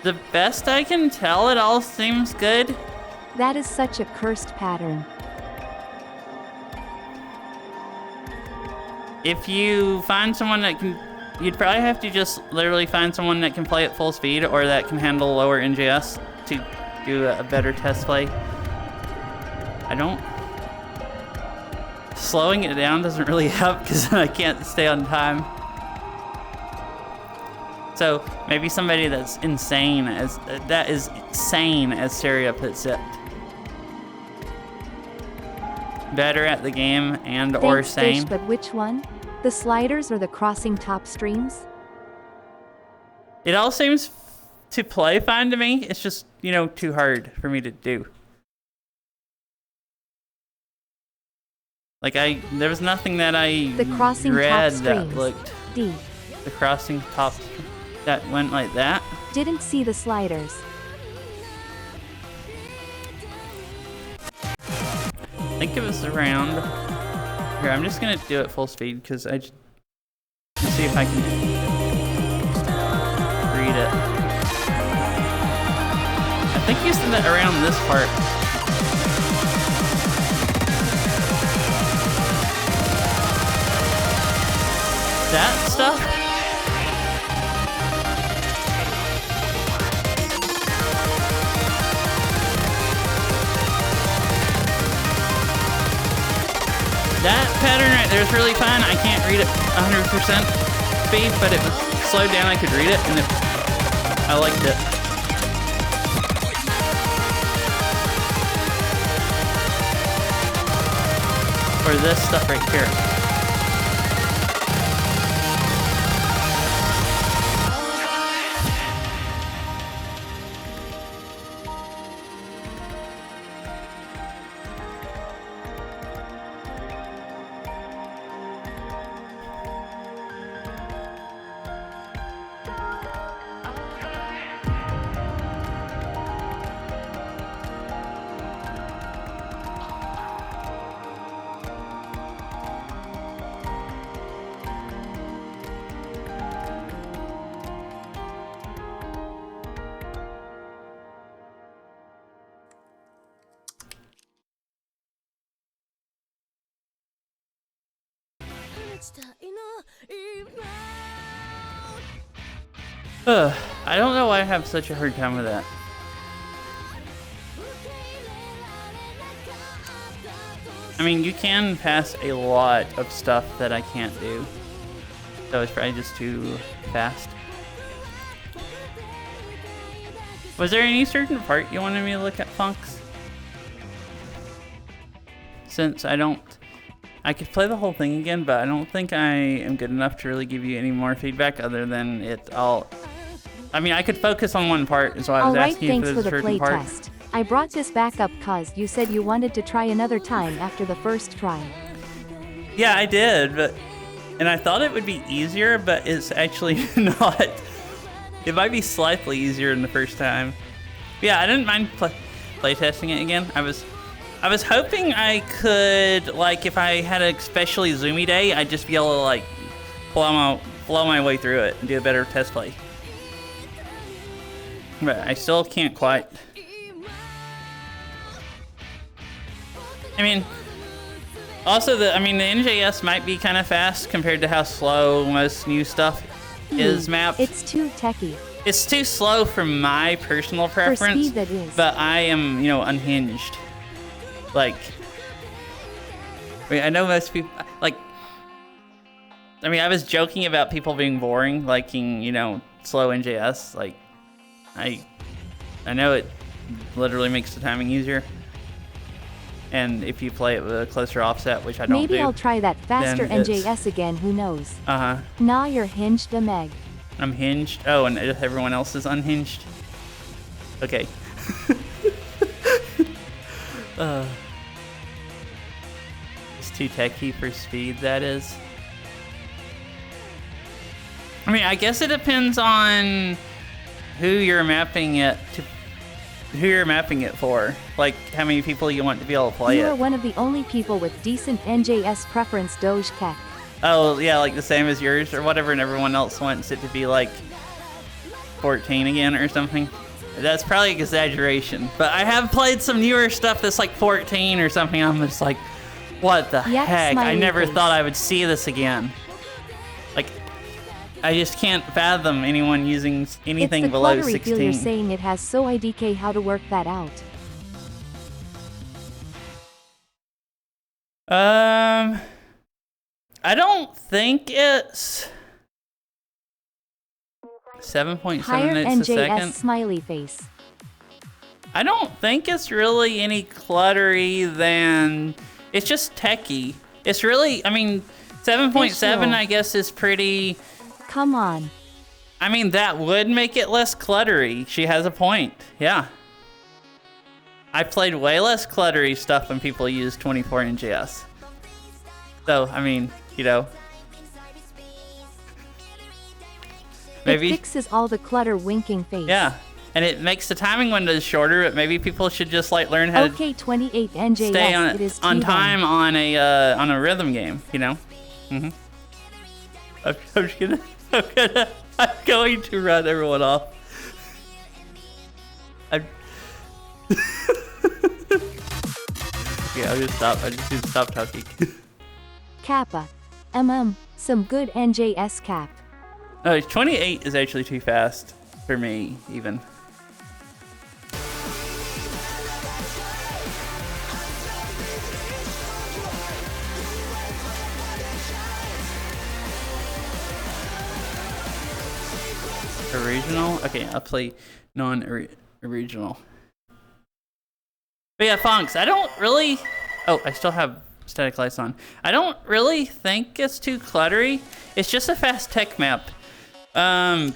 The best I can tell, it all seems good. That is such a cursed pattern. If you find someone that can, you'd probably have to just literally find someone that can play at full speed or that can handle lower NJS to do a better test play. Slowing it down doesn't really help because I can't stay on time. So maybe somebody that's insane that is sane, as Saria puts it. Better at the game and or sane. Fish, but which one? The sliders or the crossing top streams? It all seems to play fine to me. It's just, too hard for me to do. Like there was nothing that I read that looked D. The crossing top that went like that. Didn't see the sliders. I think it was around here. I'm just gonna do it full speed because let's see if I can read it. I think you said that around this part. That stuff? That pattern right there is really fun. I can't read it 100% speed, but it was slowed down. I could read it, and I liked it. Or this stuff right here. I don't know why I have such a hard time with that. I mean, you can pass a lot of stuff that I can't do. So it's probably just too fast. Was there any certain part you wanted me to look at, Funks? Since I could play the whole thing again, but I don't think I am good enough to really give you any more feedback other than I mean, I could focus on one part, is why I was asking thanks if for there's a the certain play part. test. I brought this back up cause you said you wanted to try another time after the first try. Yeah, I did, and I thought it would be easier, but it's actually not. It might be slightly easier than the first time. Yeah, I didn't mind play testing it again. I was hoping I could, like, if I had a especially zoomy day, I'd just be able to, like, blow my way through it and do a better test play. But I still can't quite. I mean, also the NJS might be kind of fast compared to how slow most new stuff is mapped. It's too techy. It's too slow for my personal preference. For speed, that is. But I am, unhinged. Like, I mean, I know most people, like, I mean, I was joking about people being boring, liking, slow NJS. Like, I know it literally makes the timing easier. And if you play it with a closer offset, which I don't do. Maybe I'll try that faster then NJS again, who knows? Uh-huh. Nah, you're hinged, a meg. I'm hinged? Oh, and everyone else is unhinged? Okay. It's too techy for speed, that is. I mean, I guess it depends on who you're mapping it for. Like, how many people you want to be able to play it. You are one of the only people with decent NJS preference, Doge Keck. Oh, yeah, like the same as yours or whatever, and everyone else wants it to be like 14 again or something. That's probably an exaggeration. But I have played some newer stuff that's like 14 or something. I'm just like, what the heck? I never thought I would see this again. Like, I just can't fathom anyone using anything below 16. It's the cluttery feel you're saying it has, so IDK how to work that out. I don't think it's 7.7 Higher minutes a NJS second. smiley face. I don't think it's really any cluttery than, it's just techie. It's really, I mean, 7.7 I guess is pretty. Come on. I mean, that would make it less cluttery. She has a point. Yeah. I played way less cluttery stuff when people use 24 NJS. So, I mean, maybe it fixes all the clutter, winking face. Yeah, and it makes the timing windows shorter, but maybe people should just like learn how to 28 NJS, stay on time on a rhythm game, Mm-hmm. I'm going to run everyone off. Yeah, I just need to stop talking. Kappa. Some good NJS cap. 28 is actually too fast for me, even. Original? Okay, I'll play non-original. But yeah, Fonks, I don't really... Oh, I still have static lights on. I don't really think it's too cluttery. It's just a fast tech map. I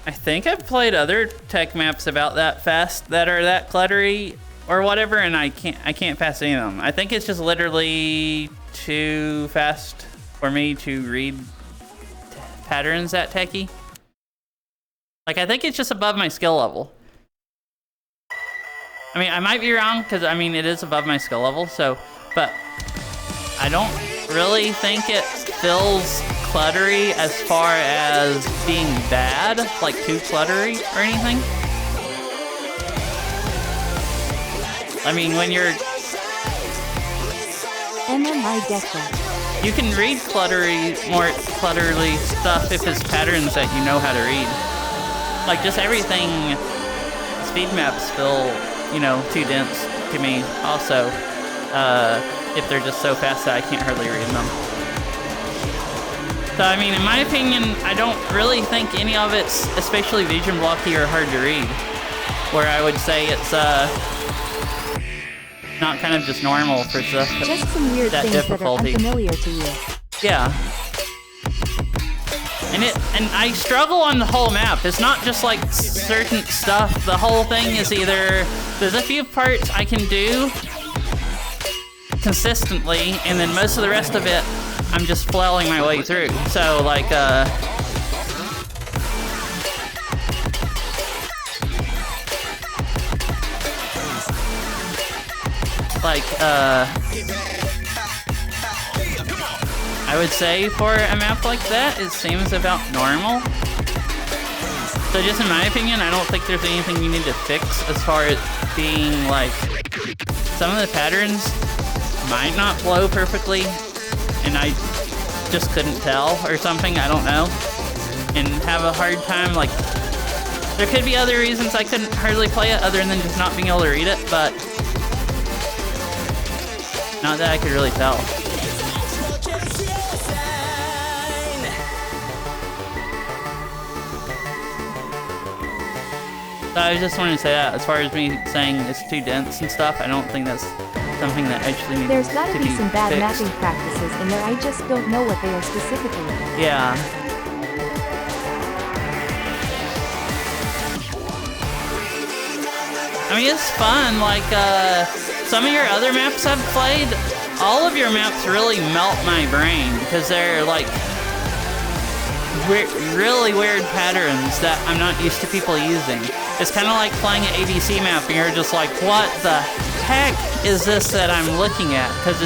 think I've played other tech maps about that fast that are that cluttery or whatever, and I can't pass any of them. I think it's just literally too fast for me to read patterns that techy. Like, I think it's just above my skill level. I mean, I might be wrong, because, I mean, it is above my skill level, so... But I don't really think it feels cluttery as far as being bad, like too cluttery or anything. I mean, when you're... I get that. You can read more clutterly stuff if it's patterns that you know how to read. Like, just everything, speed maps feel, you know, too dense to me, also, if they're just so fast that I can't hardly read them. So, I mean, in my opinion, I don't really think any of it's especially vision blocky or hard to read, where I would say it's, not kind of just normal for stuff just some weird that things difficulty. that are unfamiliar to you. Yeah. And I struggle on the whole map. It's not just like certain stuff. The whole thing is either there's a few parts I can do consistently, and then most of the rest of it I'm just flailing my way through. So like I would say for a map like that, it seems about normal. So just in my opinion, I don't think there's anything you need to fix as far as being like... Some of the patterns might not flow perfectly, and I just couldn't tell or something, I don't know. And have a hard time, like... There could be other reasons I couldn't hardly play it other than just not being able to read it, but... Not that I could really tell. So I just wanted to say that, as far as me saying it's too dense and stuff, I don't think that's something that actually needs to be There's gotta be some bad fixed. mapping practices in there, I just don't know what they are specifically. Yeah. I mean, it's fun, like, some of your other maps I've played, all of your maps really melt my brain, because they're, like, really weird patterns that I'm not used to people using. It's kind of like playing an ABC map, and you're just like, what the heck is this that I'm looking at? Because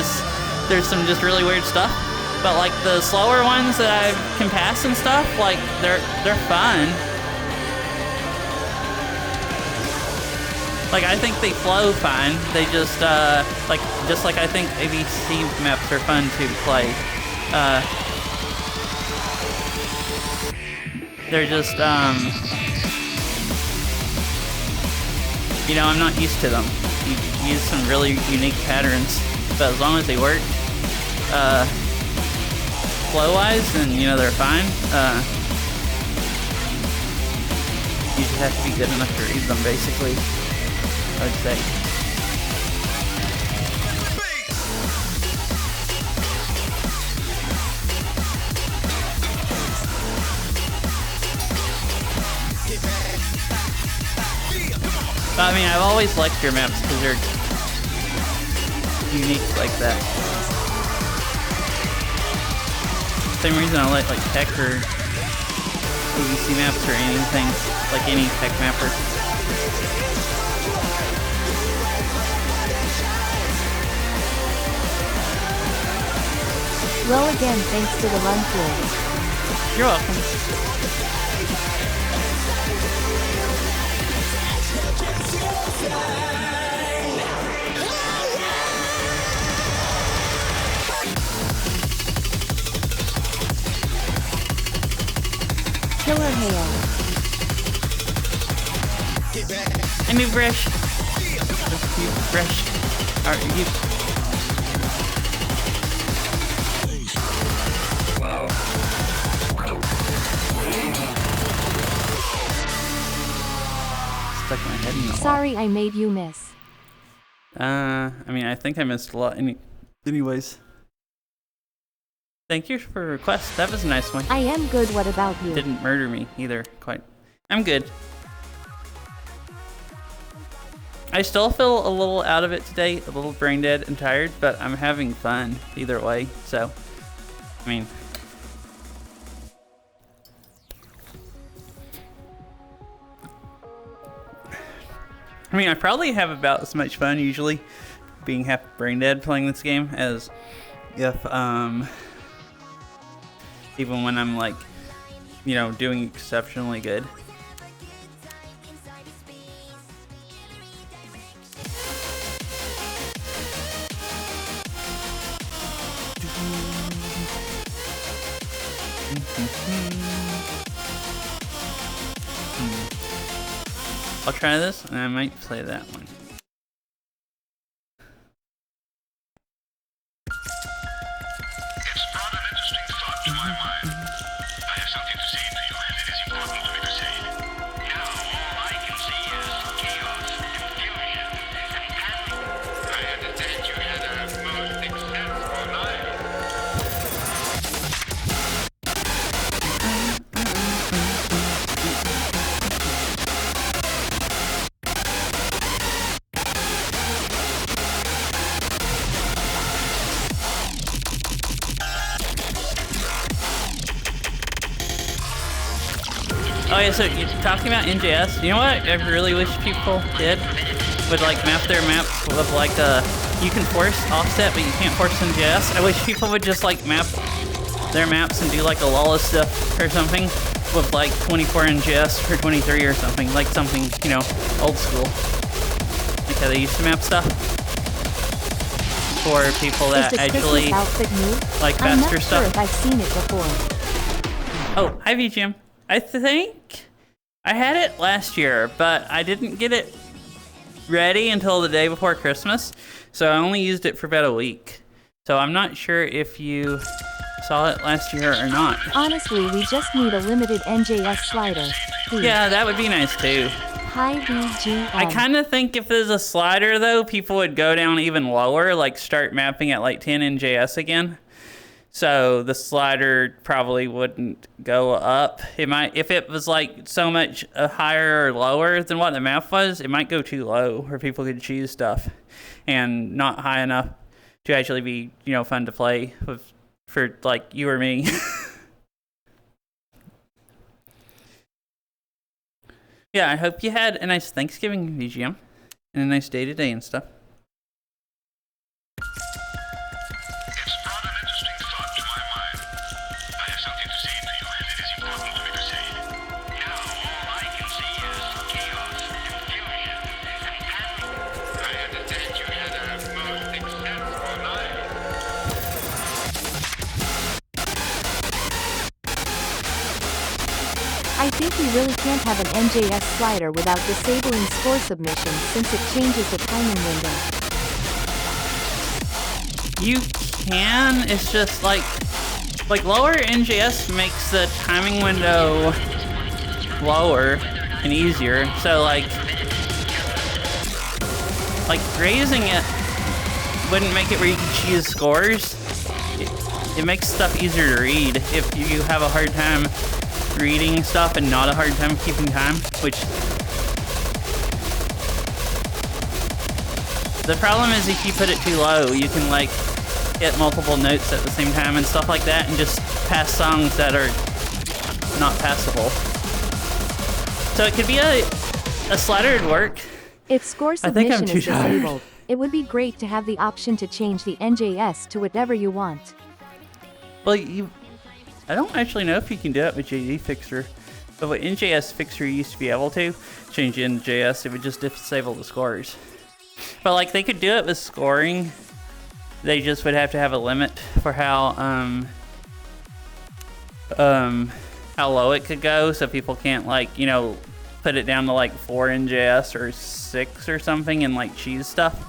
there's some just really weird stuff. But, like, the slower ones that I can pass and stuff, like, they're fun. Like, I think they flow fine. They just, just like I think ABC maps are fun to play. They're just, you know, I'm not used to them. You use some really unique patterns, but as long as they work, flow-wise, then, you know, they're fine. You just have to be good enough to read them, basically. I'd say. But, I mean, I've always liked your maps because they're unique like that. Same reason I like tech or ABC maps or anything, like any tech mapper. Well, again, thanks to the run through. You're welcome. Killer hail. I move brush. You brush. Are you? Stuck my head in the wall. Sorry I made you miss. I mean, I think I missed a lot anyways. Thank you for the request. That was a nice one. I am good, what about you? Didn't murder me either, quite. I'm good. I still feel a little out of it today, a little brain dead and tired, but I'm having fun either way, so, I mean. I probably have about as much fun usually being half brain dead playing this game as if, even when I'm like, you know, doing exceptionally good. I'll try this, and I might play that one. It's brought an interesting thought to my mind. I have something to say to you, and it is important for me to say it. Now all I can see is chaos, confusion, and panic. I understand you had a most successful night. Oh yeah, so you're talking about NJS. You know what I really wish people did? Would like map their maps with like you can force offset, but you can't force NJS. I wish people would just like map their maps and do like a lawless stuff or something with like 24 NJS or 23 or something. Like something, you know, old school. Like how they used to map stuff. For people that Is the actually outfit new? like I'm faster not stuff. sure if I've seen it before. Oh, hi VGM. I think I had it last year, but I didn't get it ready until the day before Christmas, so I only used it for about a week. So I'm not sure if you saw it last year or not. Honestly, we just need a limited NJS slider. Please. Yeah, that would be nice too. Hi VGM. I kind of think if there's a slider though, people would go down even lower, like start mapping at like 10 NJS again. So the slider probably wouldn't go up. It might, if it was like so much higher or lower than what the map was, it might go too low where people could choose stuff and not high enough to actually be, you know, fun to play with for like you or me. Yeah, I hope you had a nice Thanksgiving, VGM, and a nice day today and stuff. It's brought an interesting thought to my mind. I have something to say to you, and it is important for me to say it. Now all I can see is chaos, confusion, and panic. I understand you had a most successful night. I think we really can't have an NJS slider without disabling score submissions since it changes the timing window. You can, it's just like lower NJS makes the timing window lower and easier. So like raising it wouldn't make it where you can choose scores. It makes stuff easier to read if you have a hard time reading stuff and not a hard time keeping time, which the problem is if you put it too low, you can like hit multiple notes at the same time and stuff like that and just pass songs that are not passable. So it could be a slider would work. If score I think I'm submission too is tired. disabled, it would be great to have the option to change the NJS to whatever you want. Well, I don't actually know if you can do it with JD Fixer, but with NJS Fixer you used to be able to change NJS, it would just disable the scores. But like they could do it with scoring, they just would have to have a limit for how how low it could go, so people can't like, you know, put it down to like 4 NJS or 6 or something and like cheese stuff.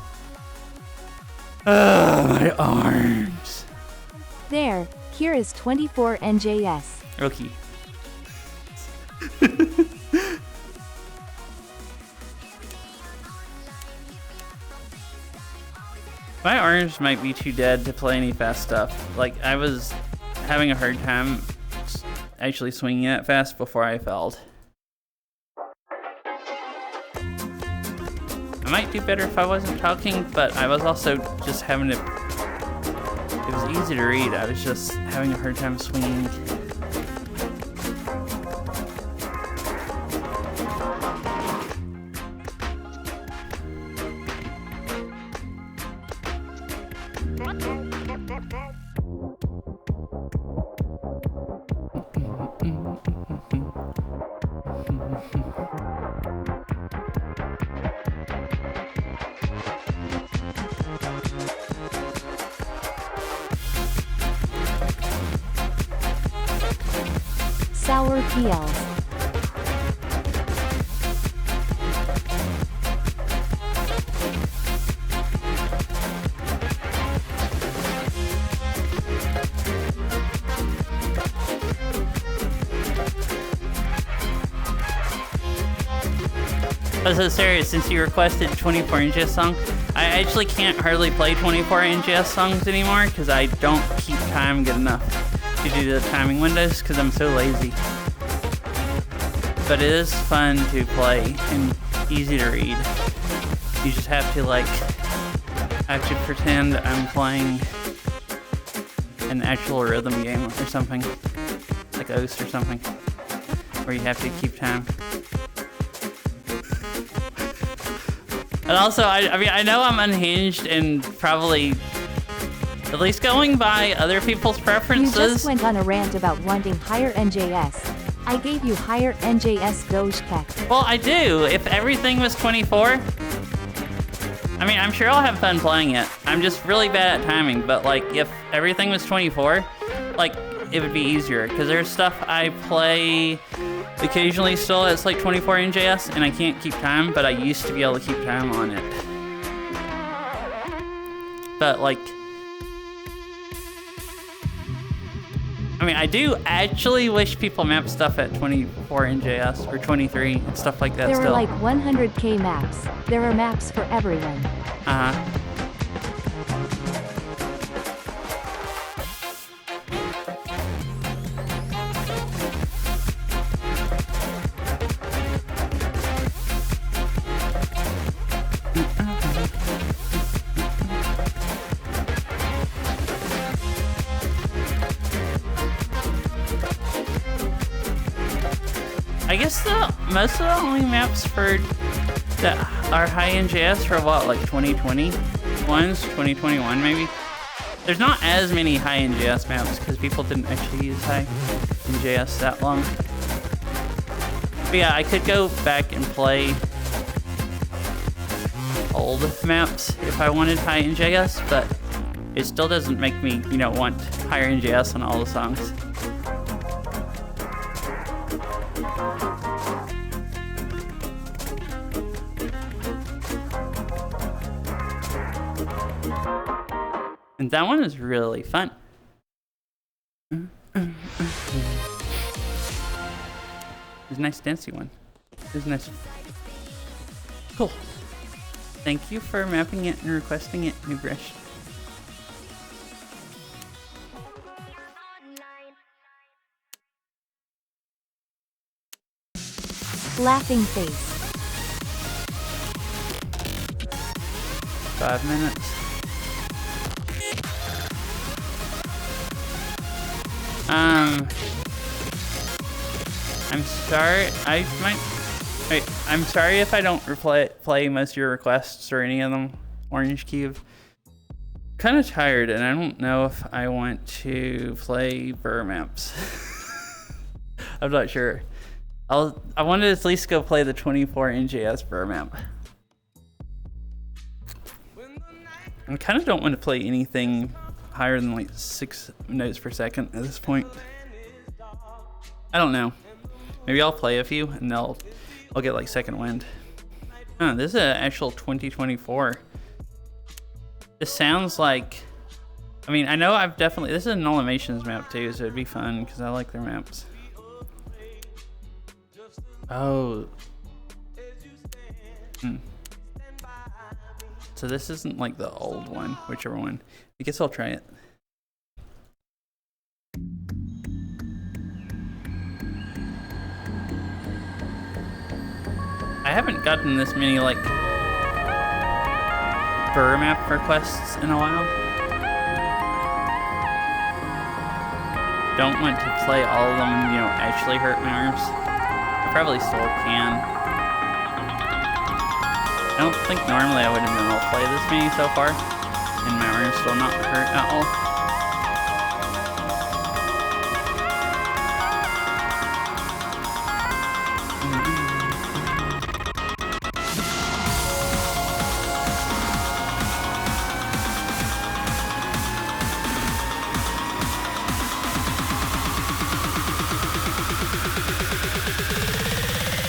Ugh, my arms. There, here is 24 NJS. Okay. My arms might be too dead to play any fast stuff. Like, I was having a hard time actually swinging it fast before I failed. I might do better if I wasn't talking, but I was also just having to... It was easy to read, I was just having a hard time swinging. Sour PLs. I was so serious, since you requested 24 NJS song, I actually can't hardly play 24 NJS songs anymore because I don't keep time good enough to do the timing windows because I'm so lazy. But it is fun to play and easy to read. You just have to like actually pretend I'm playing an actual rhythm game or something, like Oast or something, where you have to keep time. And also, I mean, I know I'm unhinged and probably, at least going by other people's preferences. You just went on a rant about wanting higher NJS. I gave you higher NJS Doge Tech. Well, I do. If everything was 24, I mean, I'm sure I'll have fun playing it. I'm just really bad at timing, but like, if everything was 24, like, it would be easier. Because there's stuff I play occasionally still it's like 24 NJS, and I can't keep time, but I used to be able to keep time on it. But like, I mean, I do actually wish people map stuff at 24 NJS or 23 and stuff like that. There still. are like 100k maps. There are maps for everyone. Uh-huh. I guess most of the only maps for that are high NJS are what, like 2020 ones, 2021 maybe. There's not as many high NJS maps because people didn't actually use high NJS that long. But yeah, I could go back and play old maps if I wanted high NJS, but it still doesn't make me, you know, want higher NJS on all the songs. And that one is really fun. It's a nice dancey one. It's nice. Cool. Thank you for mapping it and requesting it, New Brush. Laughing face. 5 minutes. I'm sorry. I'm sorry if I don't play most of your requests or any of them. Orange Cube. Kind of tired, and I don't know if I want to play Burr maps. I'm not sure. I wanted to at least go play the 24 NJS Burr map. I kind of don't want to play anything higher than like 6 notes per second at this point. I don't know. Maybe I'll play a few and I'll get like second wind. Oh, this is an actual 2024. This sounds like, I mean, I know I've definitely, this is an Animations map too, so it'd be fun because I like their maps. Oh. So this isn't like the old one, whichever one. I guess I'll try it. I haven't gotten this many like Burr map requests in a while. Don't want to play all of them, you know, actually hurt my arms. I probably still can. I don't think normally I would have been able to play this many so far, and my arms still not hurt at all.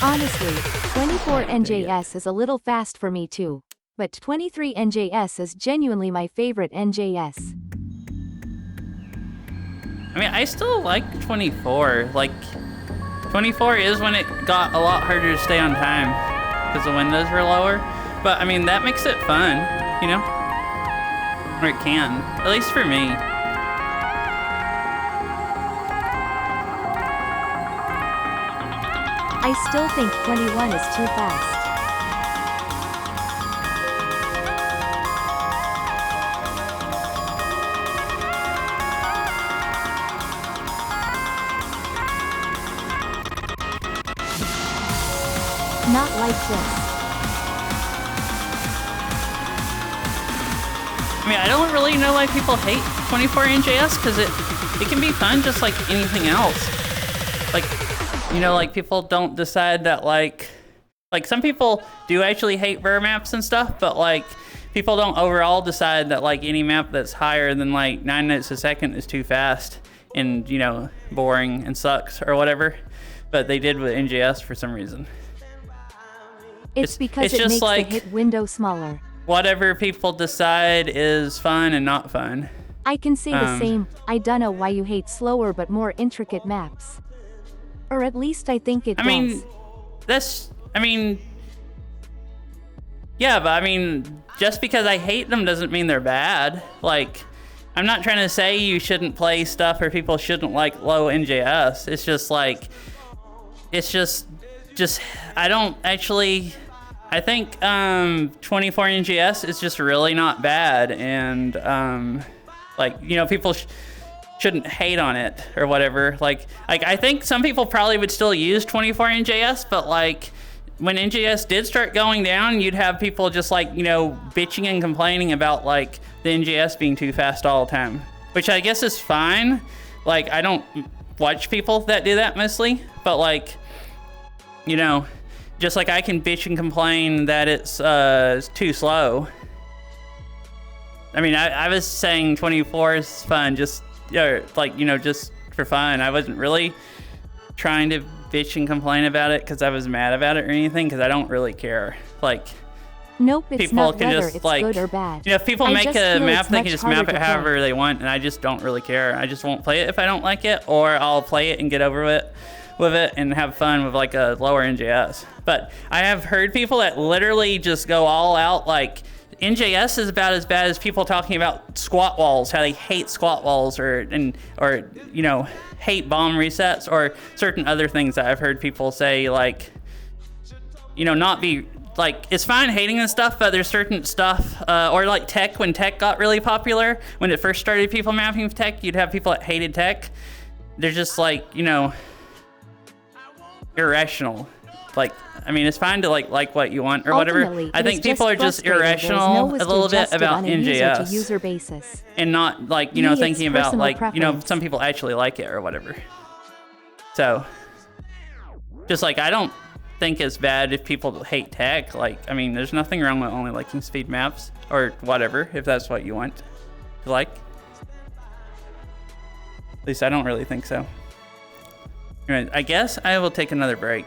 Honestly, 24 NJS is a little fast for me too. But 23 NJS is genuinely my favorite NJS. I mean, I still like 24. Like, 24 is when it got a lot harder to stay on time because the windows were lower. But I mean, that makes it fun, you know? Or it can, at least for me. I still think 21 is too fast. Not like this. I mean, I don't really know why people hate 24 NJS because it can be fun just like anything else. Like, you know, like people don't decide that like some people do actually hate Burr maps and stuff, but like people don't overall decide that like any map that's higher than like 9 notes a second is too fast and, you know, boring and sucks or whatever. But they did with NJS for some reason. It's because it just makes like the hit window smaller. Whatever people decide is fun and not fun. I can say the same. I don't know why you hate slower but more intricate maps. Or at least I think it does. Yeah, but I mean, just because I hate them doesn't mean they're bad. Like, I'm not trying to say you shouldn't play stuff or people shouldn't like low NJS. It's just like, I don't actually, I think 24 NJS is just really not bad. And like, you know, people shouldn't hate on it or whatever. Like I think some people probably would still use 24 NJS, but like when NJS did start going down, you'd have people just like, you know, bitching and complaining about like the NJS being too fast all the time, which I guess is fine. Like, I don't watch people that do that mostly, but like, you know, just like I can bitch and complain that it's too slow. I mean, I was saying 24 is fun, just like, you know, just for fun. I wasn't really trying to bitch and complain about it because I was mad about it or anything, because I don't really care. Like, nope, it's people not can whether just it's like, good or bad. you know, if people I make just a feel map, it's they can much just harder map it to however play. they want, and I just don't really care. I just won't play it if I don't like it, or I'll play it and get over it with it and have fun with like a lower NJS. But I have heard people that literally just go all out. Like, NJS is about as bad as people talking about squat walls, how they hate squat walls, or you know, hate bomb resets, or certain other things that I've heard people say, like, you know, not be like, it's fine hating this stuff, but there's certain stuff, or like tech, when tech got really popular, when it first started people mapping with tech, you'd have people that hated tech. They're just like, you know, irrational. Like, I mean, it's fine to like what you want or whatever. Ultimately, I it think is people are just frustrating. There is no irrational a wisdom little bit justified about on a NJS, user-to-user basis. and not like, you know, Me, it's thinking about personal like, you know, preference. some people actually like it or whatever. So, just like, I don't think it's bad if people hate tech. Like, I mean, there's nothing wrong with only liking speed maps or whatever, if that's what you want to like. At least I don't really think so. Alright, I guess I will take another break.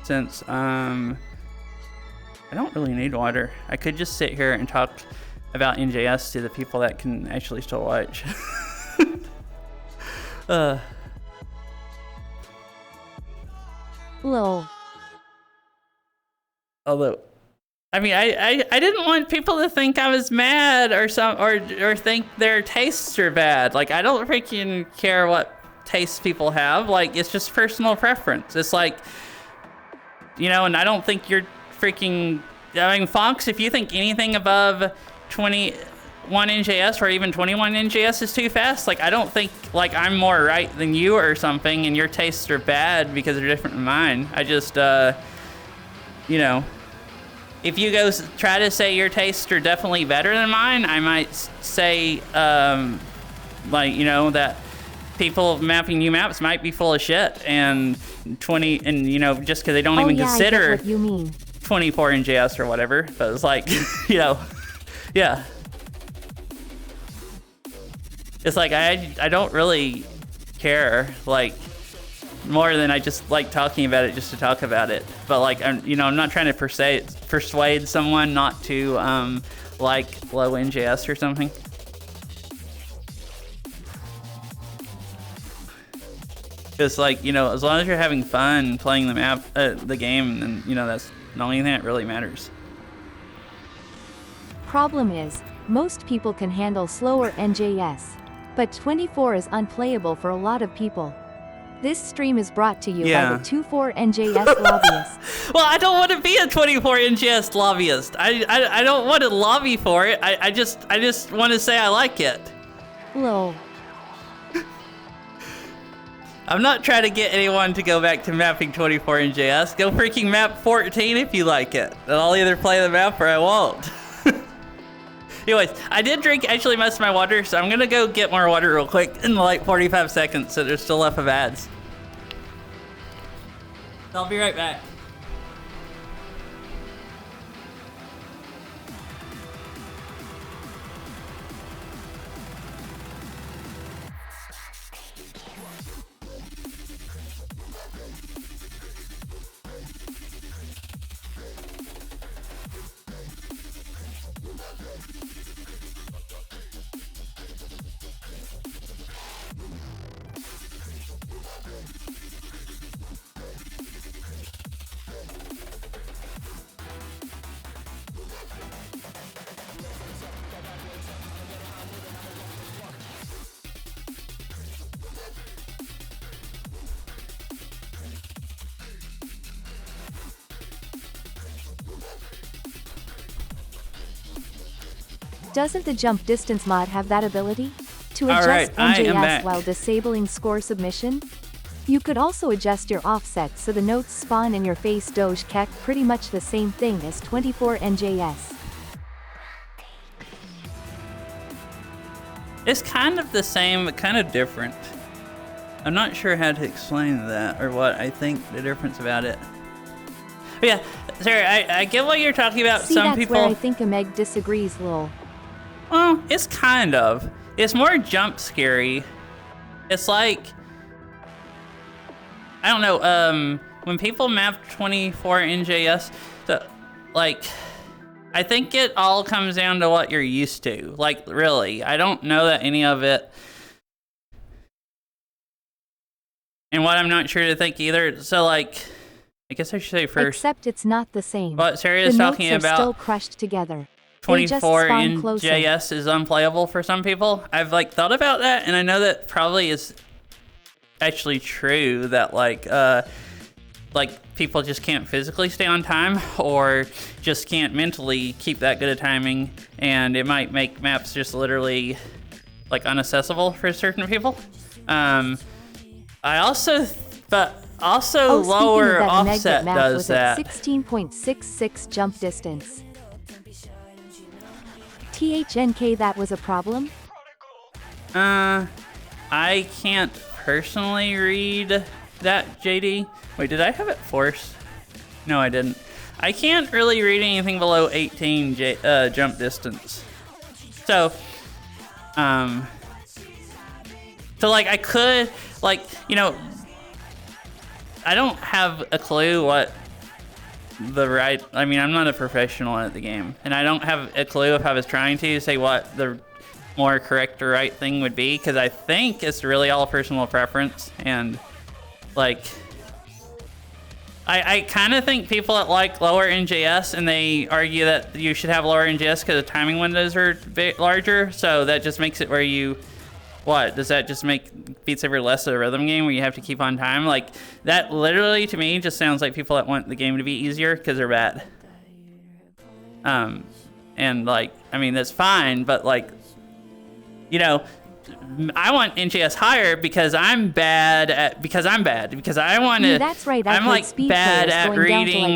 Since, I don't really need water. I could just sit here and talk about NJS to the people that can actually still watch. Lol. Although, I mean, I didn't want people to think I was mad or think their tastes are bad. Like, I don't freaking care what tastes people have. Like, it's just personal preference. It's like, you know, and I don't think you're freaking. I mean, Fox, if you think anything above 21 NJS or even 21 NJS is too fast, like, I don't think, like, I'm more right than you or something, and your tastes are bad because they're different than mine. I just, you know, if you go try to say your tastes are definitely better than mine, I might say, like, you know, that people mapping new maps might be full of shit, and you know, just because they don't even consider I get what you mean. 24 NJS or whatever. But it's like, you know, yeah. It's like, I don't really care, like, more than I just like talking about it just to talk about it. But like, I'm not trying to persuade someone not to like low NJS or something. Just like, you know, as long as you're having fun playing the map, the game, then, you know, that's the only thing that really matters. Problem is, most people can handle slower NJS. But 24 is unplayable for a lot of people. This stream is brought to you by the 24 NJS lobbyist. Well, I don't want to be a 24 NJS lobbyist. I don't want to lobby for it. I just want to say I like it. Lol. I'm not trying to get anyone to go back to mapping 24 NJS. Go freaking map 14 if you like it. And I'll either play the map or I won't. Anyways, I did drink actually most of my water, so I'm gonna go get more water real quick in like 45 seconds, so there's still left of ads. I'll be right back. Doesn't the jump distance mod have that ability? To Alright, adjust I am NJS back. while disabling score submission? You could also adjust your offset so the notes spawn in your face. Doge Keck, pretty much the same thing as 24 NJS. It's kind of the same, but kind of different. I'm not sure how to explain that or what I think the difference about it. But yeah, sorry, I get what you're talking about. See, Some that's people. where I think Meg disagrees, lol. Well, it's kind of. It's more jump scary. It's like, I don't know, when people map 24 NJS, like, I think it all comes down to what you're used to. Like, really, I don't know that any of it. And what I'm not sure to think either. So, like, I guess I should say first. Except it's not the same. What Sarah the is talking notes are about. still crushed together. 24 NJS is unplayable for some people. I've like thought about that, and I know that probably is actually true. That like people just can't physically stay on time, or just can't mentally keep that good a timing, and it might make maps just literally like inaccessible for certain people. I also lower offset map does was that. At 16.66 jump distance. THNK, that was a problem? I can't personally read that, JD. Wait, did I have it forced? No, I didn't. I can't really read anything below 18 jump distance. So like I could, like, you know, I don't have a clue what the right. I mean, I'm not a professional at the game, and I don't have a clue if I was trying to say what the more correct or right thing would be, because I think it's really all personal preference. And like, I kind of think people that like lower NJS, and they argue that you should have lower NJS because the timing windows are larger, so that just makes it where you, what, does that just make Beat Saber less of a rhythm game where you have to keep on time? Like, that literally to me just sounds like people that want the game to be easier because they're bad. And like, I mean, that's fine, but like, you know, I want NJS higher because I'm bad because I want to. That's right. I'm like bad at reading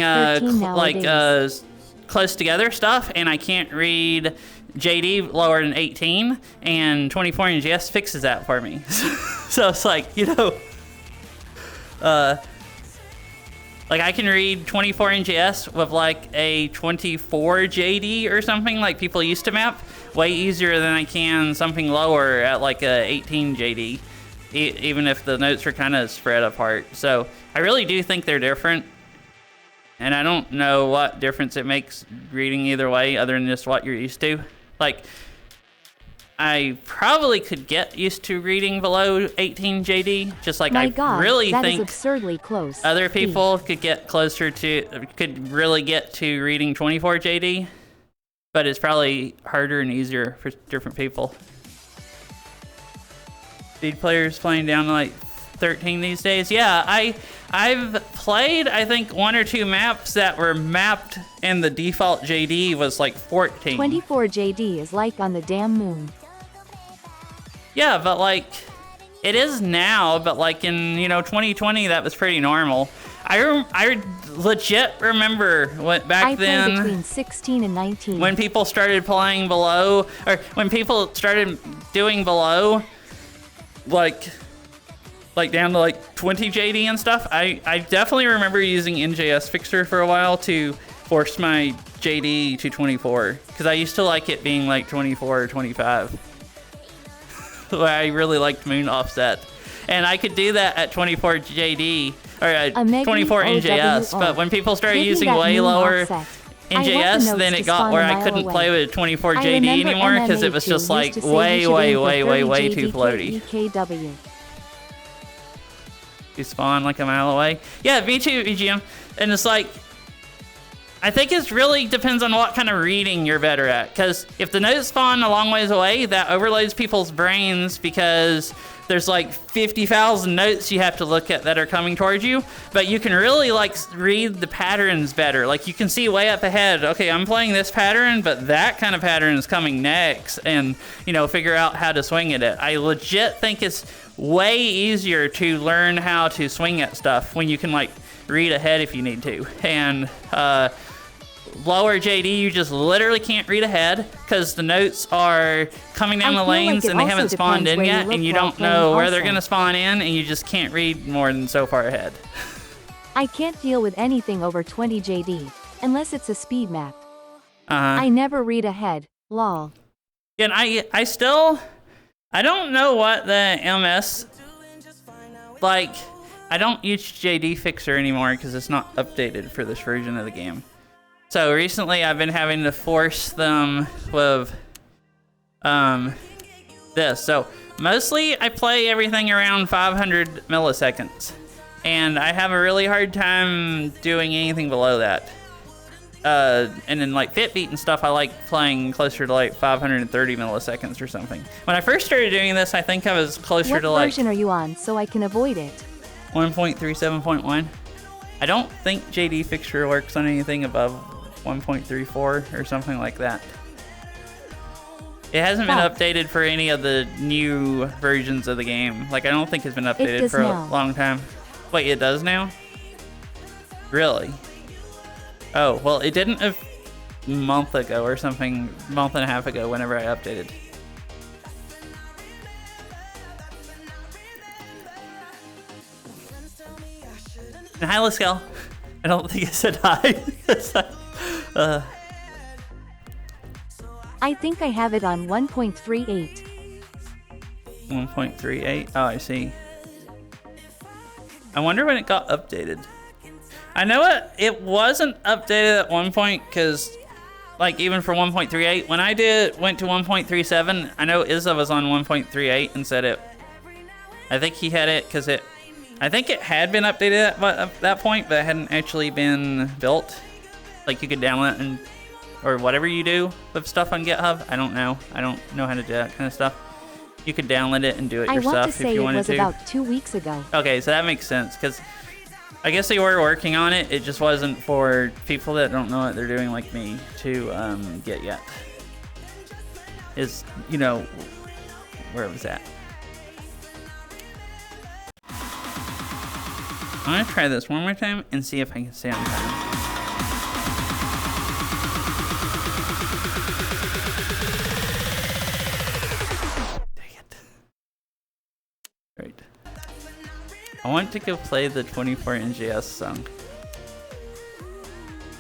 close together stuff, and I can't read JD lower than 18, and 24 NJS fixes that for me. So it's like, you know, like I can read 24 NJS with like a 24 JD or something like people used to map way easier than I can something lower at like a 18 JD, even if the notes are kind of spread apart. So I really do think they're different, and I don't know what difference it makes reading either way other than just what you're used to. Like, I probably could get used to reading below 18 JD, just like really that think is absurdly close. other people could really get to reading 24 JD, but it's probably harder and easier for different people. Speed players playing down to like 13 these days. Yeah, I've played, I think, 1 or 2 maps that were mapped and the default JD was like 14. 24 JD is like on the damn moon. Yeah, but like, it is now, but like in, 2020, that was pretty normal. I legit remember back then, between 16 and 19. When people started playing below, or when people started doing below, like down to like 20 JD and stuff, I definitely remember using NJS Fixer for a while to force my JD to 24, because I used to like it being like 24 or 25. I really liked Moon Offset, and I could do that at 24 JD or 24 NJS, but when people started using way lower NJS, then it got where I couldn't play with 24 JD anymore because it was just like way too floaty. You spawn like a mile away. Yeah, me too, EGM. And it's like, I think it really depends on what kind of reading you're better at. Because if the notes spawn a long ways away, that overloads people's brains because there's like 50,000 notes you have to look at that are coming towards you. But you can really like read the patterns better. Like you can see way up ahead, okay, I'm playing this pattern, but that kind of pattern is coming next, and figure out how to swing at it. I legit think it's way easier to learn how to swing at stuff when you can like read ahead if you need to. And lower JD, you just literally can't read ahead because the notes are coming down the lanes and they haven't spawned in yet, and you don't know where they're going to spawn in, and you just can't read more than so far ahead. I can't deal with anything over 20 JD unless it's a speed map. I never read ahead. Lol. And I don't know what the MS, like, I don't use JD Fixer anymore because it's not updated for this version of the game. So recently I've been having to force them with this. So mostly I play everything around 500 milliseconds, and I have a really hard time doing anything below that. And then like Fitbeat and stuff, I like playing closer to like 530 milliseconds or something. When I first started doing this, I think I was closer to like... What version are you on so I can avoid it? 1.37.1. I don't think JD Fixture works on anything above 1.34 or something like that. It hasn't been updated for any of the new versions of the game. Like, I don't think it's been updated for a long time. Wait, it does now? Really? Oh, well, it didn't a month ago or something, month and a half ago, whenever I updated. And hi, Laskel. I don't think I said hi. I think I have it on 1.38. 1.38? Oh, I see. I wonder when it got updated. I know it wasn't updated at one point because, like, even for 1.38, when I went to 1.37, I know Izza was on 1.38 and said it. I think he had it because I think it had been updated at that point, but it hadn't actually been built. Like, you could download it or whatever you do with stuff on GitHub. I don't know. I don't know how to do that kind of stuff. You could download it and do it yourself if you wanted to. I want to say it was about 2 weeks ago. Okay, so that makes sense because I guess they were working on it. It just wasn't for people that don't know what they're doing like me to get yet. Is, you know, where it was at. I'm gonna try this one more time and see if I can stay on time. Right. I want to go play the 24 NGS song.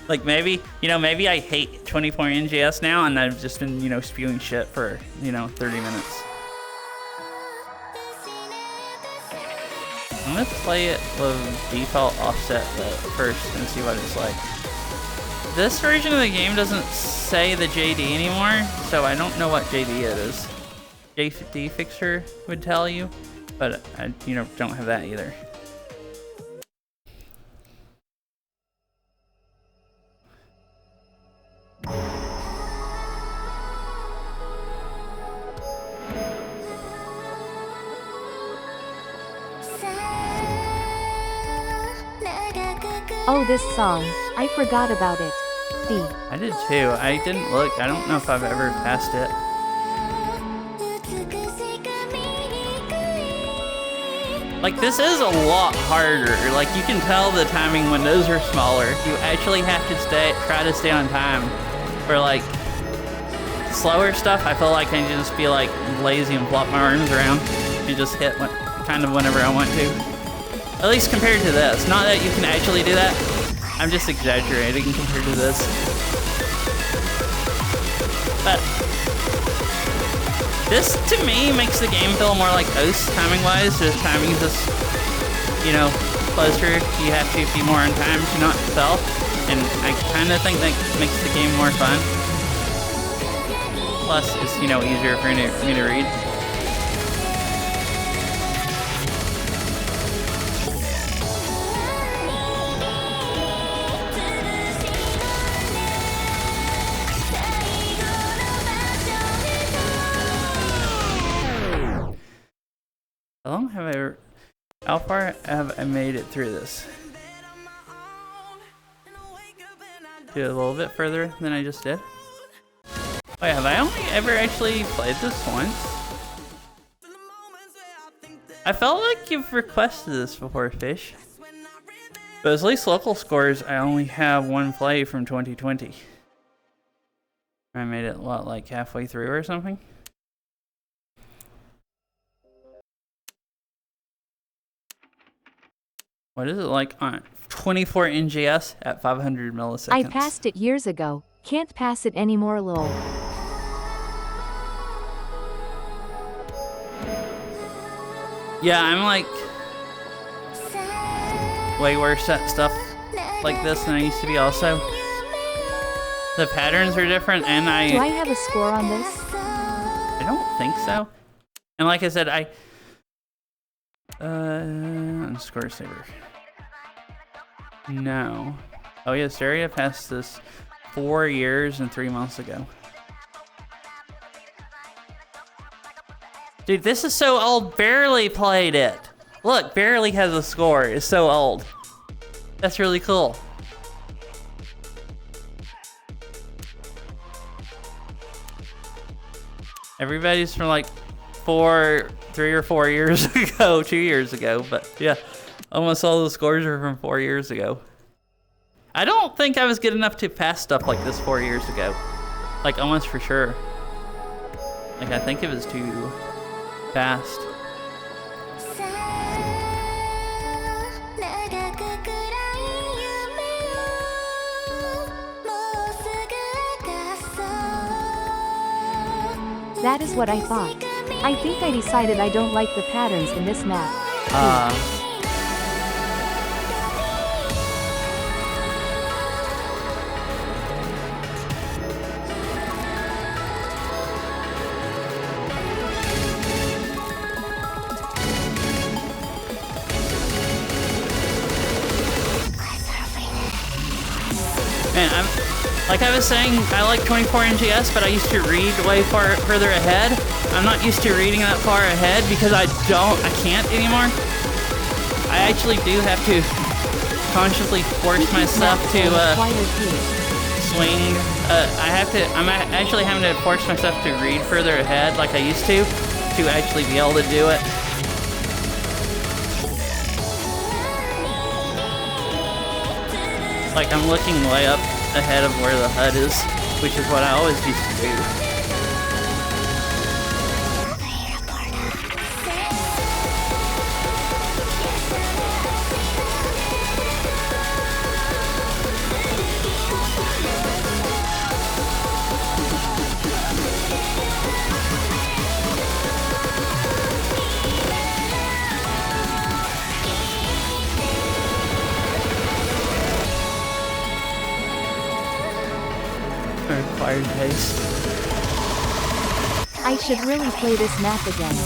Like maybe I hate 24 NGS now and I've just been, spewing shit for, 30 minutes. I'm gonna play it with default offset first and see what it's like. This version of the game doesn't say the JD anymore, so I don't know what JD it is. JD Fixer would tell you. But I, don't have that either. Oh, this song. I forgot about it. D. I did too. I didn't look. I don't know if I've ever passed it. Like, this is a lot harder. Like, you can tell the timing windows are smaller. You actually have to try to stay on time. For, like, slower stuff, I feel like I can just be, like, lazy and flop my arms around and just hit kind of whenever I want to. At least compared to this. Not that you can actually do that. I'm just exaggerating compared to this. But this, to me, makes the game feel more like OS timing-wise. The timing is just, closer. You have to be more on time to not fail. And I kind of think that makes the game more fun. Plus, it's, easier for me to read. How far have I made it through this? Do it a little bit further than I just did. Oh yeah, have I only ever actually played this once? I felt like you've requested this before, Fish. But at least local scores, I only have one play from 2020. I made it, like halfway through or something? What is it like on 24 NGS at 500 milliseconds? I passed it years ago. Can't pass it anymore, lol. Yeah, I'm like way worse at stuff like this than I used to be also. The patterns are different and Do I have a score on this? I don't think so. And like I said, score Saber. No. Oh yeah, Stereo passed this 4 years and 3 months ago. Dude, this is so old. Barely played it. Look, Barely has a score. It's so old. That's really cool. Everybody's from like 3 or 4 years ago, 2 years ago, but yeah, almost all the scores are from 4 years ago. I don't think I was good enough to pass stuff like this 4 years ago. Like, almost for sure. Like, I think it was too fast. That is what I thought. I think I decided I don't like the patterns in this map. Man, like I was saying, I like 24 NGS, but I used to read way further ahead. I'm not used to reading that far ahead because I can't anymore. I actually do have to consciously force myself to swing. I'm actually having to force myself to read further ahead like I used to actually be able to do it. Like I'm looking way up ahead of where the HUD is, which is what I always used to do. Required pace. I should really play this map again.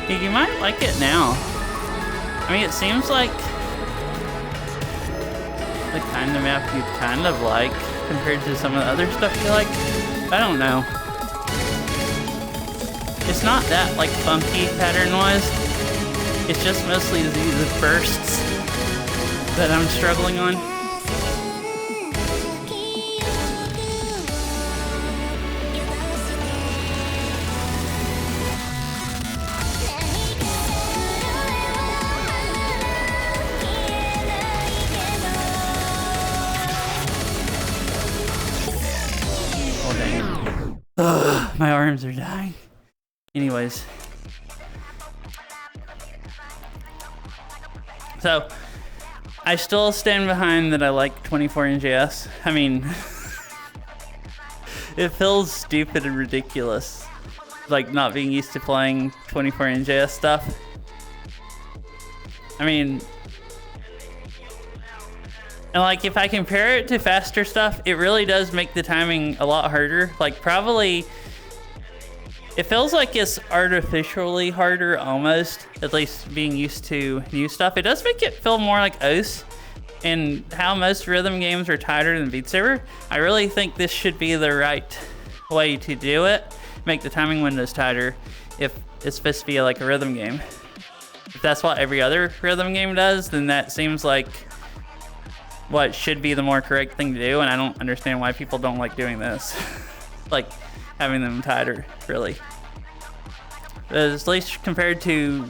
You might like it now. I mean, it seems like the kind of map you kind of like compared to some of the other stuff you like. I don't know. It's not that like funky pattern-wise. It's just mostly these bursts that I'm struggling on. My arms are dying. Anyways. So, I still stand behind that I like 24 NGS. I mean, it feels stupid and ridiculous. Like, not being used to playing 24 NGS stuff. I mean, and like, if I compare it to faster stuff, it really does make the timing a lot harder. Like, probably, it feels like it's artificially harder almost, at least being used to new stuff. It does make it feel more like OS, and how most rhythm games are tighter than Beat Saber. I really think this should be the right way to do it. Make the timing windows tighter if it's supposed to be like a rhythm game. If that's what every other rhythm game does, then that seems like what should be the more correct thing to do, and I don't understand why people don't like doing this. Like, having them tighter, really. At least compared to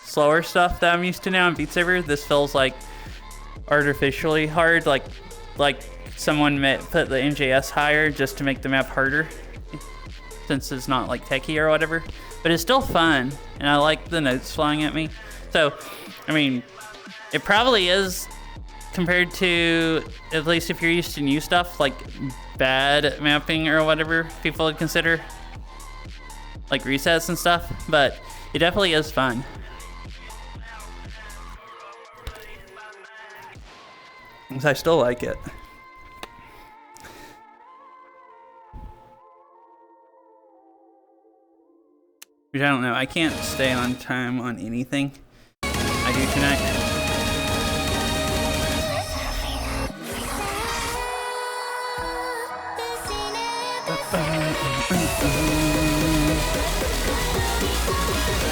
slower stuff that I'm used to now in Beat Saber, this feels like artificially hard, like someone put the NJS higher just to make the map harder, since it's not like techie or whatever. But it's still fun, and I like the notes flying at me. So, I mean, it probably is, compared to, at least if you're used to new stuff, like bad mapping or whatever people would consider, like resets and stuff, but it definitely is fun. I still like it. Which I don't know, I can't stay on time on anything I do tonight.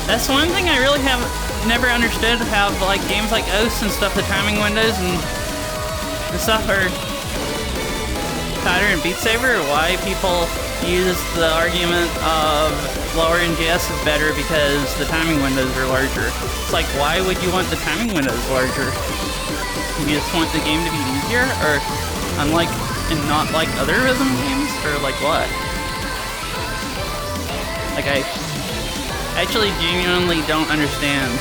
That's one thing I really have never understood, how like games like OS and stuff, the timing windows and stuff are tighter in Beat Saber, why people use the argument of lower NGS is better because the timing windows are larger. It's like, why would you want the timing windows larger? You just want the game to be easier, or unlike and not like other rhythm games, or like what? Like, I actually genuinely don't understand.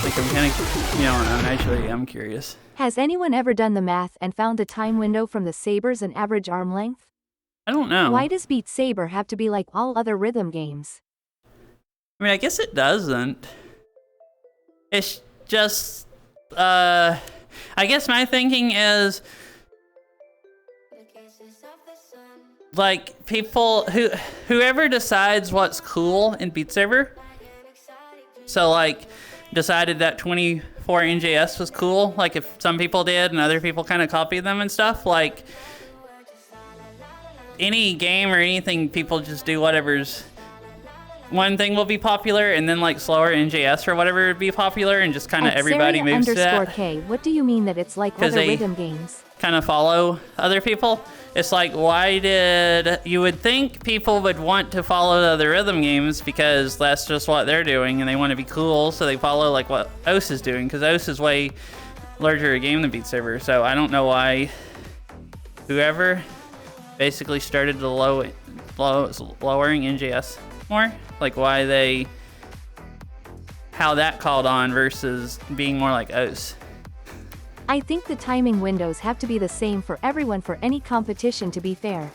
Like, I'm kind of, you know, I'm curious. Has anyone ever done the math and found the time window from the Saber's an average arm length? I don't know. Why does Beat Saber have to be like all other rhythm games? I mean, I guess it doesn't. It's just, I guess my thinking is, like, people whoever decides what's cool in Beat Saber, so like decided that 24 NJS was cool, like if some people did and other people kind of copied them and stuff, like any game or anything, people just do whatever's, one thing will be popular and then like slower NJS or whatever would be popular, and just kind of everybody moves to that. K, what do you mean that it's like other rhythm games? Kind of follow other people. It's like, why did you would think people would want to follow the other rhythm games because that's just what they're doing and they want to be cool, so they follow like what OS is doing, because OS is way larger a game than Beat Saber. So I don't know why whoever basically started the lowering NJS more, like how that called on versus being more like OS. I think the timing windows have to be the same for everyone for any competition to be fair.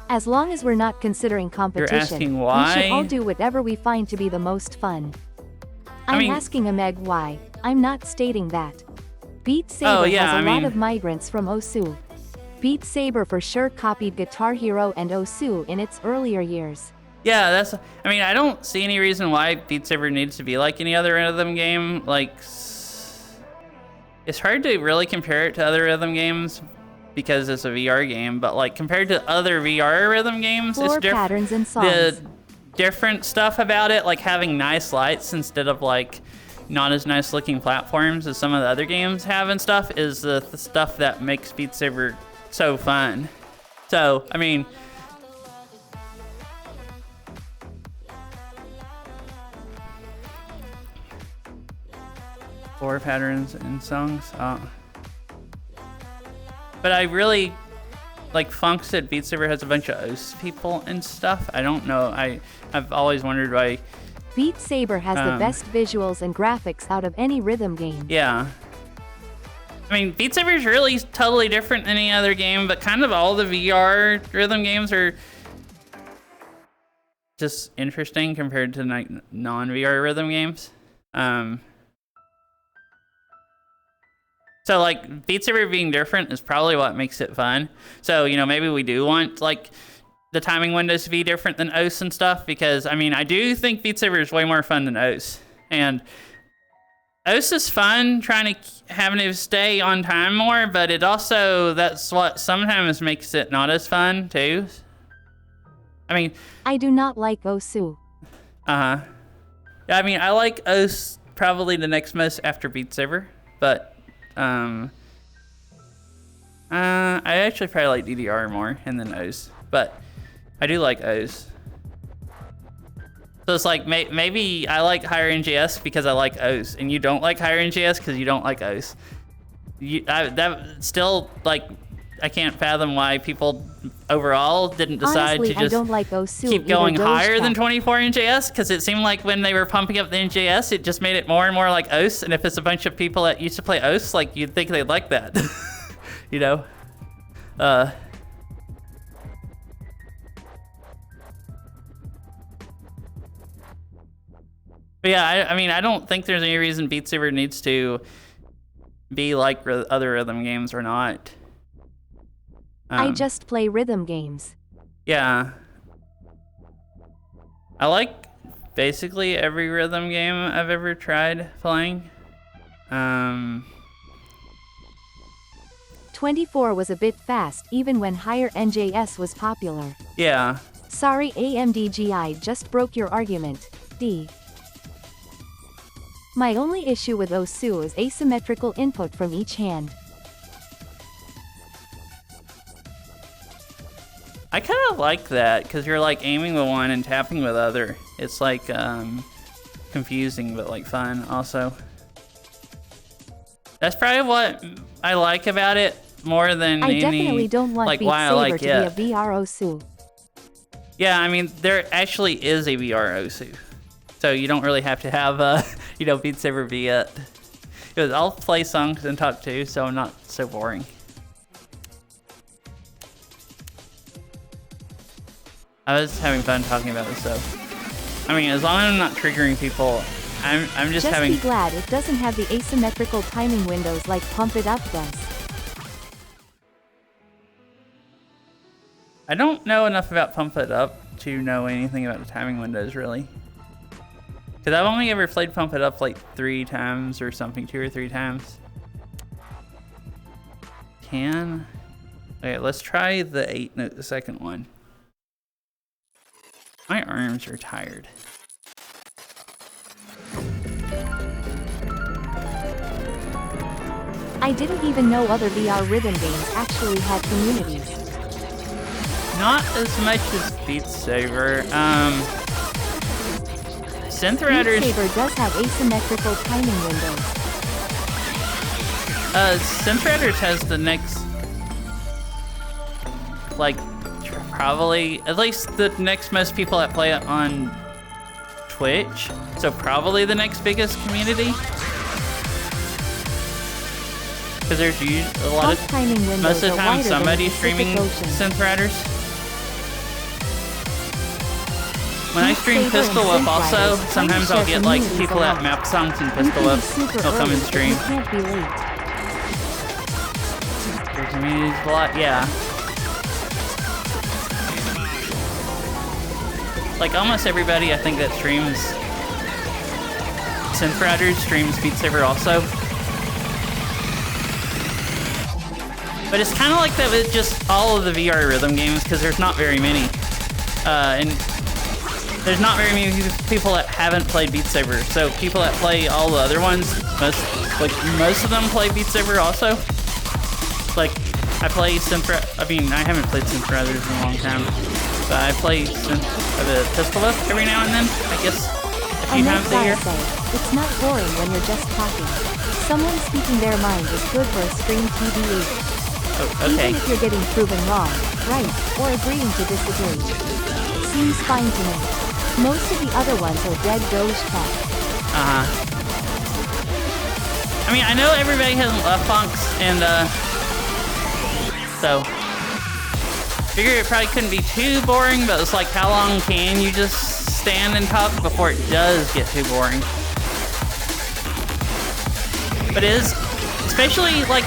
As long as we're not considering competition, You're asking why? we should all do whatever we find to be the most fun. I'm asking Meg why. I'm not stating that. Beat Saber has a lot of migrants from Osu. Beat Saber for sure copied Guitar Hero and Osu in its earlier years. Yeah, I don't see any reason why Beat Saber needs to be like any other rhythm game. Like, it's hard to really compare it to other rhythm games because it's a VR game, but like compared to other VR rhythm games, Floor it's patterns and songs. The different stuff about it, like having nice lights instead of like not as nice looking platforms as some of the other games have and stuff, is the stuff that makes Beat Saber so fun. So, I mean, floor patterns and songs. But I really, like Funk said, Beat Saber has a bunch of OS people and stuff. I don't know. I've always wondered why. Beat Saber has the best visuals and graphics out of any rhythm game. Yeah. I mean, Beat Saber is really totally different than any other game, but kind of all the VR rhythm games are just interesting compared to like non-VR rhythm games. So like Beat Saber being different is probably what makes it fun. So, you know, maybe we do want like the timing windows to be different than OS and stuff, because I mean, I do think Beat Saber is way more fun than OS. And OS is fun trying to having to stay on time more, but it also, that's what sometimes makes it not as fun too. I mean, I do not like Osu. I mean, I like OS probably the next most after Beat Saber, but I actually probably like DDR more and then OS, but I do like OS. So it's like maybe I like higher NJS because I like OS, and you don't like higher NJS because you don't like OS. That still, like, I can't fathom why people overall didn't decide Honestly, to just I don't like Osu keep going either, higher than Dogecat. 24 NJS, because it seemed like when they were pumping up the NJS, it just made it more and more like OS. And if it's a bunch of people that used to play OS, like, you'd think they'd like that, you know? But yeah, I mean, I don't think there's any reason Beat Saber needs to be like other rhythm games or not. I just play rhythm games. Yeah. I like basically every rhythm game I've ever tried playing. 24 was a bit fast even when higher NJS was popular. Yeah. Sorry AMDGI just broke your argument, D. My only issue with Osu is asymmetrical input from each hand. I kind of like that, because you're like aiming with one and tapping with other. It's like confusing, but like fun also. That's probably what I like about it more than I any, definitely don't want like, Beat why I Saber like to it. be a VR Osu. Yeah, I mean, there actually is a VR Osu. So you don't really have to have, you know, Beat Saber be it. Because I'll play songs and talk too, so I'm not so boring. I was having fun talking about this stuff. I mean, as long as I'm not triggering people, I'm just having... Be glad it doesn't have the asymmetrical timing windows like Pump It Up does. I don't know enough about Pump It Up to know anything about the timing windows, really. Because I've only ever played Pump It Up like 3 times or something, 2 or 3 times. 10? Okay, let's try the 8 note, the second one. My arms are tired. I didn't even know other VR rhythm games actually had communities. Not as much as Beat Saber. Synth Riders. Beat Saber does have asymmetrical timing windows. Synth Riders has the next, like, probably, at least the next most people that play it on Twitch. So probably the next biggest community. Because there's a lot of timing windows. Most of the time somebody's streaming Synth Riders. When I stream Pistol Whip also, sometimes I'll get like people that map songs in Pistol Whip. They'll come and stream. Their community's a lot, yeah. Like almost everybody I think that streams Synth Riders streams Beat Saber also. But it's kind of like that with just all of the VR rhythm games because there's not very many. And there's not very many people that haven't played Beat Saber. So people that play all the other ones, most of them play Beat Saber also. Like I play I haven't played Synth Riders in a long time. But I play Pistol Whip every now and then, I guess a few times a year. It's not boring when you're just talking. Someone speaking their mind is good for a stream TBH. Oh, okay. Even if you're getting proven wrong, right, or agreeing to disagree. Seems fine to me. Most of the other ones are dead Doge tech. I mean, I know everybody has funks, and so figure it probably couldn't be too boring, but it's like how long can you just stand and talk before it does get too boring? But it is, especially like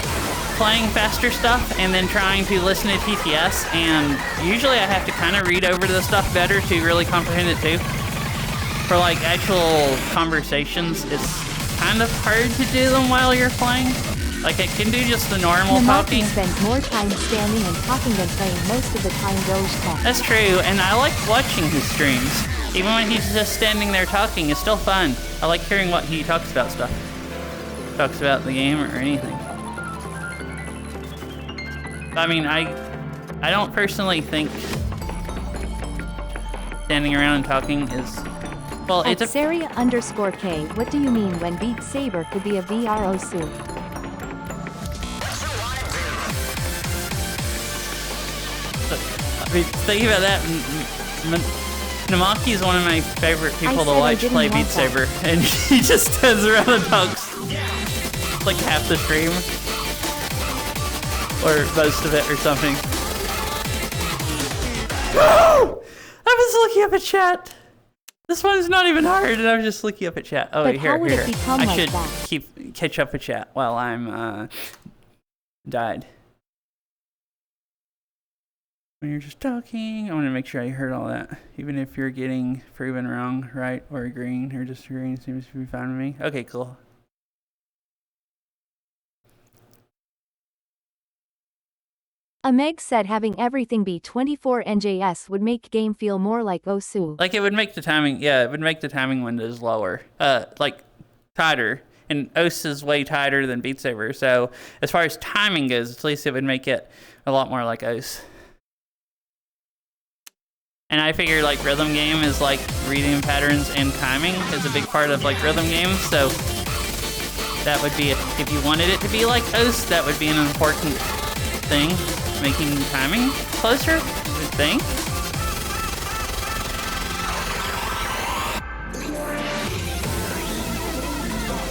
playing faster stuff and then trying to listen to TTS, and usually I have to kind of read over the stuff better to really comprehend it too. For like actual conversations, it's kind of hard to do them while you're playing. Like I can do just the normal talking. Spends more time standing and talking than playing most of the time Doge tech. That's true, and I like watching his streams. Even when he's just standing there talking, it's still fun. I like hearing what he talks about stuff. Talks about the game or anything. I mean, I don't personally think standing around and talking is, well, it's a... Saria_K, what do you mean when Beat Saber could be a VR Osu? I mean, thinking about that, Namaki is one of my favorite people to watch play Beat Saber, and he just stands around and talks like half the stream. Or most of it or something. I was looking up at chat. This one's not even hard, and I'm just looking up at chat. Oh, wait, here. I should catch up with chat while I'm died. When you're just talking, I want to make sure I heard all that. Even if you're getting proven wrong, right, or agreeing or disagreeing, seems to be fine with me. Okay, cool. Meg said having everything be 24 NJS would make game feel more like Osu. Like it would make the timing, yeah, it would make the timing windows lower, like tighter. And OS is way tighter than Beat Saber, so as far as timing goes, at least it would make it a lot more like OS. And I figure like rhythm game is like reading patterns and timing is a big part of like rhythm games, so that would be, if you wanted it to be like OS, that would be an important thing, making timing closer, I would think.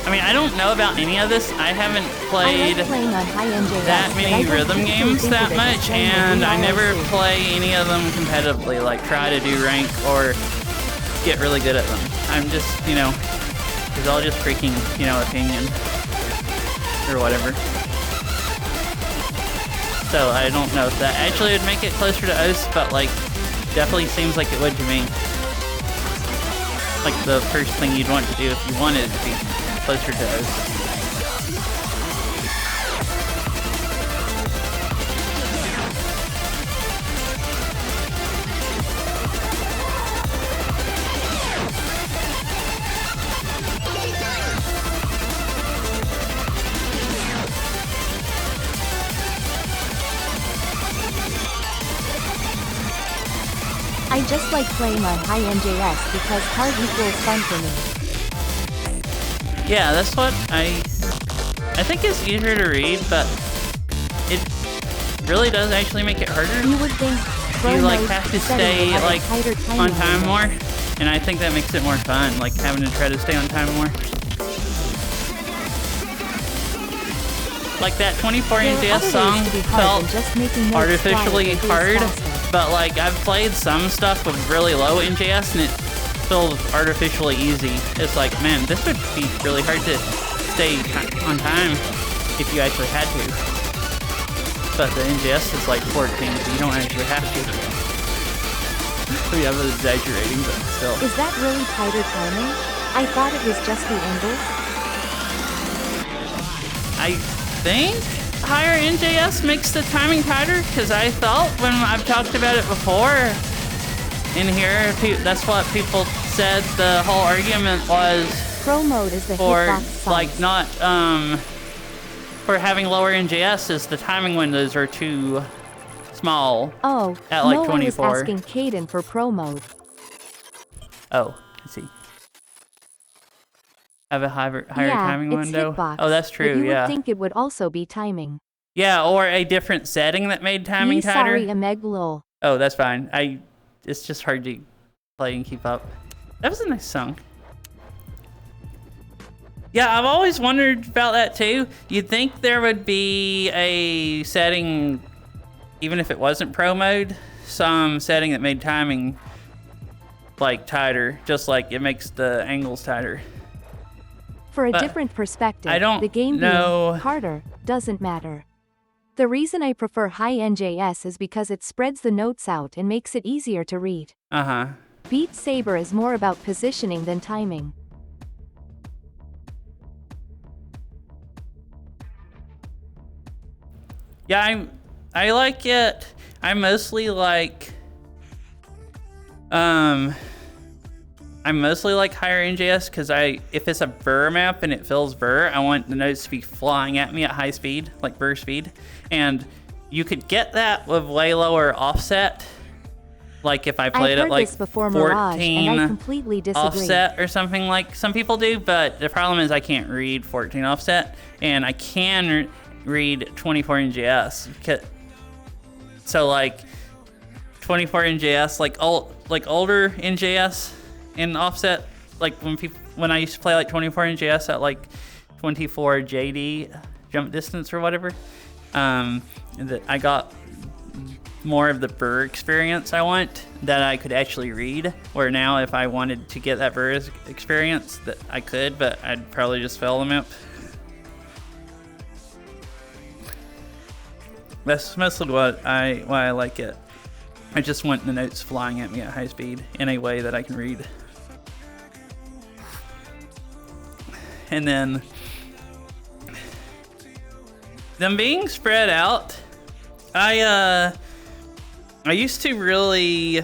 I mean, I don't know about any of this. I haven't played that many rhythm games that much, and I never play any of them competitively, like try to do rank or get really good at them. I'm just, you know, it's all just freaking, you know, opinion or whatever. So I don't know if that actually would make it closer to OS, but like, definitely seems like it would to me. Like the first thing you'd want to do if you wanted to be closer to OS. I just like playing on high NJS because hard equals fun for me. Yeah, that's what I think it's easier to read, but it really does actually make it harder. You would think you like have to stay like on time more, and I think that makes it more fun, like having to try to stay on time more. Like that 24 NJS song felt artificially hard, but like I've played some stuff with really low NJS and it feels artificially easy. It's like, man, this would be really hard to stay on time if you actually had to. But the NJS is like 14, so you don't actually have to. So yeah, I'm exaggerating, but still. Is that really tighter timing? I thought it was just the angles. I think higher NJS makes the timing tighter, because I thought when I've talked about it before in here, that's what people said the whole argument was. Pro mode is the for hitbox like size. not for having lower NJS is the timing windows are too small. Oh, at like no 24. one was asking Caden for pro mode. Oh, I see. Have a higher timing it's window. Hitbox, Oh, that's true. But you yeah. would think it would also be timing. Yeah, or a different setting that made timing tighter. Sorry, Ameg lol. Oh, that's fine. It's just hard to play and keep up. That was a nice song. Yeah, I've always wondered about that too. You'd think there would be a setting, even if it wasn't pro mode, some setting that made timing like tighter, just like it makes the angles tighter. For a But different perspective, I don't the game know. being harder doesn't matter. The reason I prefer high NJS is because it spreads the notes out and makes it easier to read. Uh-huh. Beat Saber is more about positioning than timing. Yeah, I like it. I mostly like higher NJS because if it's a burr map and it fills burr, I want the notes to be flying at me at high speed, like burr speed. And you could get that with way lower offset. Like if I played it like 14 and I completely disagree. offset or something like some people do, but the problem is I can't read 14 offset and I can read 24 NJS. So like 24 NJS, like older NJS in offset, like when I used to play like 24 NJS at like 24 JD jump distance or whatever, that I got more of the burr experience I want that I could actually read. Where now if I wanted to get that burr experience, that I could, but I'd probably just fail the map. That's mostly why I like it. I just want the notes flying at me at high speed in a way that I can read. And then them being spread out, I used to really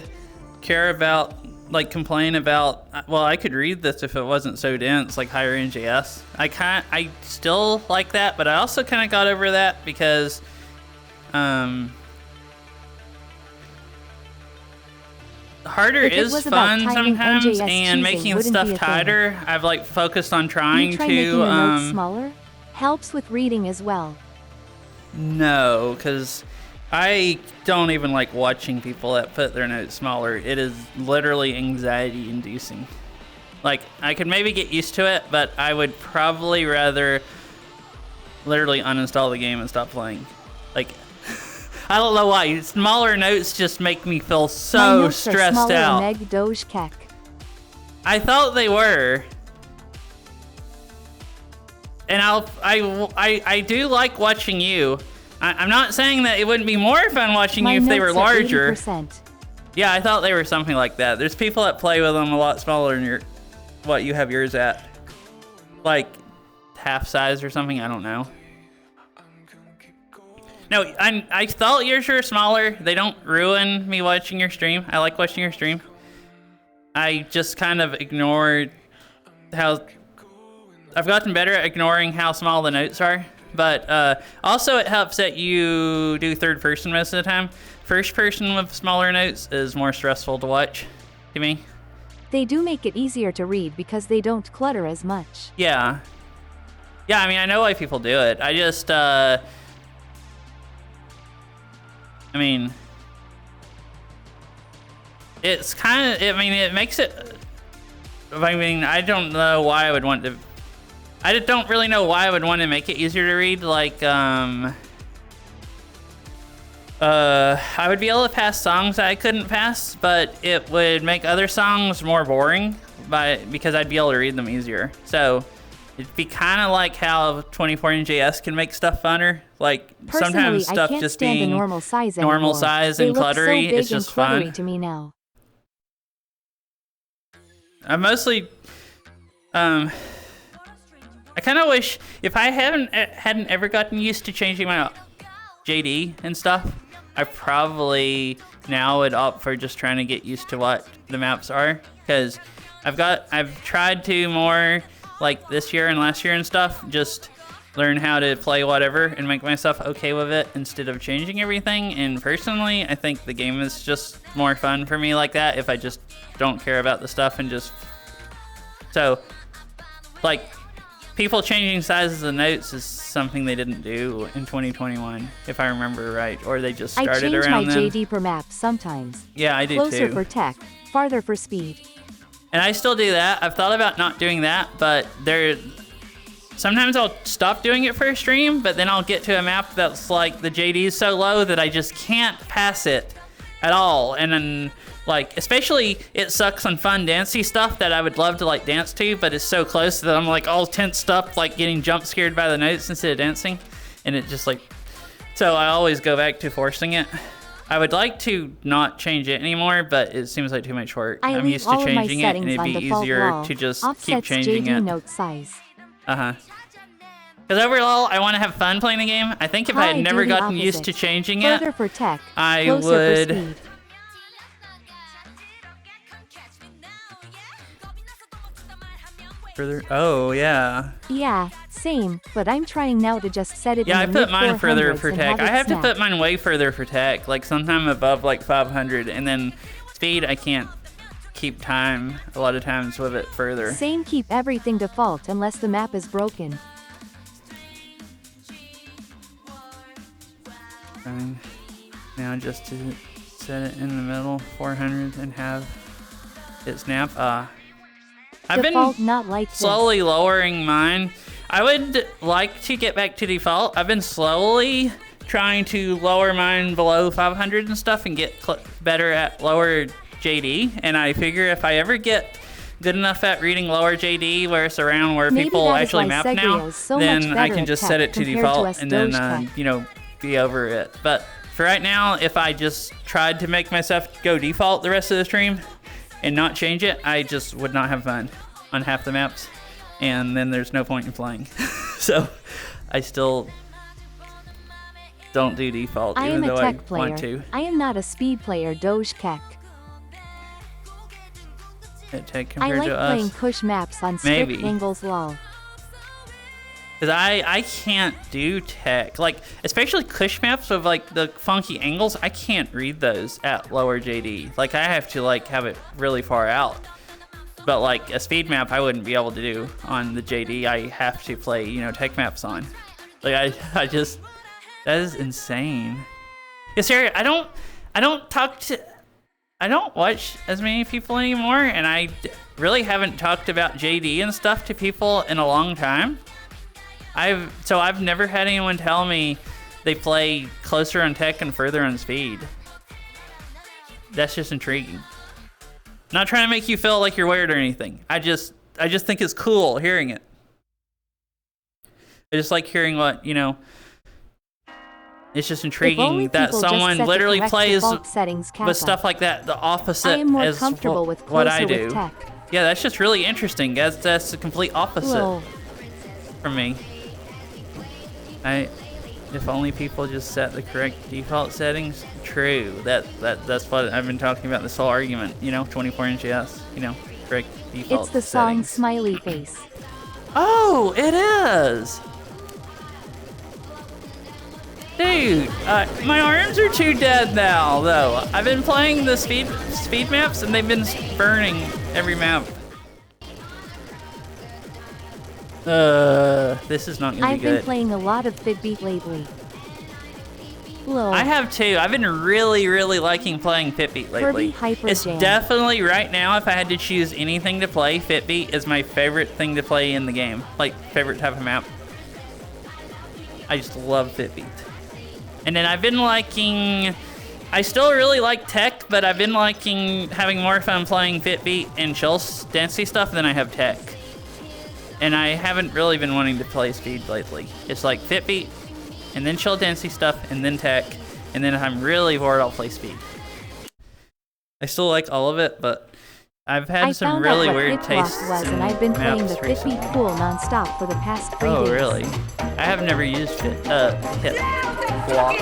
care about, like, complain about, well, I could read this if it wasn't so dense, like higher NJS. I still like that, but I also kind of got over that because harder is fun sometimes, and making stuff tighter, I've like focused on trying you to making the notes smaller helps with reading as well. No, because I don't even like watching people that put their notes smaller. It is literally anxiety inducing. Like, I could maybe get used to it, but I would probably rather literally uninstall the game and stop playing. Like, I don't know why. Smaller notes just make me feel so stressed out. Meg Doge Kek. I thought they were. And I do like watching you. I'm not saying that it wouldn't be more fun watching you if they were larger. 80%. Yeah, I thought they were something like that. There's people that play with them a lot smaller than what you have yours at. Like half size or something, I don't know. No, I thought yours were smaller. They don't ruin me watching your stream. I like watching your stream. I just kind of ignored how... I've gotten better at ignoring how small the notes are. But also it helps that you do third person most of the time. First person with smaller notes is more stressful to watch to me. They do make it easier to read because they don't clutter as much. Yeah. Yeah, I mean, I know why people do it. I just, I mean, it's kind of, I mean, it makes it, I mean, I don't know why I would want to, I don't really know why I would want to make it easier to read. Like, I would be able to pass songs that I couldn't pass, but it would make other songs more boring because I'd be able to read them easier. So it'd be kind of like how 24NJS can make stuff funner. Like, personally, sometimes stuff I can't just stand being the normal size and they cluttery, look so big it's just and cluttery fun. to me now. I mostly, I kind of wish if I hadn't ever gotten used to changing my JD and stuff, I probably now would opt for just trying to get used to what the maps are, because I've tried to more like this year and last year and stuff, just learn how to play whatever and make myself okay with it instead of changing everything. And personally, I think the game is just more fun for me like that if I just don't care about the stuff and just so like. People changing sizes of notes is something they didn't do in 2021, if I remember right, or they just started around then. I change my JD per map sometimes. Yeah, I do Closer too. for tech, farther for speed. And I still do that. I've thought about not doing that, but sometimes I'll stop doing it for a stream, but then I'll get to a map that's like the JD is so low that I just can't pass it at all. And then like, especially it sucks on fun dancey stuff that I would love to like dance to, but it's so close that I'm like all tensed up, like getting jump scared by the notes instead of dancing. And it just like, so I always go back to forcing it. I would like to not change it anymore, but it seems like too much work. I'm used to changing it, and it'd be easier to just keep changing JD it. Note size. Because overall, I want to have fun playing the game. I think if I had never gotten used to changing it, Further for tech, I closer would. For speed. Further. Oh yeah. Yeah, same. But I'm trying now to just set it. Yeah, I in the put mine further mid-400s for and tech. I have snap. to put mine way further for tech, like sometime above like 500, and then speed I can't keep time a lot of times with it further. Same, keep everything default unless the map is broken. Fine. Now just to set it in the middle, 400, and have it snap. I've Default, been not like slowly this. lowering mine. I would like to get back to default. I've been slowly trying to lower mine below 500 and stuff and get better at lower JD. And I figure if I ever get good enough at reading lower JD where it's around where Maybe people that is actually why map Segrio now, is so then much I better can at just tech set it to compared default us and Doge then, tech. you know, be over it. But for right now, if I just tried to make myself go default the rest of the stream and not change it, I just would not have fun on half the maps. And then there's no point in playing. So I still don't do default, I even am a though tech I player. want to. I am not a speed player. Doge Kek. At tech I compared like to playing us. push maps on strict Maybe. angles. Lol. Because I can't do tech. Like, especially Kush maps with, like, the funky angles, I can't read those at lower JD. Like, I have to, like, have it really far out. But, like, a speed map I wouldn't be able to do on the JD. I have to play, you know, tech maps on. Like, I just... That is insane. Yeah, seriously, I don't watch as many people anymore, and I really haven't talked about JD and stuff to people in a long time. I've never had anyone tell me they play closer on tech and further on speed. That's just intriguing. Not trying to make you feel like you're weird or anything. I just think it's cool hearing it. I just like hearing what, you know. It's just intriguing that someone literally plays with stuff like that, the opposite I am more as comfortable with what I closer do. with tech. Yeah, that's just really interesting. That's the complete opposite Whoa. for me. If only people just set the correct default settings. True. That's what I've been talking about this whole argument. You know, 24 NGS. You know, correct default It's the settings. song Smiley Face. Oh, it is. Dude, my arms are too dead now, though. I've been playing the speed maps, and they've been burning every map. This is not gonna be good. I've been playing a lot of Fitbeat lately. Lol. I have too. I've been really, really liking playing Fitbeat lately. Hyper It's Jam. definitely right now, if I had to choose anything to play, Fitbeat is my favorite thing to play in the game. Like, favorite type of map. I just love Fitbeat. And then I've been liking... I still really like tech, but I've been liking having more fun playing Fitbeat and chill dancey stuff than I have tech. And I haven't really been wanting to play speed lately. It's like Fitbeat, and then chill dancey stuff, and then tech, and then if I'm really bored, I'll play speed. I still like all of it, but I've had some really weird tastes and I've been playing the recently. Fitbeat Cool non-stop for the past 3 days. Oh, really? I have never used hit block.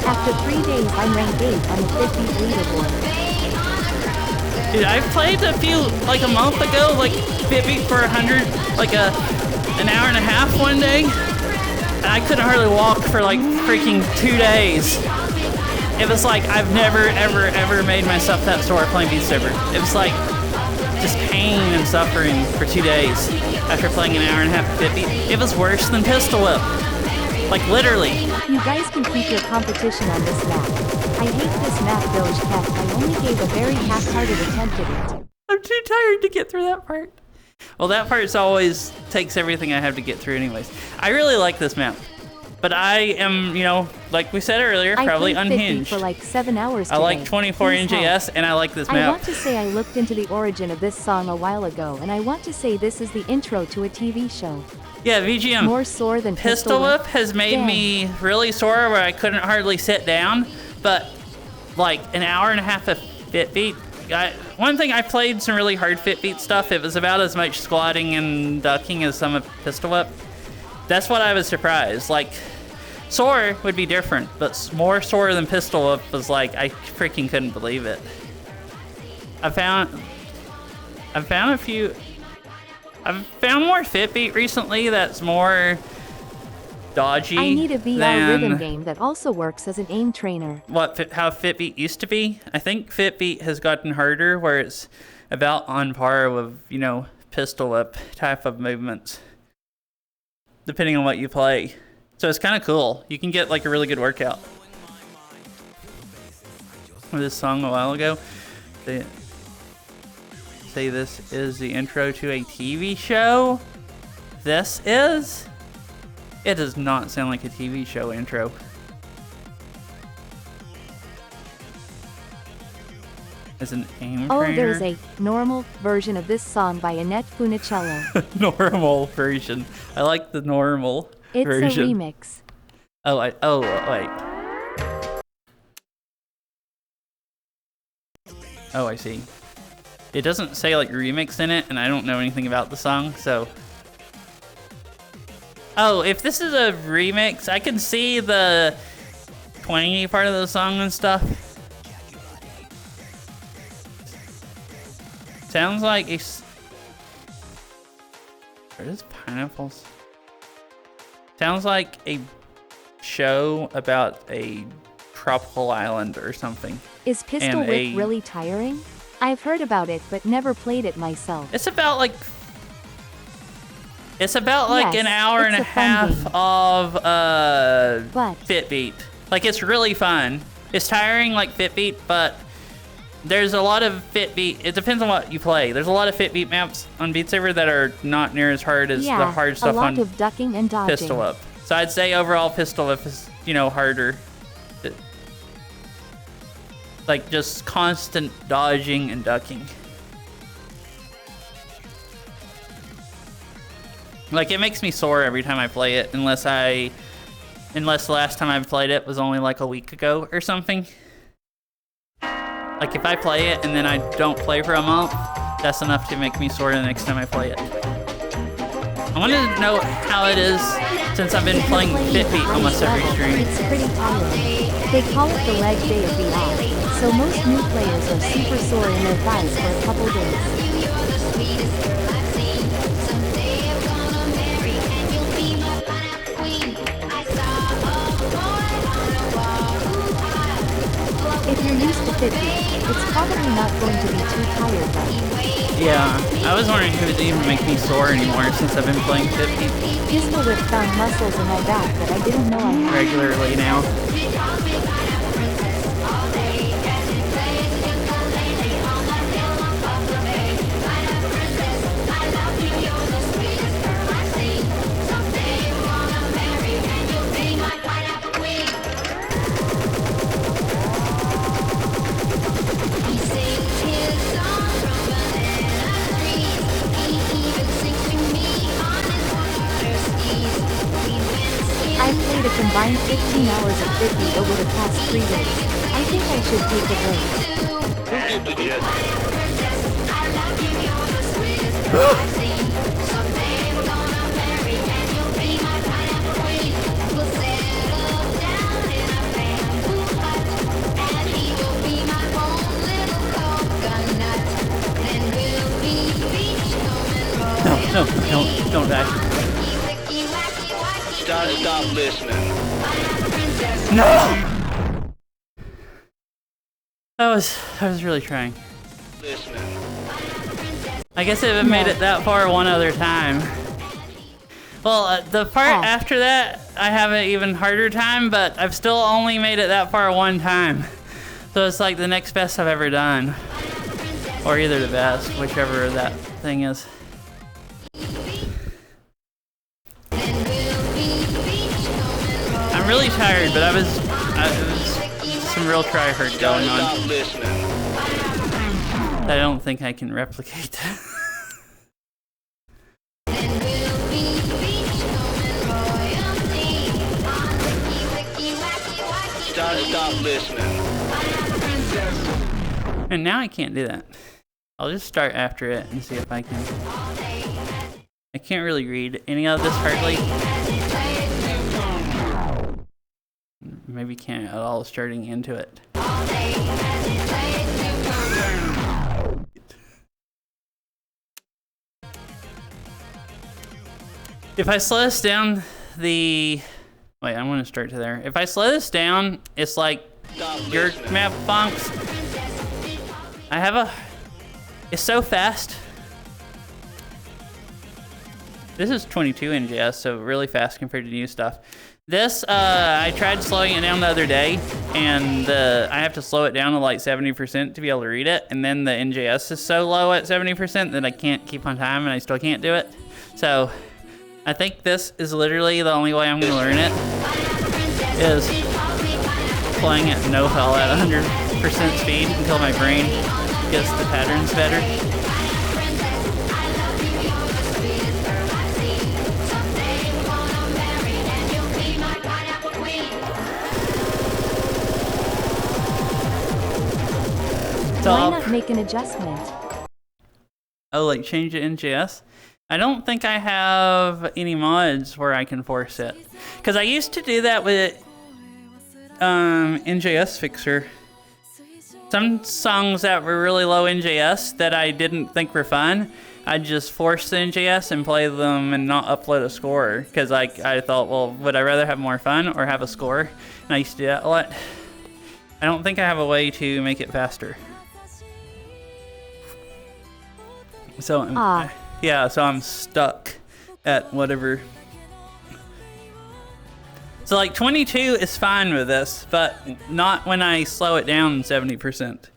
After 3 days, I'm ranked 8 on the Fitbeat leaderboard. Dude, I played a few, like a month ago, like Fitbeat for 100, like an hour and a half one day. And I couldn't hardly walk for like freaking 2 days. It was like, I've never, ever, ever made myself that sore playing Beat Saber. It was like, just pain and suffering for 2 days after playing an hour and a half of Fitbeat. It was worse than Pistol Whip. Like, literally. You guys can keep your competition on this map. I hate this map, Doge Cat. I only gave a very half-hearted attempt at it. I'm too tired to get through that part. Well, that part's always takes everything I have to get through anyways. I really like this map. But I am, you know, like we said earlier, probably I played unhinged. for like 7 hours today. I like 24 Please help. NGS, and I like this I map. want to say I looked into the origin of this song a while ago, and I want to say this is the intro to a TV show. Yeah, VGM. More sore than Pistol Whip has made me really sore where I couldn't hardly sit down, but like an hour and a half of Fitbeat. One thing, I played some really hard Fitbeat stuff. It was about as much squatting and ducking as some of Pistol Whip. That's what I was surprised. Like, sore would be different, but more sore than Pistol Whip was like, I freaking couldn't believe it. I've found more Fitbeat recently that's more dodgy. I need a VR than rhythm game that also works as an aim trainer. how Fitbeat used to be. I think Fitbeat has gotten harder where it's about on par with, you know, Pistol Whip type of movements, depending on what you play. So it's kind of cool. You can get like a really good workout. With this song a while ago, they say this is the intro to a TV show. This is? It does not sound like a TV show intro. As an aim Oh, trainer. there's a normal version of this song by Annette Funicello. Normal version. I like the normal It's version. a remix. Oh, wait. Oh, I see. It doesn't say like remix in it, and I don't know anything about the song, so. Oh, if this is a remix, I can see the twangy part of the song and stuff. Sounds like a. Are those pineapples? Sounds like a show about a tropical island or something. Is Pistol And Whip really tiring? I've heard about it but never played it myself. It's about like Yes, an hour and it's a a fun half game. of But Fitbeat. Like, it's really fun. It's tiring like Fitbeat, but there's a lot of Fitbeat. It depends on what you play. There's a lot of Fitbeat maps on Beat Saber that are not near as hard as the hard a stuff lot on of ducking and dodging. Pistol Whip. So I'd say overall Pistol Whip is, harder. Like, just constant dodging and ducking. Like, it makes me sore every time I play it, unless the last time I played it was only like a week ago or something. Like, if I play it and then I don't play for a month, that's enough to make me sore the next time I play it. I wanted to know how it is since I've been playing Fitbeat almost every stream. It's pretty tiring. They call it the leg day of the off, so most new players are super sore in their thighs for a couple days. If you're used to Fitbeat, it's probably not going to be too tired though. Yeah, I was wondering if it would even make me sore anymore since I've been playing Fitbeat Pistol Whip found muscles in my back that I didn't know I had. regularly now. I've played a combined 15 hours of Fitbeat over the past 3 days. I think I should take a break. No, don't die. Stop listening. No! I was really trying. Listening. I guess if I made it that far one other time. Well, the part after that, I have an even harder time, but I've still only made it that far one time. So it's like the next best I've ever done. Or either the best, whichever that thing is. I'm really tired, but it was some real try-hard going on. Stop listening. I don't think I can replicate that. Stop listening. And now I can't do that. I'll just start after it and see if I can. I can't really read any of this hardly. Maybe can't at all starting into it. If I slow this down, wait, I'm gonna start to there. If I slow this down, it's like your map funks. It's so fast. This is 22 NGS, so really fast compared to new stuff. This, I tried slowing it down the other day, and I have to slow it down to like 70% to be able to read it, and then the NJS is so low at 70% that I can't keep on time, and I still can't do it. So, I think this is literally the only way I'm going to learn it, is playing at no hell at 100% speed until my brain gets the patterns better. Why not make an adjustment? Oh, like change it in NJS? I don't think I have any mods where I can force it. Because I used to do that with NJS Fixer. Some songs that were really low NJS that I didn't think were fun, I'd just force the NJS and play them and not upload a score. Because I thought, well, would I rather have more fun or have a score? And I used to do that a lot. I don't think I have a way to make it faster. So, yeah, so I'm stuck at whatever. So like 22 is fine with this, but not when I slow it down 70%.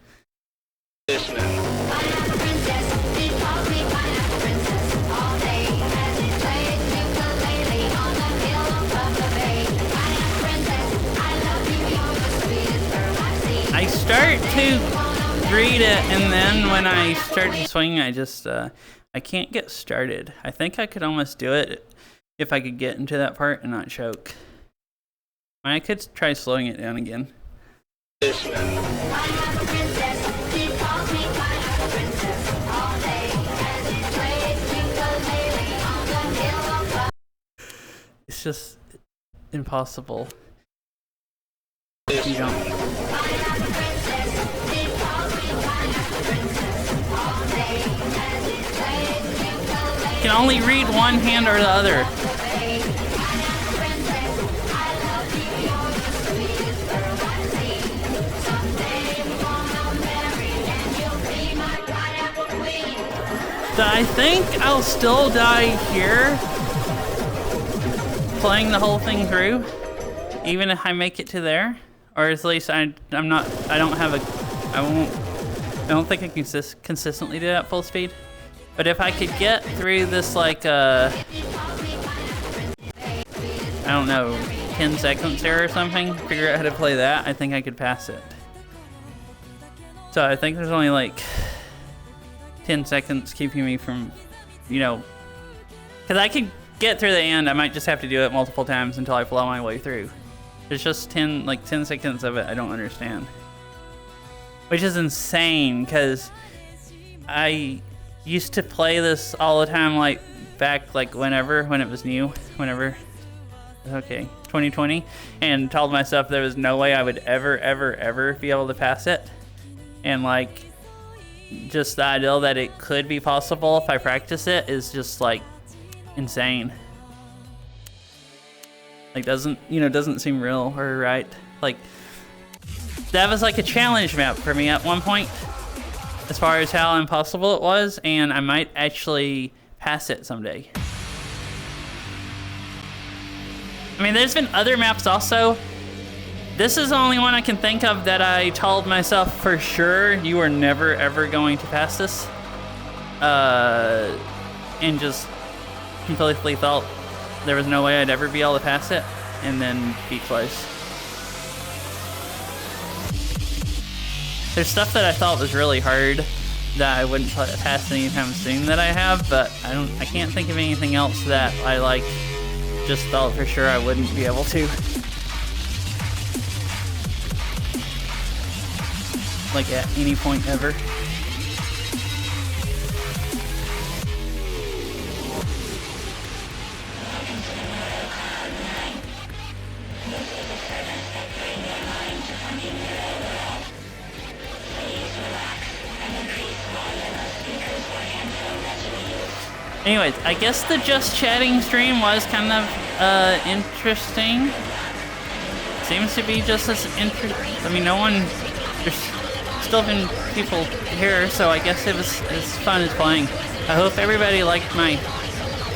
I start to read it, and then when I start to swing, I just, I can't get started. I think I could almost do it if I could get into that part and not choke. I could try slowing it down again. It's just impossible. If you don't. You can only read one hand or the other. So I think I'll still die here, playing the whole thing through, even if I make it to there, or at least I don't think I can consistently do that full speed. But if I could get through this, like, I don't know, 10 seconds there or something, figure out how to play that, I think I could pass it. So I think there's only like 10 seconds keeping me from, you know, because I could get through the end. I might just have to do it multiple times until I blow my way through. There's just 10 seconds of it I don't understand, which is insane because I used to play this all the time, like back when it was new, 2020, and told myself there was no way I would ever be able to pass it. And like, just the idea that it could be possible if I practice it is just like insane. Like, doesn't seem real or right. Like, that was like a challenge map for me at one point, as far as how impossible it was, and I might actually pass it someday. I mean, there's been other maps also. This is the only one I can think of that I told myself for sure you are never ever going to pass this. And just completely thought there was no way I'd ever be able to pass it, and then be close. There's stuff that I thought was really hard that I wouldn't pass anytime soon that I have, but I can't think of anything else that I like just thought for sure I wouldn't be able to. Like at any point ever. Anyways, I guess the just chatting stream was kind of interesting. Seems to be just as interesting. I mean, there's still been people here, so I guess it was as fun as playing. I hope everybody liked my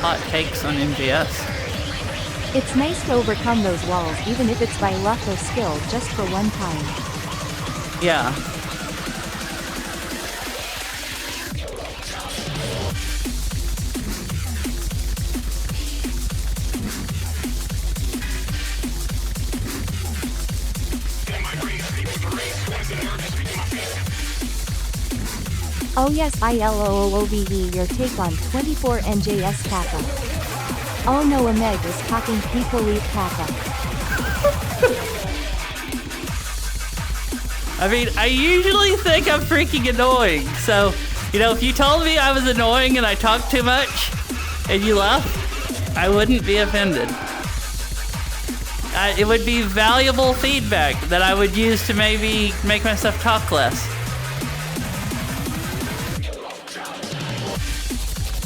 hot takes on MGS. It's nice to overcome those walls, even if it's by luck or skill, just for one time. Yeah. Oh yes, ILOOOVE, your take on 24 NJS Kappa. Oh no, Meg is talking people leave Kappa. I mean, I usually think I'm freaking annoying, so, if you told me I was annoying and I talked too much, and you left, I wouldn't be offended. It would be valuable feedback that I would use to maybe make myself talk less.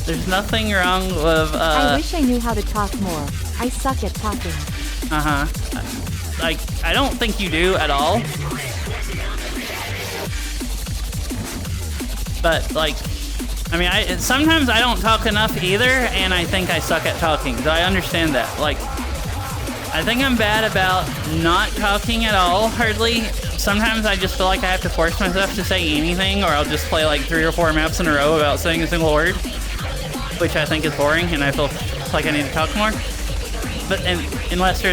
There's nothing wrong with, I wish I knew how to talk more. I suck at talking. Like, I don't think you do at all. But, like, I mean, sometimes I don't talk enough either, and I think I suck at talking, so I understand that. Like, I think I'm bad about not talking at all, hardly. Sometimes I just feel like I have to force myself to say anything, or I'll just play like 3 or 4 maps in a row without saying a single word, which I think is boring, and I feel like I need to talk more. But unless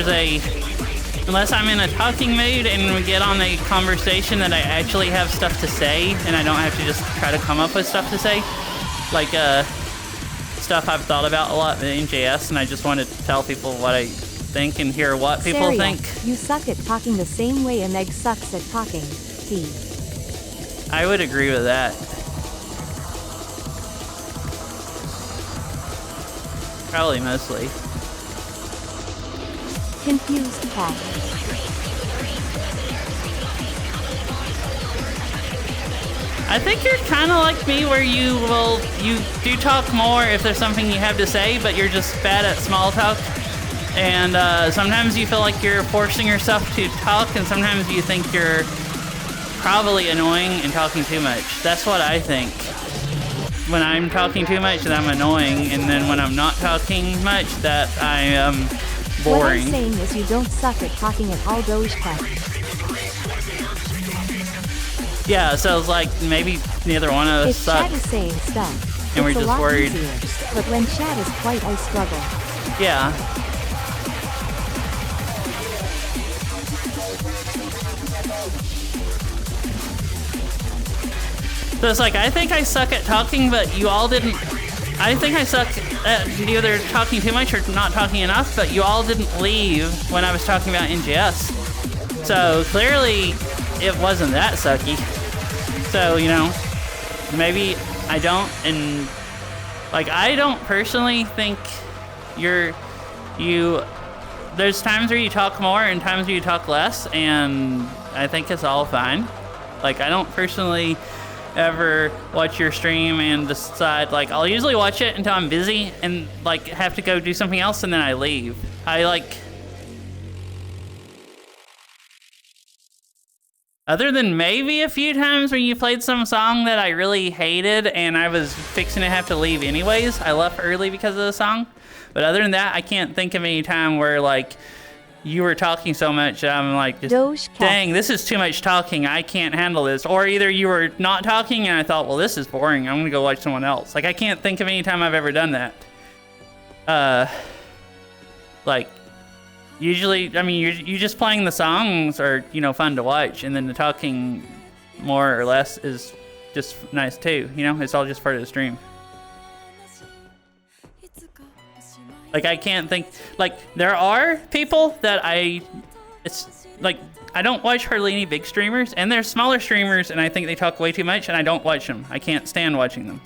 I'm in a talking mood and we get on a conversation that I actually have stuff to say, and I don't have to just try to come up with stuff to say, like stuff I've thought about a lot in JS, and I just want to tell people what I think and hear what people think. You suck at talking the same way a Meg sucks at talking. I would agree with that. Probably mostly. Confused cat. I think you're kind of like me, where you do talk more if there's something you have to say, but you're just bad at small talk. And sometimes you feel like you're forcing yourself to talk, and sometimes you think you're probably annoying and talking too much. That's what I think. When I'm talking too much, that I'm annoying, and then when I'm not talking much, that I am boring. What I'm saying is you don't suck at talking at all, Dogecoin. Yeah, so it's like maybe neither one of us If suck. chat is saying stuff, And it's we're a just lot worried. easier. But when chat is quiet, I struggle. Yeah. So it's like, I think I suck at talking, but you all didn't. I think I suck at either talking too much or not talking enough, but you all didn't leave when I was talking about NGS. So clearly it wasn't that sucky. So, you know, maybe I don't, and like, I don't personally think there's times where you talk more and times where you talk less, and I think it's all fine. Like, I don't personally ever watch your stream and decide, like, I'll usually watch it until I'm busy and like have to go do something else, and then I leave. Other than maybe a few times when you played some song that I really hated and I was fixing to have to leave anyways, I left early because of the song. But other than that, I can't think of any time where like you were talking so much that I'm like, just, dang, this is too much talking. I can't handle this. Or either you were not talking and I thought, well, this is boring. I'm gonna go watch someone else. Like, I can't think of any time I've ever done that. Like, usually, I mean, you just playing the songs are, you know, fun to watch, and then the talking more or less is just nice too. You know, it's all just part of the stream. Like, I can't think, like, there are people that it's like, I don't watch hardly any big streamers, and there's smaller streamers, and I think they talk way too much, and I don't watch them. I can't stand watching them.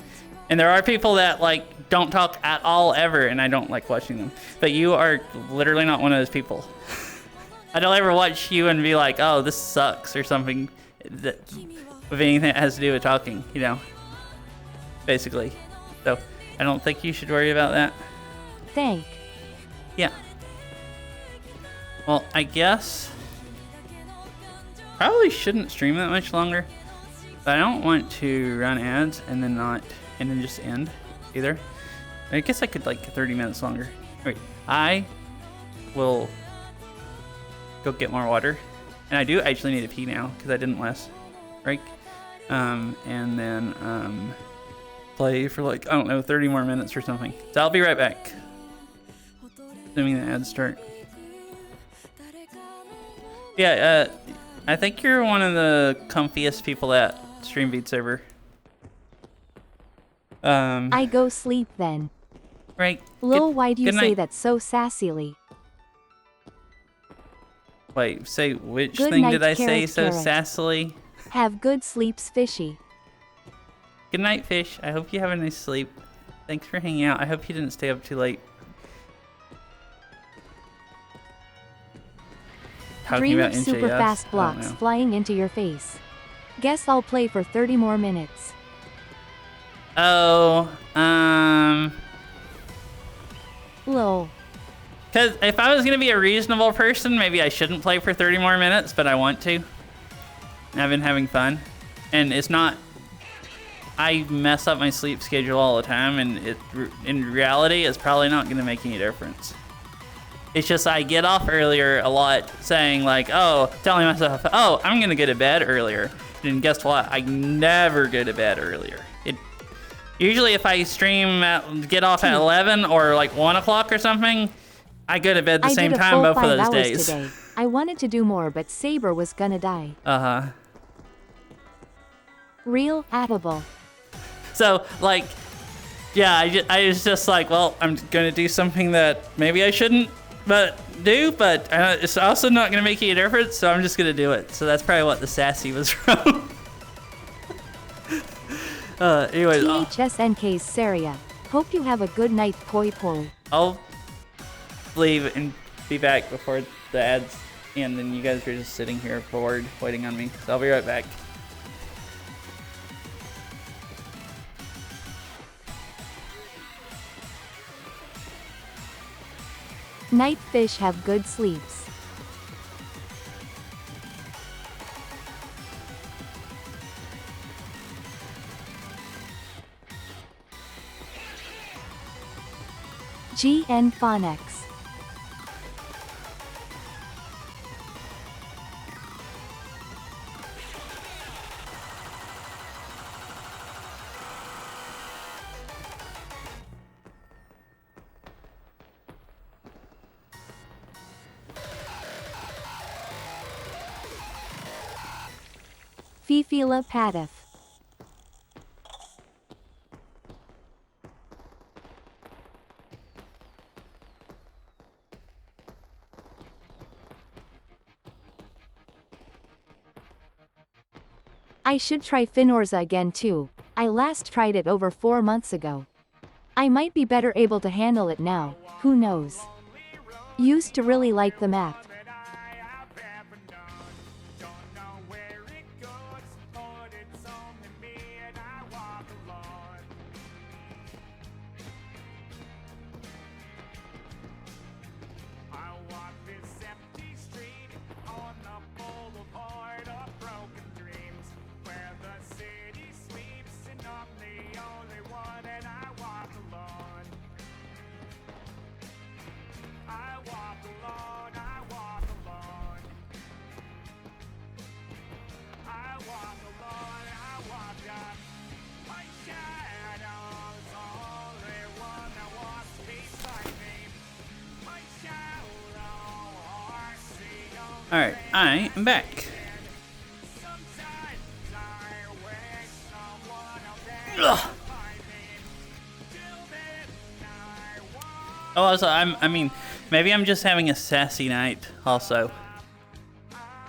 And there are people that, like, don't talk at all ever, and I don't like watching them. But you are literally not one of those people. I don't ever watch you and be like, oh, this sucks, or something that, with anything that has to do with talking, you know, basically. So I don't think you should worry about that. Thank. Yeah. Well, I guess probably shouldn't stream that much longer, but I don't want to run ads and then just end either. I guess I could, like, 30 minutes longer. Wait, I will go get more water, and I do actually need to pee now because I didn't last break. And then play for, like, I don't know, 30 more minutes or something. So I'll be right back. Assuming the ads start. Yeah, I think you're one of the comfiest people at stream Beat Saber. I go sleep then. Right. Lil, why do you good say night. that so sassily? Wait, say which Good thing night, did I say carrot, so carrot. sassily? Have good sleeps, fishy. Good night, fish. I hope you have a nice sleep. Thanks for hanging out. I hope you didn't stay up too late. Talking Dream about of super NJS? fast I don't blocks know. flying into your face. Guess I'll play for 30 more minutes. Oh, Lol. because if I was going to be a reasonable person, maybe I shouldn't play for 30 more minutes, but I want to. I've been having fun. And it's not... I mess up my sleep schedule all the time, and in reality, it's probably not going to make any difference. It's just I get off earlier a lot, saying like, oh, telling myself, oh, I'm going to go to bed earlier. And guess what? I never go to bed earlier. Usually if I get off at 11 or like 1 o'clock or something, I go to bed the same time both of those days. Today. I wanted to do more, but Saber was gonna die. Uh-huh. Real affable. So, like, yeah, I was just like, well, I'm gonna do something that maybe I shouldn't do, but it's also not gonna make any difference, so I'm just gonna do it. So that's probably what the sassy was from. Anyways, THSNK's Saria. Hope you have a good night, poi poi. I'll leave and be back before the ads, and then you guys are just sitting here bored, waiting on me. So I'll be right back. Night fish have good sleeps. GN Phonics. Fifila Padif. I should try Finorza again too. I last tried it over 4 months ago. I might be better able to handle it now, who knows. Used to really like the map. Alright, I am back. Ugh. Oh, also, I mean, maybe I'm just having a sassy night, also.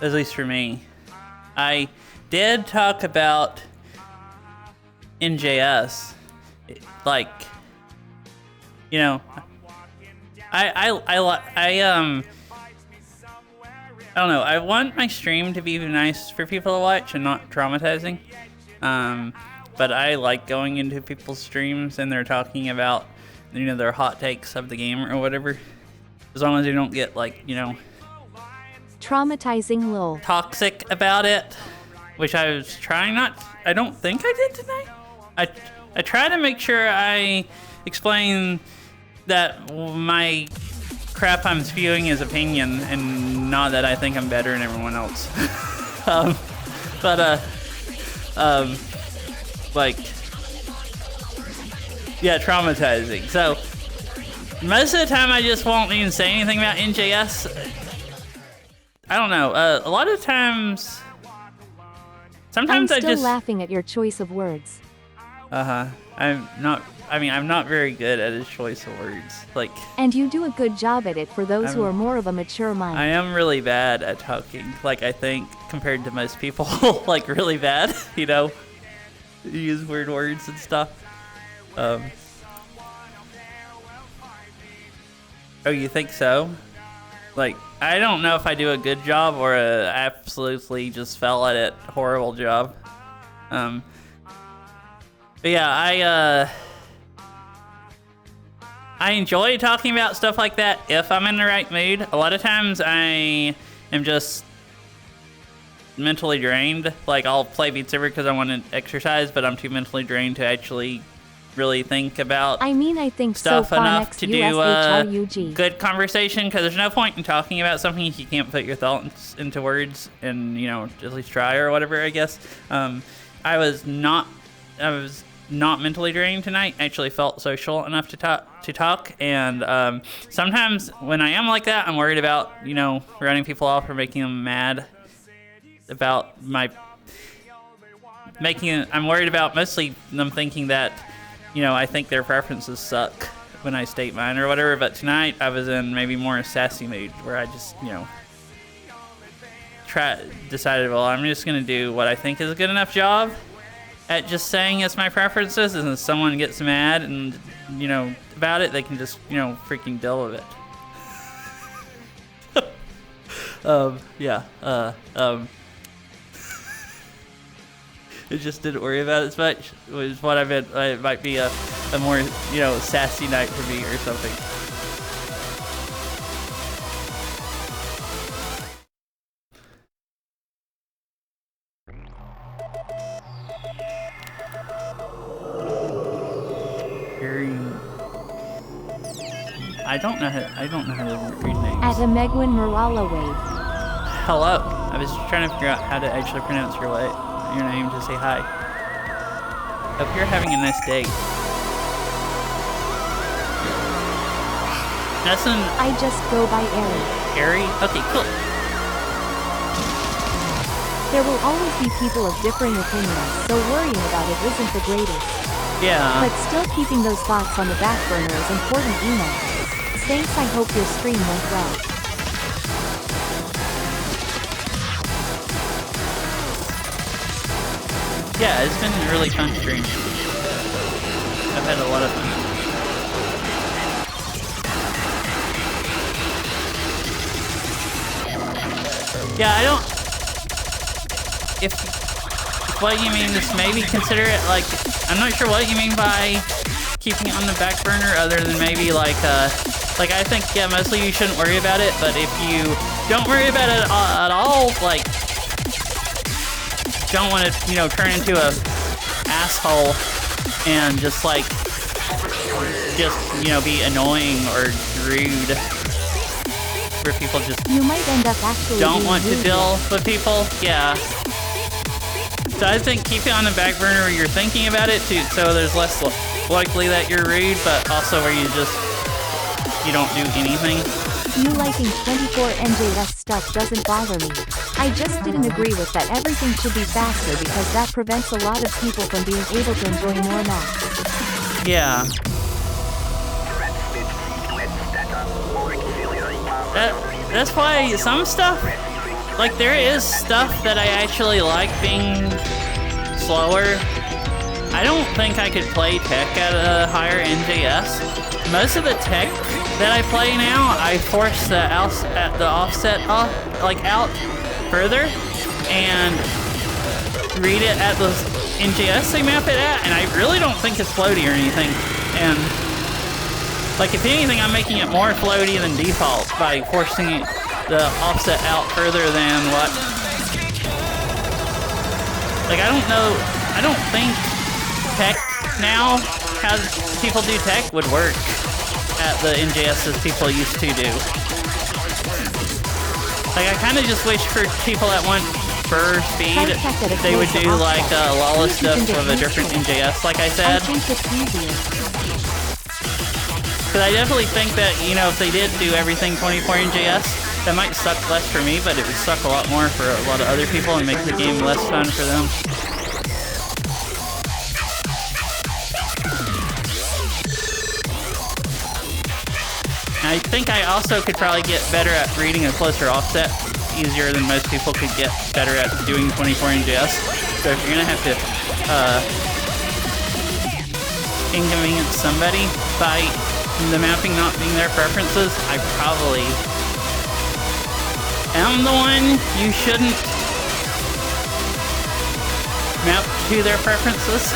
At least for me. I did talk about NJS. Like, you know, I don't know. I want my stream to be nice for people to watch and not traumatizing. But I like going into people's streams and they're talking about, you know, their hot takes of the game or whatever. As long as they don't get, like, you know, traumatizing lol. Toxic about it, which I was trying not. I don't think I did tonight. I try to make sure I explain that my crap I'm spewing is opinion and not that I think I'm better than everyone else. Like, yeah, traumatizing. So most of the time I just won't even say anything about NJS. I don't know. A lot of times, sometimes I'm still laughing at your choice of words. I'm not very good at his choice of words. Like, and you do a good job at it for those who are more of a mature mind. I am really bad at talking. Like, I think compared to most people, like really bad. You know, use weird words and stuff. Oh, you think so? Like, I don't know if I do a good job or a absolutely just fell at it horrible job. But yeah, I enjoy talking about stuff like that if I'm in the right mood. A lot of times I am just mentally drained. Like, I'll play Beat Saber because I want to exercise, but I'm too mentally drained to actually really think about I think stuff so enough to do USHRUG. good conversation, because there's no point in talking about something if you can't put your thoughts into words and, you know, at least try or whatever, I guess. I was not mentally drained tonight. I actually felt social enough to talk, and sometimes when I am like that, I'm worried about, you know, running people off or making them mad about I'm worried about mostly them thinking that, you know, I think their preferences suck when I state mine or whatever. But tonight I was in maybe more a sassy mood where I just, you know, decided, well, I'm just gonna do what I think is a good enough job at just saying it's my preferences, and if someone gets mad and, you know, about it, they can just, you know, freaking deal with it. It just didn't worry about it as much. It was what I meant. It might be a more, you know, sassy night for me or something. I don't know how to read names. At a Megwin Marala wave. Hello. I was trying to figure out how to actually pronounce your name to say hi. Hope you're having a nice day. Nothing. I just go by Airy. Airy? Okay, cool. There will always be people of differing opinions, so worrying about it isn't the greatest. Yeah. But still keeping those thoughts on the back burner is important. Email. Thanks, I hope your stream went well. Yeah, it's been a really fun stream. I've had a lot of fun. Yeah, I don't... If what you mean is maybe consider it like... I'm not sure what you mean by keeping it on the back burner, other than maybe like I think, yeah, mostly you shouldn't worry about it, but if you don't worry about it at all, like, don't want to, you know, turn into a asshole and just you know, be annoying or rude, where people just you might end up actually don't want to deal with people. Yeah. So I think keep it on the back burner where you're thinking about it too, so there's less likely that you're rude, but also where you don't do anything. You liking 24 NJS stuff doesn't bother me. I just didn't agree with that. Everything should be faster because that prevents a lot of people from being able to enjoy more maps. Yeah. That's why some stuff, like, there is stuff that I actually like being slower. I don't think I could play tech at a higher NJS. Most of the tech that I play now, I force the offset out further and read it at the NJS they map it at, and I really don't think it's floaty or anything. And like, if anything, I'm making it more floaty than default by forcing the offset out further than what. Like, I don't think tech now, how people do tech, would work at the NJS as people used to do. Like, I kind of just wish for people that want burr speed, they would do like lawless stuff of a different NJS, like I said. Because I definitely think that, you know, if they did do everything 24 NJS, that might suck less for me, but it would suck a lot more for a lot of other people and make the game less fun for them. I think I also could probably get better at reading a closer offset, easier than most people could get better at doing 24 NJS. So if you're gonna have to inconvenience somebody by the mapping not being their preferences, I probably am the one you shouldn't map to their preferences.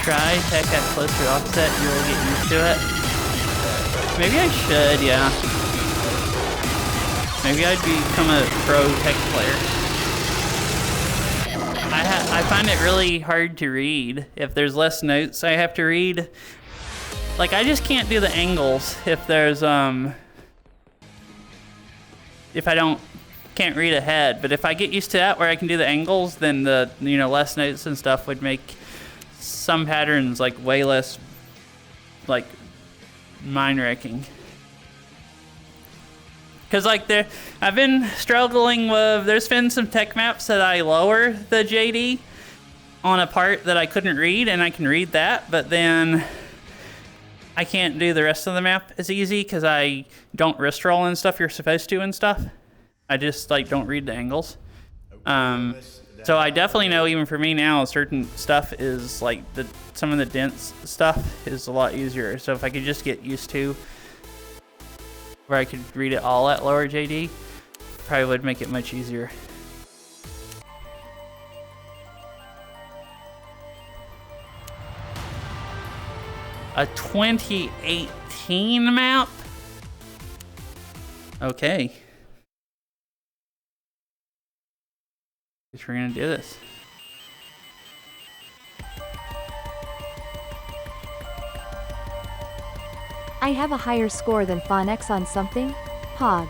try tech at closer offset, you will get used to it. Maybe I should, yeah. Maybe I'd become a pro tech player. I find it really hard to read if there's less notes I have to read. Like, I just can't do the angles if there's, if I can't read ahead. But if I get used to that where I can do the angles, then the, you know, less notes and stuff would make some patterns, like, way less, like, mind-wrecking. Because, like, I've been struggling with, there's been some tech maps that I lower the JD on a part that I couldn't read, and I can read that, but then I can't do the rest of the map as easy because I don't wrist roll and stuff you're supposed to and stuff. I just, like, don't read the angles. So I definitely know, even for me now, certain stuff is, like, some of the dense stuff is a lot easier. So if I could just get used to where I could read it all at lower JD, probably would make it much easier. A 2018 map? Okay. Guess we're gonna do this. I have a higher score than Phonex on something? Pog.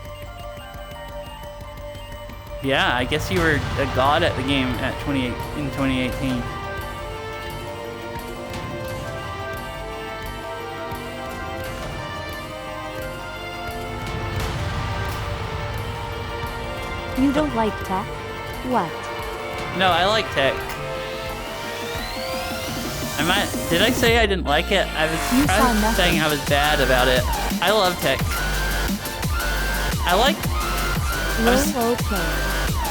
Yeah, I guess you were a god at the game at in 2018. You don't like tech? What? No, I like tech. Did I say I didn't like it? I was saying I was bad about it. I love tech. I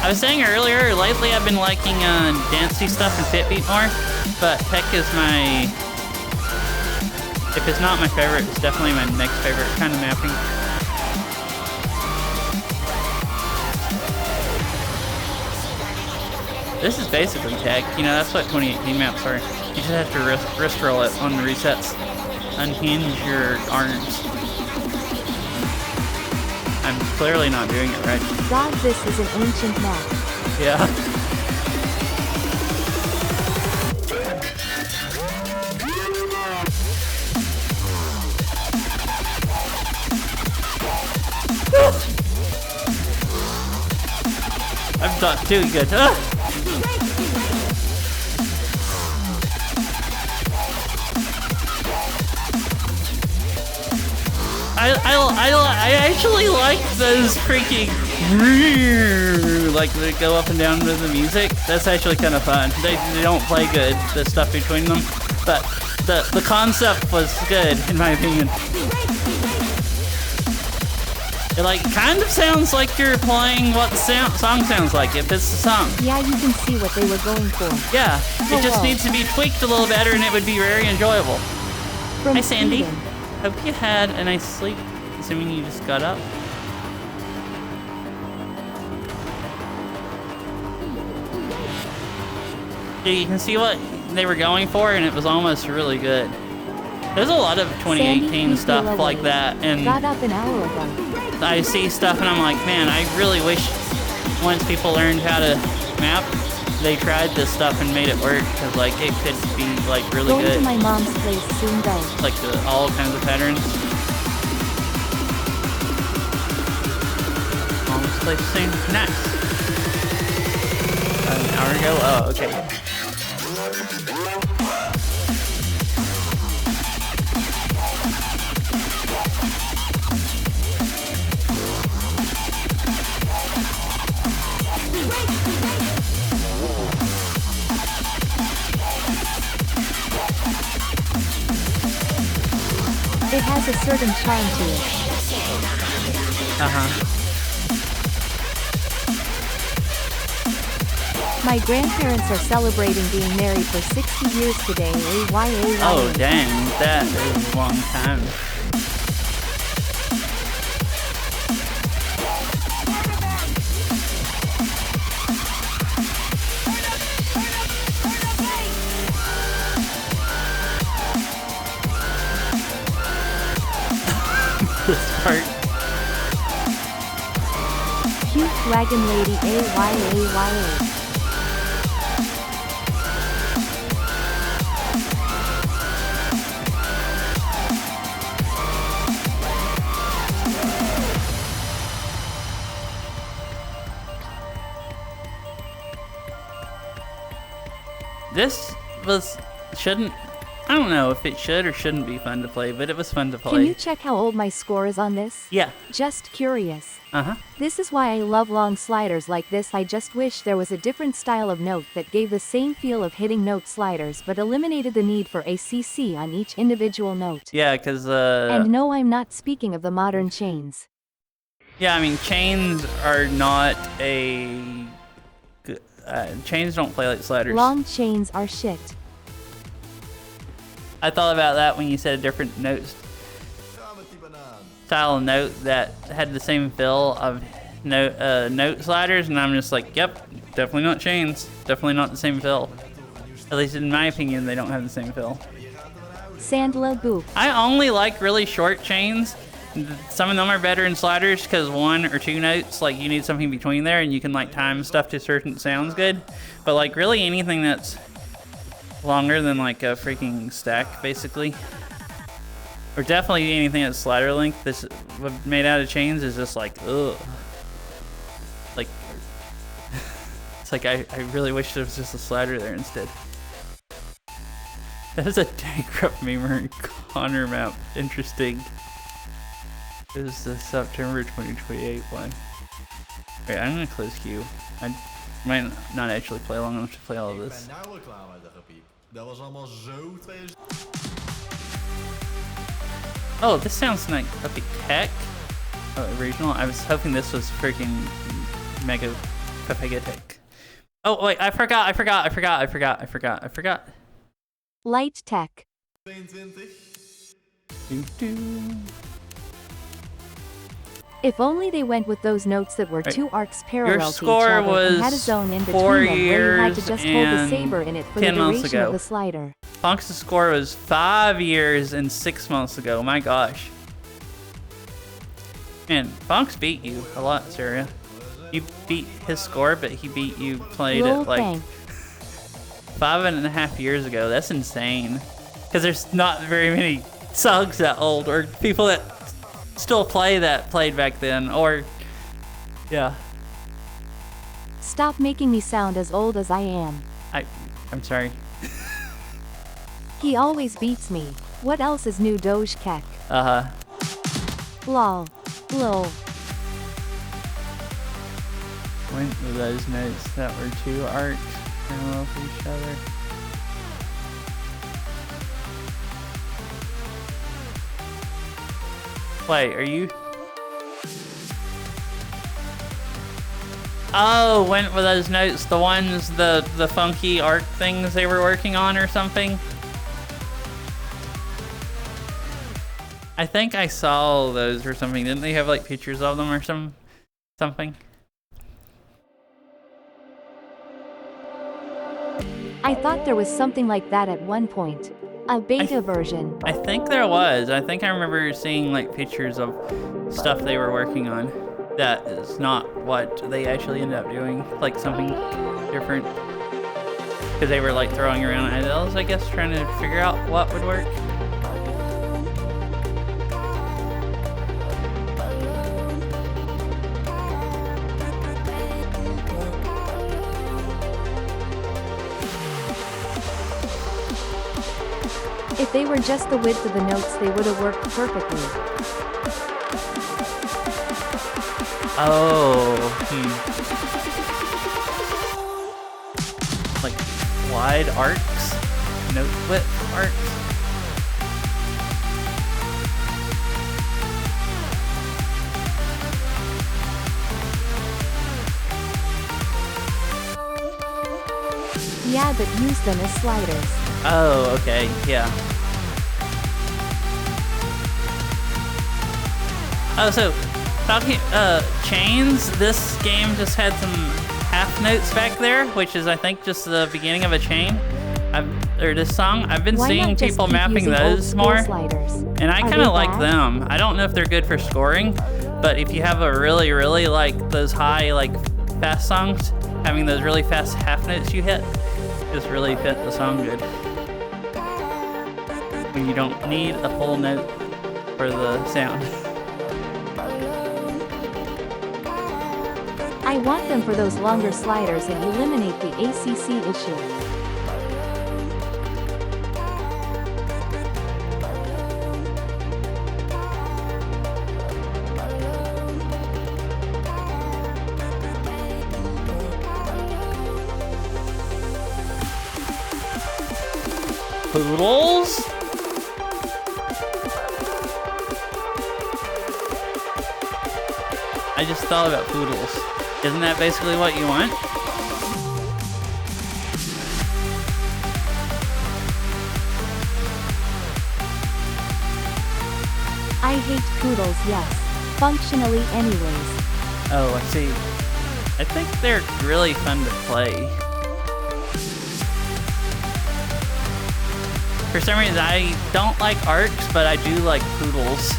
was saying earlier, lately I've been liking dancey stuff and Fitbeat more, but tech is my, if it's not my favorite, it's definitely my next favorite kind of mapping. This is basically tech, you know, that's what 2018 maps are. You just have to wrist roll it on the resets. Unhinge your arms. I'm clearly not doing it right. God, this is an ancient map. Yeah. I'm not doing good. I actually like those freaking like they go up and down with the music. That's actually kind of fun. They don't play good, the stuff between them, but the concept was good in my opinion. It like kind of sounds like you're playing what the song sounds like if it's the song. Yeah, you can see what they were going for. Yeah, it just needs to be tweaked a little better and it would be very enjoyable. Hi Sandy. Sweden. Hope you had a nice sleep, assuming you just got up. Yeah, you can see what they were going for, and it was almost really good. There's a lot of 2018 stuff like that, and got up an hour ago. I see stuff and I'm like, man, I really wish once people learned how to map, they tried this stuff and made it work, because like it could be like really Going good. to my mom's place soon though. Like all kinds of patterns. Mom's place soon. Nice. An hour ago? Oh, okay. It has a certain charm to it. My grandparents are celebrating being married for 60 years today. Oh dang, that is a long time. art. Cute Dragon Lady AYAYA. This shouldn't, I don't know if it should or shouldn't be fun to play, but it was fun to play. Can you check how old my score is on this? Yeah. Just curious. Uh-huh. This is why I love long sliders like this. I just wish there was a different style of note that gave the same feel of hitting note sliders but eliminated the need for a CC on each individual note. Yeah, because, And no, I'm not speaking of the modern chains. yeah, I mean, chains are not a... chains don't play like sliders. Long chains are shit. I thought about that when you said a different note style of note that had the same feel of note sliders, and I'm just like, yep, definitely not chains. Definitely not the same feel. At least in my opinion, they don't have the same feel. Sandla Boop. I only like really short chains. Some of them are better in sliders because 1 or 2 notes, like you need something between there and you can like time stuff to certain sounds good. But like really anything that's longer than like a freaking stack basically, or definitely anything that's slider length that's made out of chains is just like, ugh. Like, it's like I really wish there was just a slider there instead. That is a Dankrupt Memer Connor map. Interesting. This is the September 2028 one. Wait, I'm gonna close queue. I might not actually play long enough to play all of this. Oh, this sounds like Epic Tech. Oh, regional. I was hoping this was freaking Mega Pepega Tech. Oh wait, I forgot. Light Tech. If only they went with those notes that were 2 arcs parallel to each other and had a zone in between them where you had to just hold the saber in it for the duration of the slider. Funk's score was 5 years and 6 months ago. My gosh. Man, Funk's beat you a lot, Sarah. You beat his score, but he beat you played it like 5.5 years ago. That's insane. Because there's not very many sugs that old or people that still play that played back then, or yeah. Stop making me sound as old as I am. I'm sorry. He always beats me. What else is new, Doge Kek? Uh-huh. Lol. Lol. When were those notes that were 2 arcs parallel to each other? Wait, are you? Oh, when were those notes the ones, the funky arc things they were working on or something? I think I saw those or something. Didn't they have like pictures of them or something? I thought there was something like that at one point. A beta version. I think there was. I think I remember seeing like pictures of stuff they were working on. That is not what they actually ended up doing. Like something different. Because they were like throwing around ideas, I guess, trying to figure out what would work. If they were just the width of the notes, they would have worked perfectly. Oh, Like wide arcs? Note width arcs? Yeah, but use them as sliders. Oh, okay, yeah. Oh, so talking chains, this game just had some half notes back there, which is I think just the beginning of a chain. or this song, I've been Why seeing not just people keep mapping using those old-school more, sliders? and I Are kind they of like bad? them. I don't know if they're good for scoring, but if you have a really, really like those high, like fast songs, having those really fast half notes you hit just really fit the song good. When you don't need a full note for the sound. I want them for those longer sliders and eliminate the ACC issue. Poodles? I just thought about poodles. Isn't that basically what you want? I hate poodles, yes. Functionally anyways. Oh, I see. I think they're really fun to play. For some reason, I don't like arcs, but I do like poodles.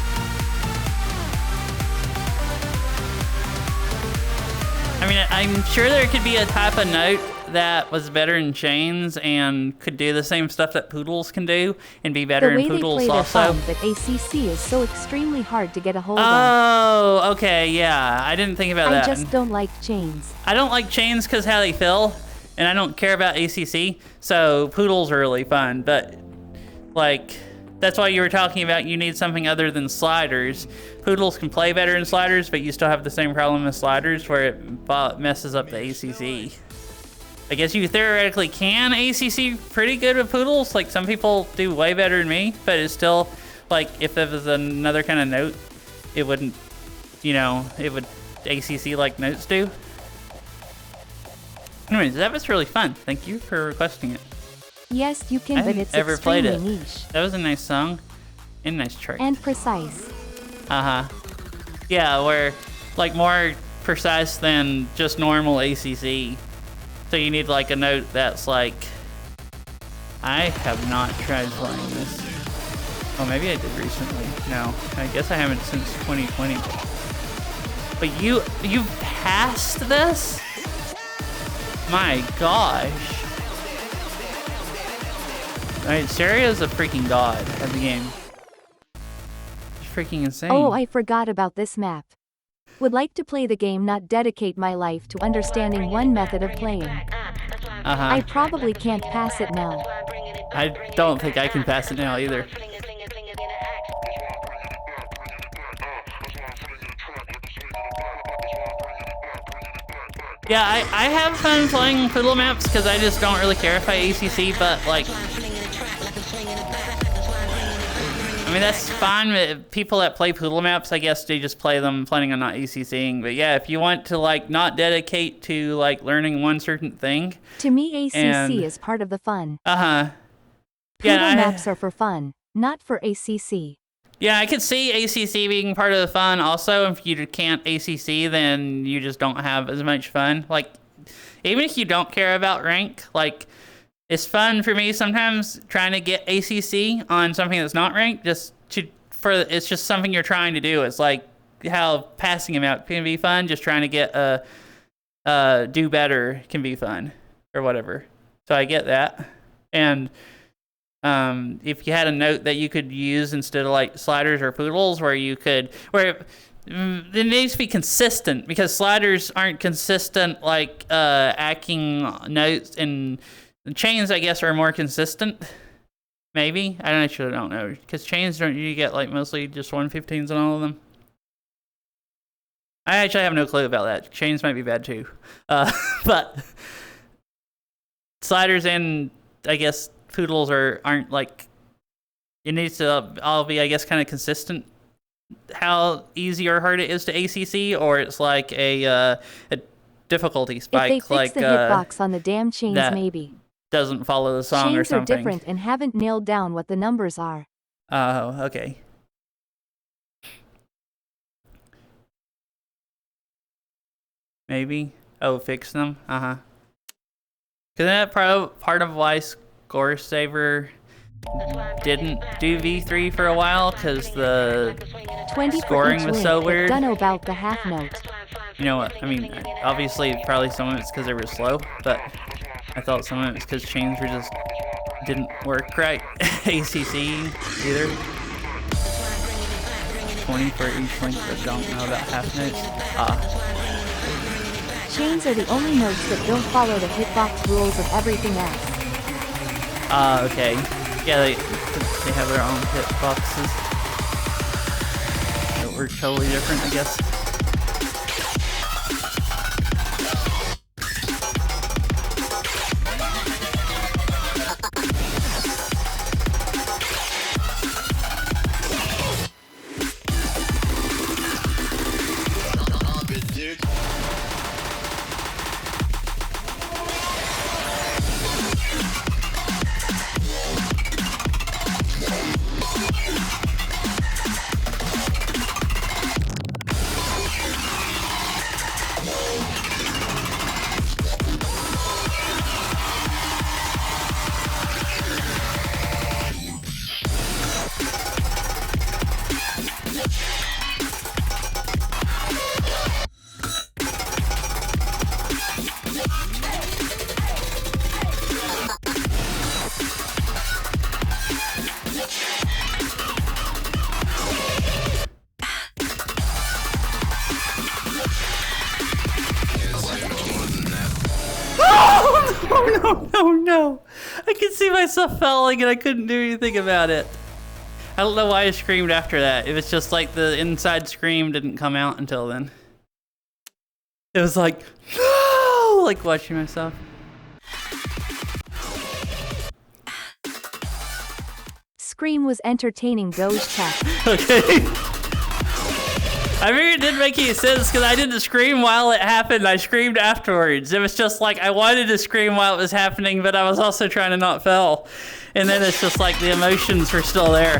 I mean, I'm sure there could be a type of note that was better in chains and could do the same stuff that poodles can do and be better in poodles also. The way they play their fun, but ACC is so extremely hard to get a hold of. Oh, okay, yeah. I didn't think about that. I just don't like chains. I don't like chains because how they feel, and I don't care about ACC, so poodles are really fun, but like, that's why you were talking about you need something other than sliders. Poodles can play better in sliders, but you still have the same problem as sliders where it messes up the ACC. I guess you theoretically can ACC pretty good with poodles. Like, some people do way better than me, but it's still, like, if there was another kind of note, it wouldn't, you know, it would ACC like notes do. Anyways, that was really fun. Thank you for requesting it. Yes, you can, but it's ever played extremely it. niche. That was a nice song and nice track. And precise. Uh-huh. Yeah, where, like, more precise than just normal ACC. So you need, like, a note that's like... I have not tried playing this. Oh, maybe I did recently. No, I guess I haven't since 2020. But you passed this? My gosh. Alright, Serio's a freaking god at the game. It's freaking insane. Oh, I forgot about this map. Would like to play the game, not dedicate my life to understanding one method of playing. I probably can't pass it now. I don't think I can pass it now either. Yeah, I have fun playing Poodle maps because I just don't really care if I ACC, but like... I mean, that's fine. People that play Poodle maps, I guess they just play them planning on not ACCing. But yeah, if you want to like not dedicate to like learning one certain thing... To me, ACC is part of the fun. Uh-huh. Poodle maps are for fun, not for ACC. Yeah, I could see ACC being part of the fun. Also, if you can't ACC, then you just don't have as much fun. Like, even if you don't care about rank, like, it's fun for me sometimes trying to get ACC on something that's not ranked. It's just something you're trying to do. It's like how passing them out can be fun. Just trying to get do better can be fun or whatever. So I get that. And if you had a note that you could use instead of like sliders or poodles, where it needs to be consistent, because sliders aren't consistent, like acting notes, and chains I guess are more consistent. Maybe I actually don't know, because chains don't you get like mostly just 115s on all of them. I actually have no clue about that. Chains might be bad too, but sliders and I guess poodles aren't like, it needs to all be I guess kind of consistent how easy or hard it is to ACC, or it's like a difficulty spike. If they fix the hitbox on the damn chains, maybe doesn't follow the song or something. Chains are different and haven't nailed down what the numbers are. Oh, okay. Maybe. Oh, fix them. Because that part of why course, Saber didn't do V3 for a while because the 20 scoring was so weird. Don't know about the half note. You know what? I mean, obviously, probably some of it's because they were slow, but I thought some of it was because chains were just didn't work right. ACC either. 20 for each link, but don't know about half notes. Chains are the only notes that don't follow the hitbox rules of everything else. Okay. Yeah, they have their own hitboxes that were totally different, I guess. Oh no! I could see myself falling and I couldn't do anything about it. I don't know why I screamed after that. It was just like the inside scream didn't come out until then. It was like, no! Like watching myself. Scream was entertaining, Doge Tech. Okay. I figured it didn't make any sense because I didn't scream while it happened. I screamed afterwards. It was just like I wanted to scream while it was happening, but I was also trying to not fail. And then it's just like the emotions were still there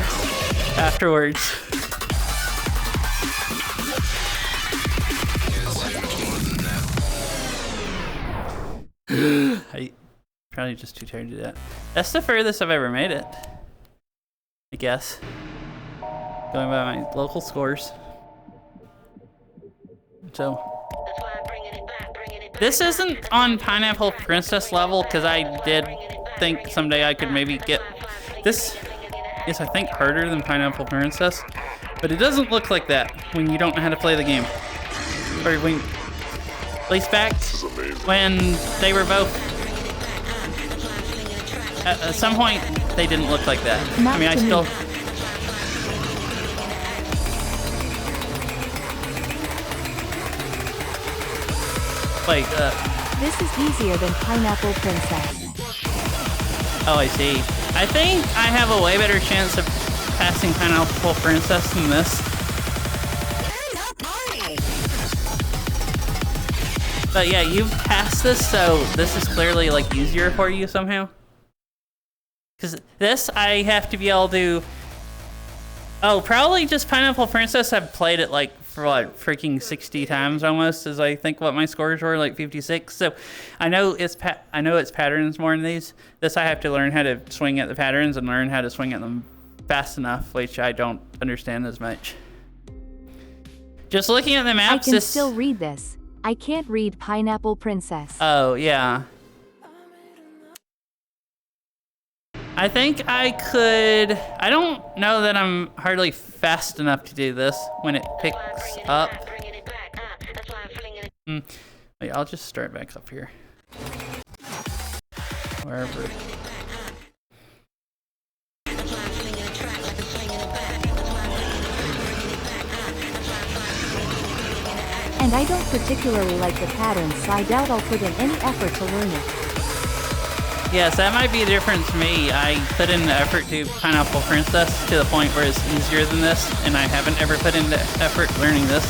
afterwards. I probably just too tired to do that. That's the furthest I've ever made it, I guess. Going by my local scores. So, this isn't on Pineapple Princess level because I did think someday I could maybe get this. Is I think harder than Pineapple Princess, but it doesn't look like that when you don't know how to play the game. Or when, at least back when they were both. At some point, they didn't look like that. I mean, I still. Like, This is easier than Pineapple Princess. Oh, I see. I think I have a way better chance of passing Pineapple Princess than this. But yeah, you've passed this, so this is clearly like easier for you somehow. Because this, I have to be able to... Oh, probably just Pineapple Princess. I've played it like for like freaking 60 times almost, as I think what my scores were, like 56. So I know its patterns more than these. This I have to learn how to swing at the patterns and learn how to swing at them fast enough, which I don't understand as much. Just looking at the maps, I can still read this. I can't read Pineapple Princess. Oh, yeah. I think I could... I don't know that I'm hardly fast enough to do this when it picks up. Wait, I'll just start back up here. Wherever. And I don't particularly like the patterns, so I doubt I'll put in any effort to learn it. Yes, that might be a difference for me. I put in the effort to Pineapple Princess to the point where it's easier than this, and I haven't ever put in the effort learning this.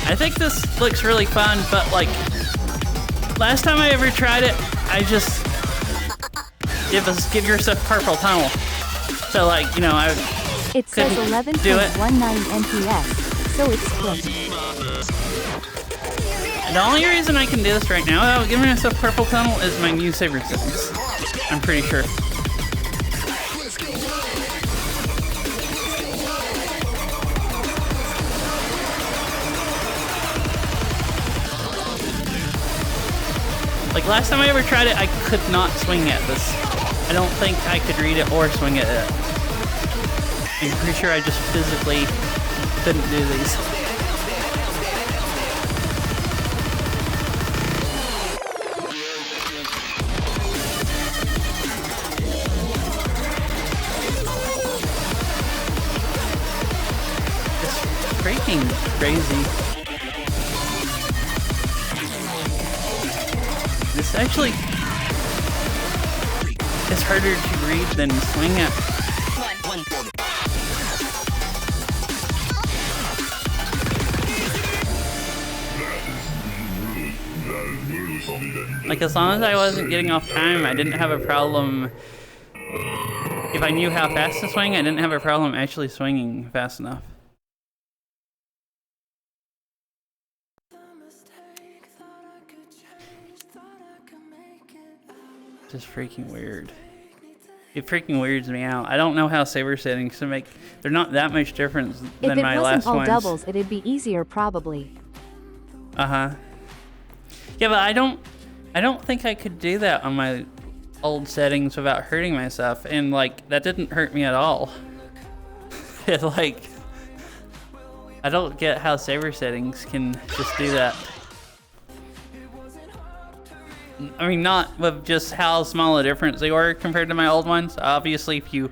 I think this looks really fun, but like, last time I ever tried it, I just give yourself carpal tunnel. So like, you know, I it says couldn't do it. 11.19 MPS, so it's split. The only reason I can do this right now without giving myself purple tunnel is my new Saber settings. I'm pretty sure. Like last time I ever tried it, I could not swing at this. I don't think I could read it or swing at it. I'm pretty sure I just physically couldn't do these. It's freaking crazy. This actually is harder to read than swing at. Like, as long as I wasn't getting off time, I didn't have a problem. If I knew how fast to swing, I didn't have a problem actually swinging fast enough. Just freaking weird. It freaking weirds me out. I don't know how Saber settings to make. They're not that much difference than my last ones. If it wasn't all doubles, it'd be easier probably. Yeah, but I don't think I could do that on my old settings without hurting myself, and like that didn't hurt me at all. It like I don't get how Saber settings can just do that. I mean, not with just how small a difference they were compared to my old ones. Obviously, if you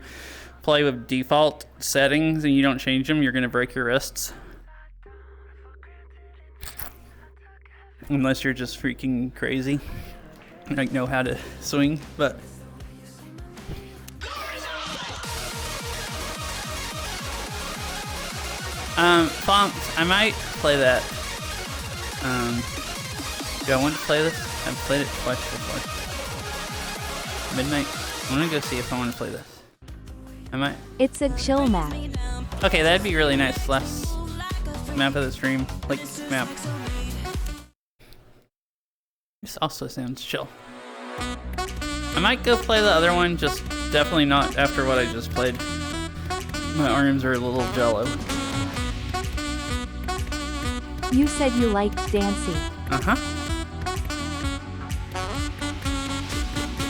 play with default settings and you don't change them, you're going to break your wrists. Unless you're just freaking crazy. Like, know how to swing, but... Fonts, I might play that. Do I want to play this? I've played it twice before. Midnight. I'm gonna go see if I want to play this. I might. It's a chill map. Okay, that'd be really nice. Last map of the stream. Like, map. This also sounds chill. I might go play the other one, just definitely not after what I just played. My arms are a little jello. You said you liked dancing. Uh-huh.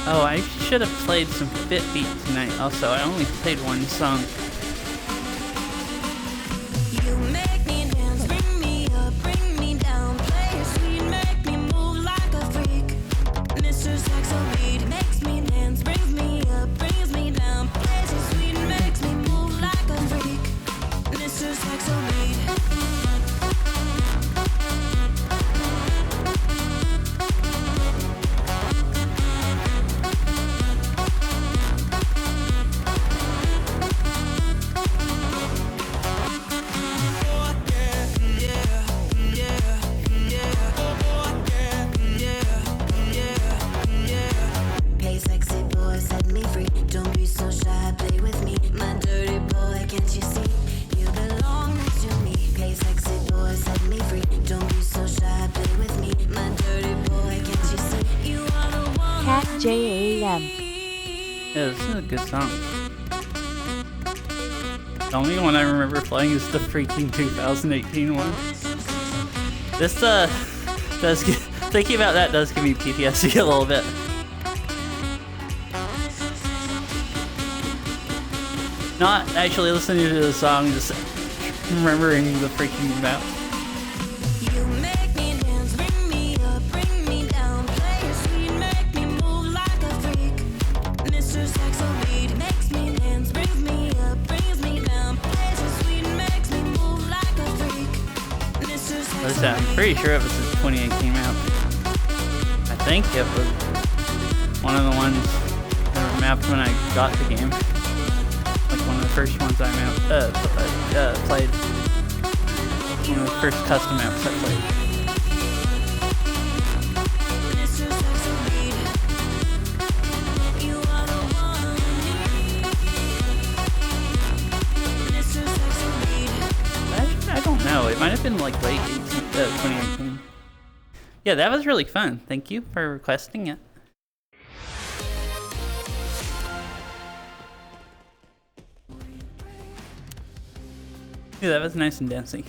Oh, I should have played some Fit Beat tonight also. I only played one song. You make me dance, bring me up, bring me down, play it sweet, make me move like a freak. Mr. Saxo beat makes me dance, brings me up, brings me down, plays it sweet, makes me move like a freak. Mr. Saxo beat. JAM. Yeah, this is a good song. The only one I remember playing is the freaking 2018 one. This does thinking about that does give me PTSD a little bit. Not actually listening to the song, just remembering the freaking map. I'm pretty sure it was a 2018 map. I think it was one of the ones that were mapped when I got the game. Like one of the first ones I played. One of the first custom maps I played. I don't know. It might have been like late 2018. yeah, that was really fun. Thank you for requesting it. Yeah, that was nice and dancey.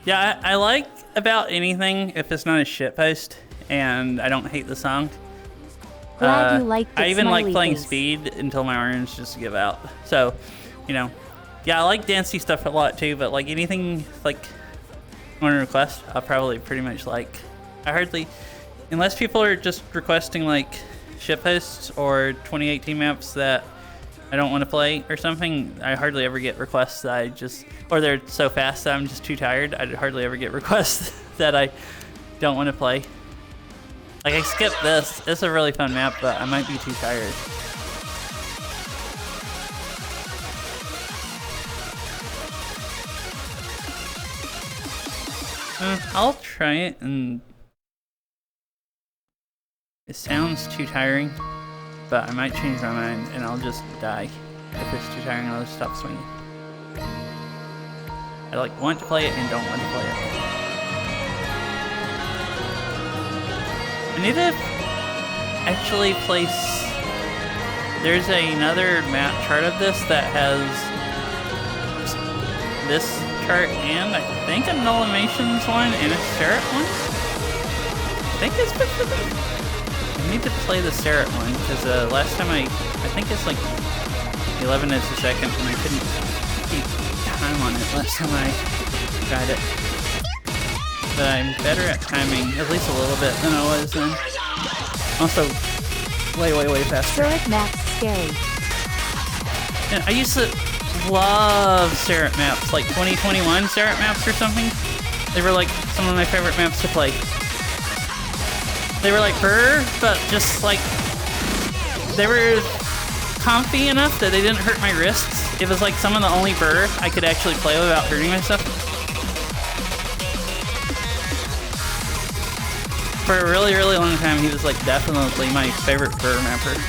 Yeah, I like about anything if it's not a shitpost and I don't hate the song. Glad you liked it, I even like smiley playing face. speed until my orange just give out. So, you know, yeah, I like dancey stuff a lot too, but like anything like you want to request, I'll probably pretty much like. I hardly, unless people are just requesting like shitposts or 2018 maps that I don't want to play or something, I hardly ever get requests that I just, or they're so fast that I'm just too tired. I hardly ever get requests that I don't want to play. Like I skipped this. It's a really fun map, but I might be too tired. I'll try it, and it sounds too tiring, but I might change my mind and I'll just die. If it's too tiring, I'll just stop swinging. I like want to play it and don't want to play it. I need to actually place. There's another map chart of this that has this chart and I think a Nullimations one and a Serret one. I think it's good for them. I need to play the Serret one because last time I think it's like 11 is a second and I couldn't keep time on it last time I tried it. But I'm better at timing, at least a little bit than I was then. Also, way faster. Serret maps scary. And I used to love Serret maps, like 2021 Serret maps or something. They were like some of my favorite maps to play. They were like brr, but just like they were comfy enough that they didn't hurt my wrists. It was like some of the only brr I could actually play without hurting myself. For a really long time, he was like definitely my favorite brr mapper.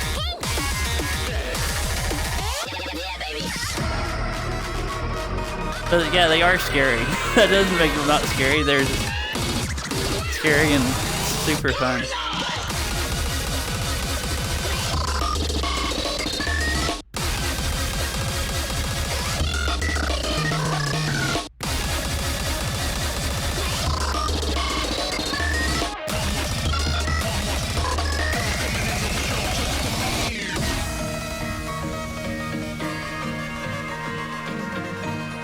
But yeah, they are scary. That doesn't make them not scary. They're just scary and super fun.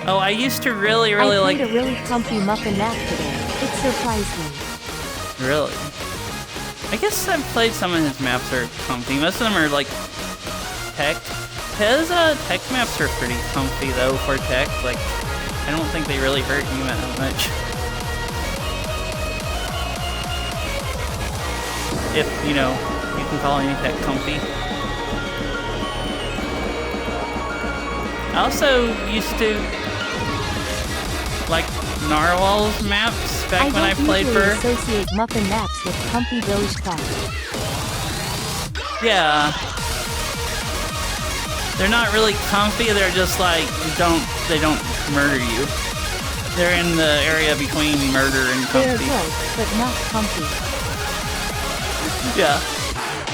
Oh, I used to really I like. played a really comfy muffin map today. It surprised me. Really? I guess I've played some of his maps are comfy. Most of them are like tech. His tech maps are pretty comfy though for tech. Like, I don't think they really hurt you that much. If, you know, you can call any tech comfy. I also used to like Narwhal's maps back when I played I for. associate muffin maps with comfy Doge tech. Yeah. They're not really comfy, they're just like they don't murder you. They're in the area between murder and They are comfy. good, but not comfy. Yeah.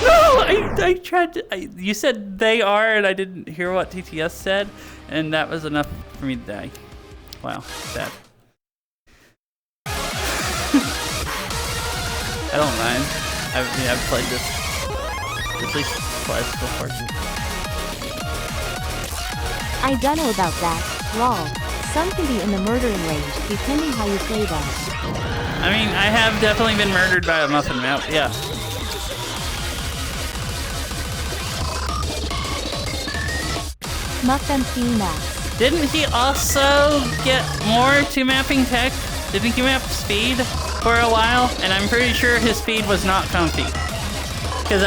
No, I tried to. You said they are, and I didn't hear what TTS said, and that was enough for me to die. Wow, sad. I don't mind. I've played this at least twice before. I don't know about that. Lol. Some can be in the murdering range, depending how you play them. I mean, I have definitely been murdered by a muffin map, yeah. Muffin maps. Didn't he also get more to mapping tech? Didn't he map speed for a while? And I'm pretty sure his speed was not comfy. Because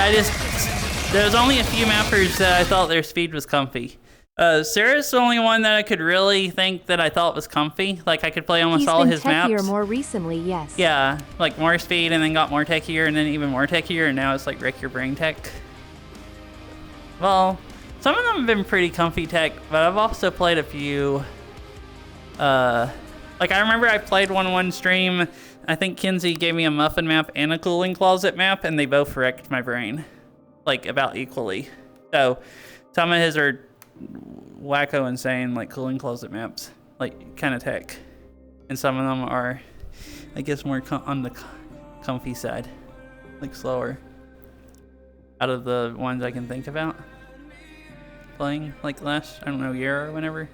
there's only a few mappers that I thought their speed was comfy. Sarah's the only one that I could really think that I thought was comfy. Like, I could play almost all his maps. He's been techier more recently, yes. Yeah, like more speed and then got more techier and then even more techier and now it's like wreck your brain tech. Well, some of them have been pretty comfy tech, but I've also played a few, like I remember I played one stream, I think Kinsey gave me a muffin map and a cooling closet map, and they both wrecked my brain, like about equally. So some of his are wacko insane, like cooling closet maps, like kind of tech, and some of them are, I guess, more on the comfy side, like slower. Out of the ones I can think about playing, like last, I don't know, year or whenever.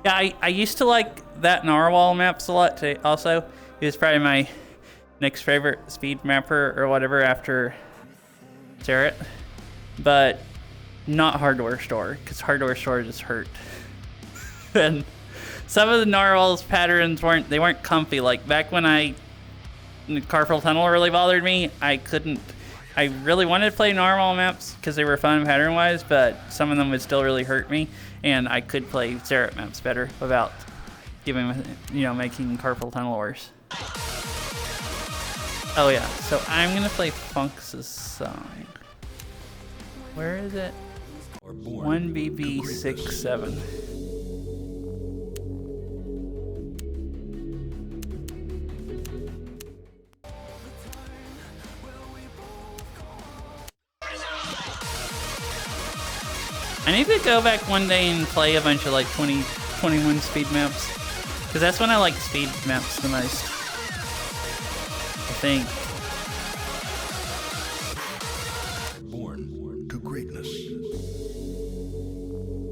Yeah, I used to like that Narwhal maps a lot too. Also, it was probably my next favorite speed mapper or whatever after Sarah, but not Hardware Store, because Hardware Store just hurt. And some of the Narwhal's patterns weren't comfy. Like back when Carpal Tunnel really bothered me, I really wanted to play Narwhal maps because they were fun pattern-wise, but some of them would still really hurt me, and I could play Zerot maps better without making Carpal Tunnel worse. Oh yeah, so I'm gonna play Funk's song. Where is it? 1BB67. I need to go back one day and play a bunch of like 21 speed maps, because that's when I like speed maps the most, I think. Born to greatness.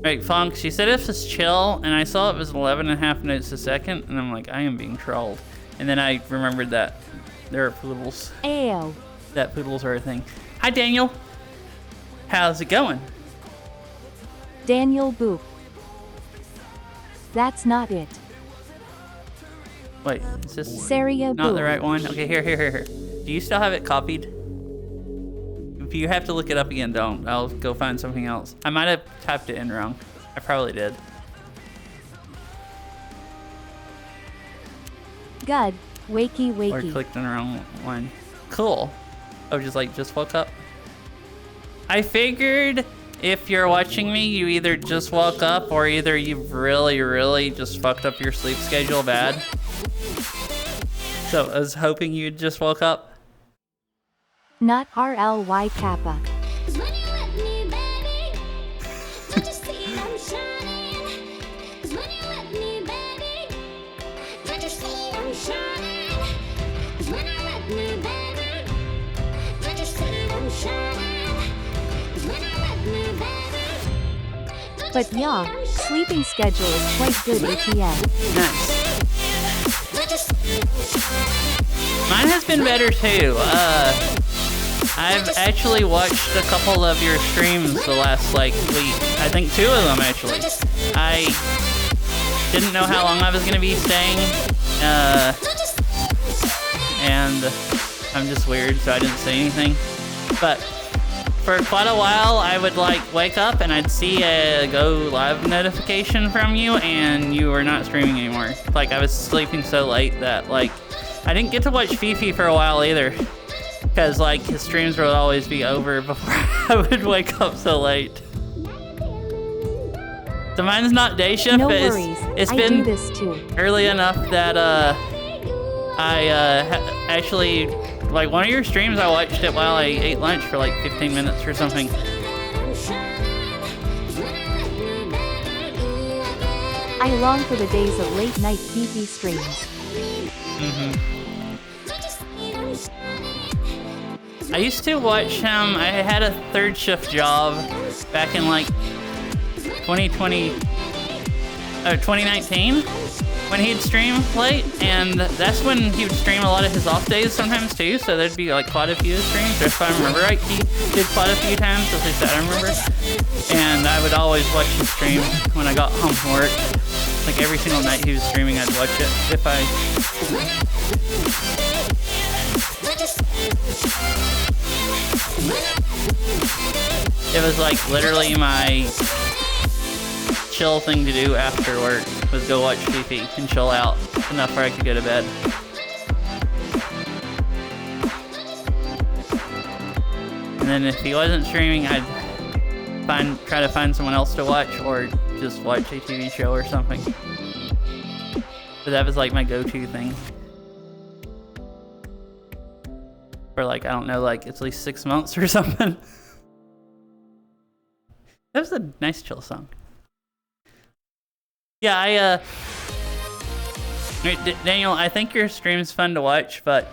Right, Funk, she said if it's chill, and I saw it was 11.5 notes a second, and I'm like, I am being trolled. And then I remembered that there are poodles. Ayo. That poodles are a thing. Hi, Daniel. How's it going? Daniel Boop. That's not it. Wait, is this Saria not Boop. the right one? Okay, here. Do you still have it copied? If you have to look it up again, don't. I'll go find something else. I might have typed it in wrong. I probably did. Good. Wakey, Or wakey. clicked on the wrong one. Cool. Oh, just woke up? I figured if you're watching me, you either just woke up or either you've really, really just fucked up your sleep schedule bad. So I was hoping you just woke up. Not RLY Kappa. But yeah, sleeping schedule is quite good ATM. Nice. Mine has been better too. I've actually watched a couple of your streams the last week. I think 2 of them actually. I didn't know how long I was gonna be staying, and I'm just weird, so I didn't say anything. But for quite a while, I would wake up and I'd see a go live notification from you, and you were not streaming anymore. I was sleeping so late that I didn't get to watch Fifi for a while either, because his streams would always be over before I would wake up so late. So mine's not day shift, No but worries. it's I been do this too. early enough that I actually, one of your streams, I watched it while I ate lunch for 15 minutes or something. I long for the days of late night Fifi streams. I used to watch him. I had a 3rd shift job back in 2020 or 2019 when he'd stream late, and that's when he would stream a lot of his off days sometimes too, so there'd be quite a few streams. If I remember right, he did quite a few times, at least I remember. And I would always watch his stream when I got home from work. Every single night he was streaming, I'd watch it if I... It was literally my chill thing to do after work, was go watch TV and chill out enough where I could go to bed. And then if he wasn't streaming, I'd try to find someone else to watch, or just watch a TV show or something. But that was like my go-to thing. For like, I don't know, like at least 6 months or something. That was a nice chill song. Yeah, Daniel, I think your stream's fun to watch, but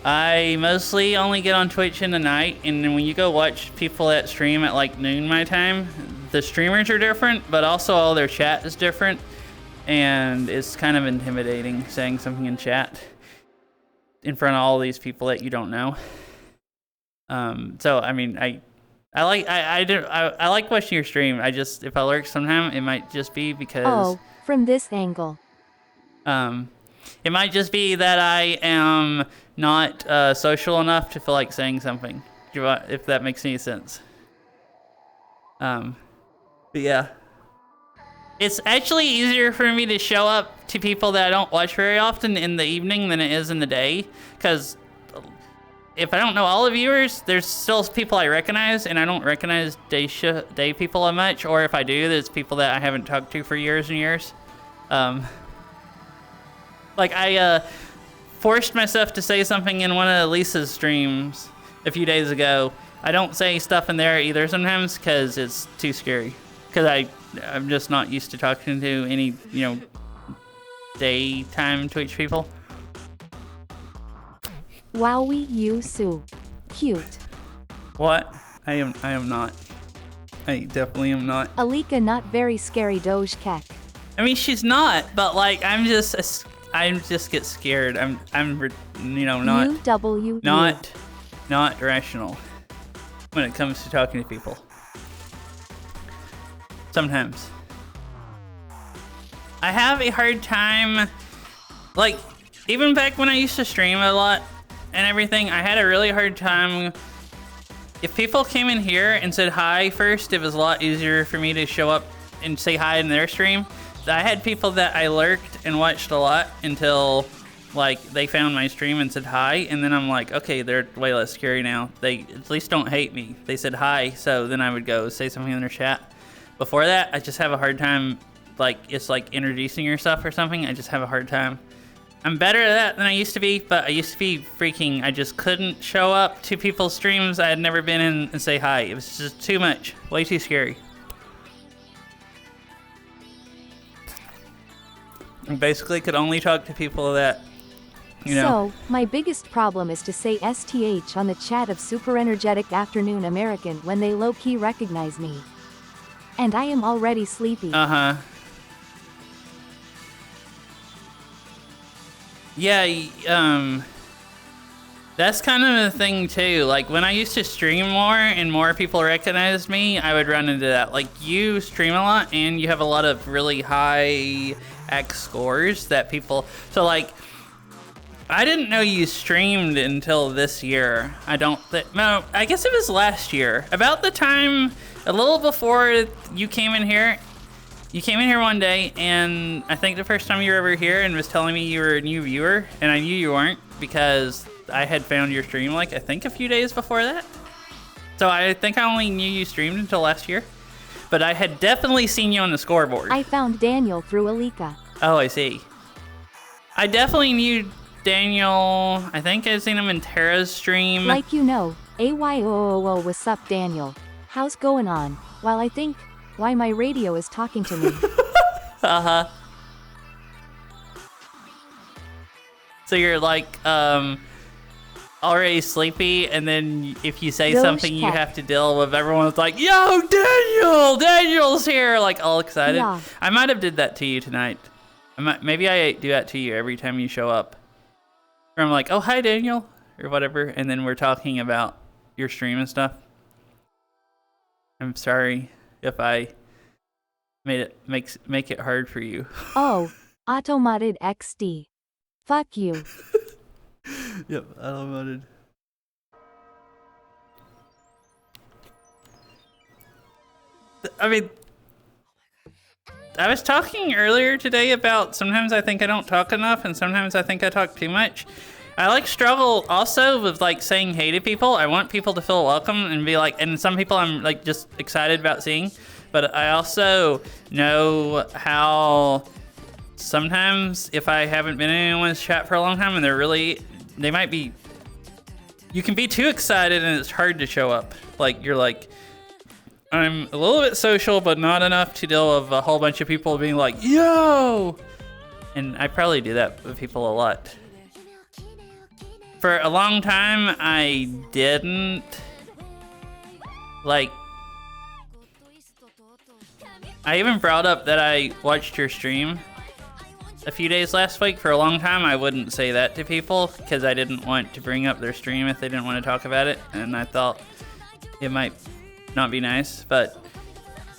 I mostly only get on Twitch in the night, and then when you go watch people that stream at like noon my time, the streamers are different, but also all their chat is different, and it's kind of intimidating saying something in chat in front of all these people that you don't know. So I mean, I like watching your stream. I just, if I lurk sometime, it might just be because... Oh, from this angle. It might just be that I am not social enough to feel like saying something, if that makes any sense. But yeah. It's actually easier for me to show up to people that I don't watch very often in the evening than it is in the day, because if I don't know all the viewers, there's still people I recognize, and I don't recognize day people that much, or if I do, there's people that I haven't talked to for years and years. Like I forced myself to say something in one of Lisa's streams a few days ago. I don't say stuff in there either sometimes because it's too scary. Because I'm just not used to talking to any, daytime Twitch people. Wowie, you Sue. Cute. What? I am not. I definitely am not. Alika not very scary Doge Keck. I mean, she's not, but like, I just get scared. I'm not rational when it comes to talking to people. Sometimes. I have a hard time, like, even back when I used to stream a lot and everything, I had a really hard time. If people came in here and said hi first, it was a lot easier for me to show up and say hi in their stream. I had people that I lurked and watched a lot until, like, they found my stream and said hi, and then I'm like, okay, they're way less scary now. They at least don't hate me. They said hi, so then I would go say something in their chat. Before that, I just have a hard time, like, it's like introducing yourself or something. I just have a hard time. I'm better at that than I used to be, but I used to be freaking, I just couldn't show up to people's streams I had never been in and say hi. It was just too much, way too scary. I basically could only talk to people that, So, my biggest problem is to say STH on the chat of super energetic afternoon American when they low-key recognize me. And I am already sleepy. Uh-huh. Yeah, that's kind of a thing too. Like, when I used to stream more and more people recognized me, I would run into that. Like, you stream a lot and you have a lot of really high X scores that people... So, like, I didn't know you streamed until this year. No, I guess it was last year. About the time, a little before you came in here. You came in here one day, and I think the first time you were ever here and was telling me you were a new viewer, and I knew you weren't because I had found your stream, like, I think a few days before that. So I think I only knew you streamed until last year. But I had definitely seen you on the scoreboard. I found Daniel through Alika. Oh, I see. I definitely knew Daniel. I think I've seen him in Tara's stream. Like you know, AYOOO, what's up, Daniel? How's going on? While I think why my radio is talking to me. Uh-huh. So you're like, already sleepy, and then if you say something, you have to deal with everyone's like, yo, Daniel's here, like all excited. Yeah. I might have did that to you tonight. Maybe I do that to you every time you show up. Or I'm like, oh, hi, Daniel, or whatever, and then we're talking about your stream and stuff. I'm sorry if I make it hard for you. Oh, automated XD. Fuck you. Yep, automated. I mean, I was talking earlier today about sometimes I think I don't talk enough and sometimes I think I talk too much. I like struggle also with like saying hey to people. I want people to feel welcome and be like, and some people I'm like just excited about seeing, but I also know how sometimes if I haven't been in anyone's chat for a long time and they might be, you can be too excited and it's hard to show up. Like, you're like, I'm a little bit social, but not enough to deal with a whole bunch of people being like, yo! And I probably do that with people a lot. For a long time, I didn't. Like, I even brought up that I watched your stream a few days last week. For a long time, I wouldn't say that to people because I didn't want to bring up their stream if they didn't want to talk about it. And I thought it might not be nice, but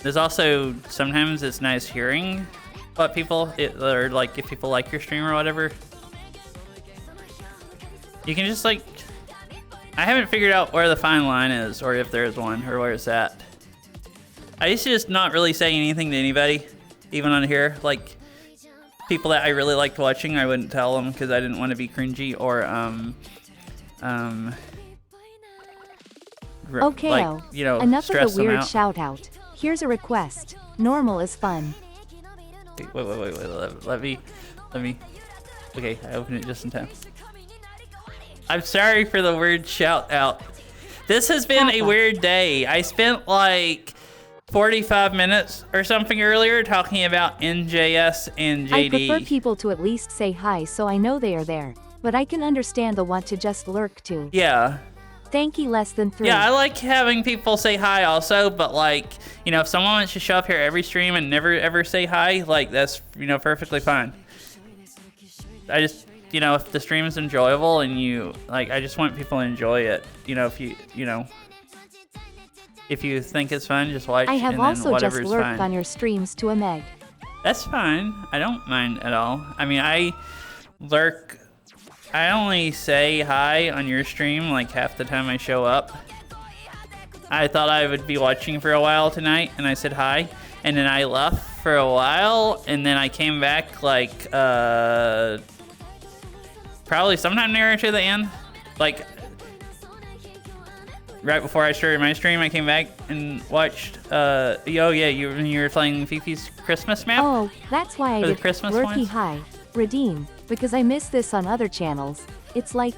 there's also, sometimes it's nice hearing what people, or like if people like your stream or whatever. You can just like, I haven't figured out where the fine line is, or if there's one, or where it's at. I used to just not really say anything to anybody, even on here. Like, people that I really liked watching, I wouldn't tell them because I didn't want to be cringy or, Okay, like, you know, enough stress of the them weird out. shout out. Here's a request. Normal is fun. Wait, let me, okay, I opened it just in time. I'm sorry for the weird shout out. This has been a weird day. I spent like 45 minutes or something earlier talking about NJS and JD. I prefer people to at least say hi so I know they are there, but I can understand the want to just lurk too. Yeah. Thank you, less than 3. Yeah, I like having people say hi also, but like, you know, if someone wants to show up here every stream and never ever say hi, like that's, you know, perfectly fine. I just, you know, if the stream is enjoyable and you, like, I just want people to enjoy it. You know, if you know, if you think it's fun, just watch. I have and also then just whatever's lurked fine. on your streams to a meg. That's fine. I don't mind at all. I mean, I lurk. I only say hi on your stream like half the time I show up. I thought I would be watching for a while tonight, and I said hi, and then I left for a while, and then I came back like probably sometime nearer to the end, like right before I started my stream. I came back and watched. Oh yeah, you were playing Fifi's Christmas map. Oh, that's why I Or the did Christmas lurky ones? hi, redeem, because I miss this on other channels. It's like,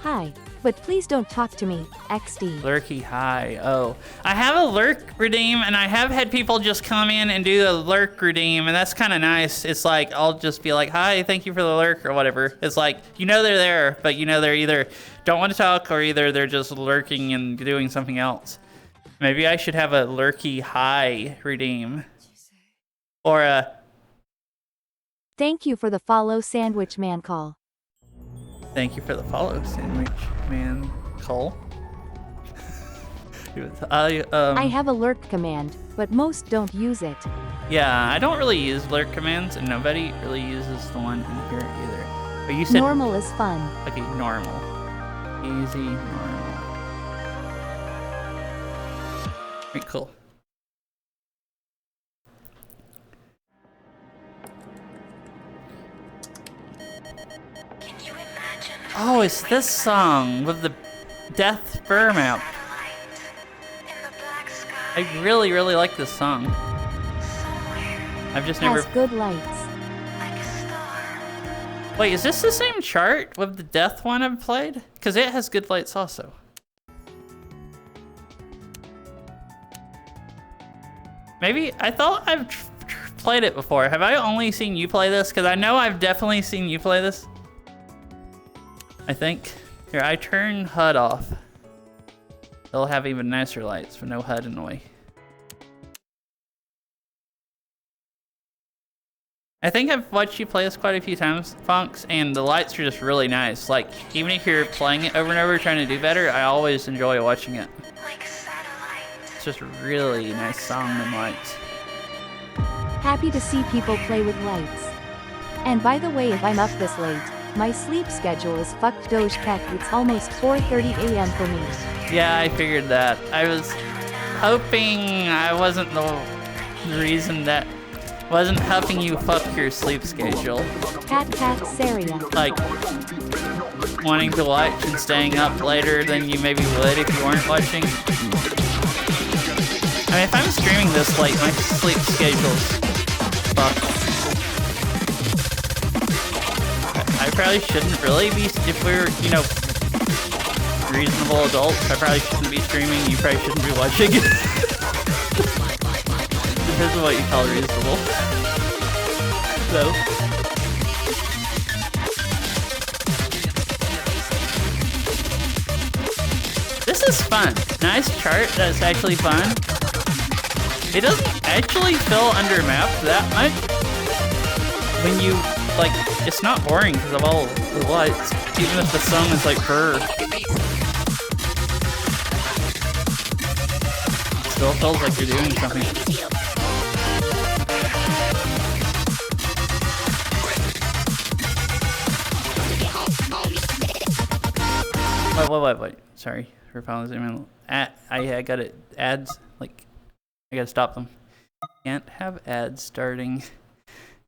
hi, but please don't talk to me, XD. Lurky hi. Oh, I have a lurk redeem, and I have had people just come in and do the lurk redeem, and that's kind of nice. It's like, I'll just be like, hi, thank you for the lurk, or whatever. It's like, you know they're there, but you know they're either don't want to talk, or either they're just lurking and doing something else. Maybe I should have a lurky hi redeem. Or a... Thank you for the follow, Sandwich Man call. Thank you for the follow, Sandwich Man Cole. I have a lurk command, but most don't use it. Yeah, I don't really use lurk commands, and nobody really uses the one in here either. But you said Normal is fun. okay, normal, easy, normal. Alright, cool. Oh, it's this song with the Death Burr map. I really, really like this song. I've just never... Has good lights. Wait, is this the same chart with the Death one I've played? Because it has good lights also. Maybe, I thought I've played it before. Have I only seen you play this? Because I know I've definitely seen you play this. I think. Here, I turn HUD off. They'll have even nicer lights with no HUD in the way. I think I've watched you play this quite a few times, Fonks, and the lights are just really nice. Like, even if you're playing it over and over trying to do better, I always enjoy watching it. It's just a really nice song and lights. Happy to see people play with lights. And by the way, if I'm up this late, my sleep schedule is fucked. Doge Cat. It's almost 4:30 a.m. for me. Yeah, I figured that. I was hoping I wasn't the reason that wasn't helping you fuck your sleep schedule. Cat Saria. Like, wanting to watch and staying up later than you maybe would if you weren't watching. I mean, if I'm streaming this late, my sleep schedule's fucked. I probably shouldn't really be, if we're, you know, reasonable adults, I probably shouldn't be streaming, you probably shouldn't be watching. Depends on what you call reasonable. So. This is fun. Nice chart that's actually fun. It doesn't actually fill under maps that much. When you, like, it's not boring because of all the lights, even if the song is like brr. It still feels like you're doing something. Wait. Sorry for following. I got it. Ads, like, I gotta stop them. Can't have ads starting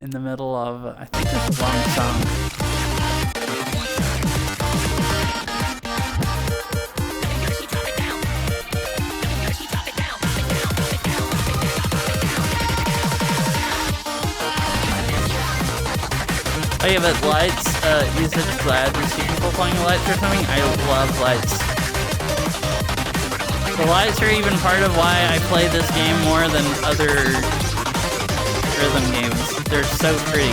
in the middle of, I think it's a long song. Oh yeah, but lights, you said glad to see people playing with lights or something? I love lights. The lights are even part of why I play this game more than other rhythm games. They're so pretty.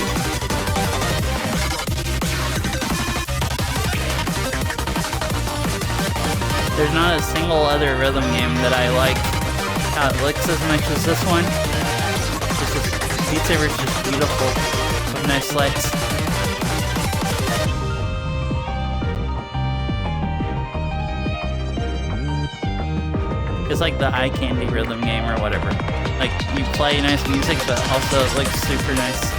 There's not a single other rhythm game that I like how it looks as much as this one. It's just, Beat Saber's just beautiful with nice lights. It's like the eye candy rhythm game or whatever. Like, you play nice music, but also it looks super nice.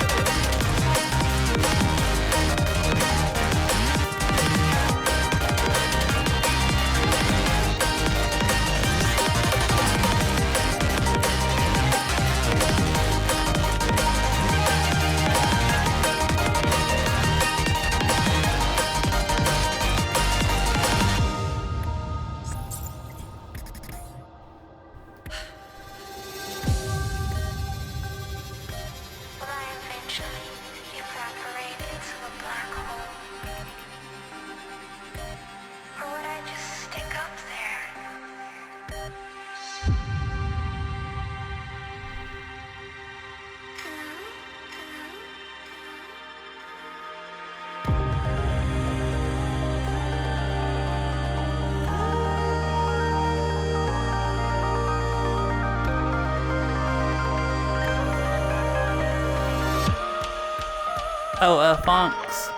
Oh, Fonks.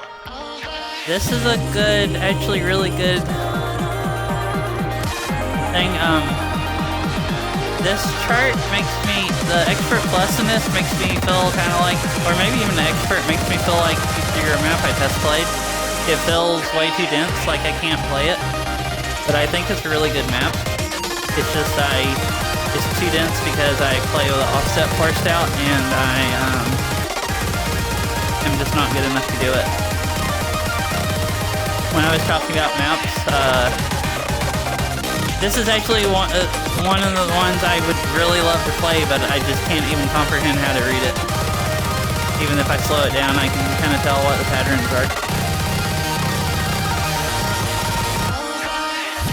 This is a good, actually really good thing. This chart makes me, the expert plus in this makes me feel kind of like, or maybe even the expert makes me feel like your map I test played. It feels way too dense, like I can't play it. But I think it's a really good map. It's just it's too dense because I play with the offset forced out and I'm just not good enough to do it. When I was talking about maps, this is actually one of the ones I would really love to play, but I just can't even comprehend how to read it. Even if I slow it down, I can kind of tell what the patterns are.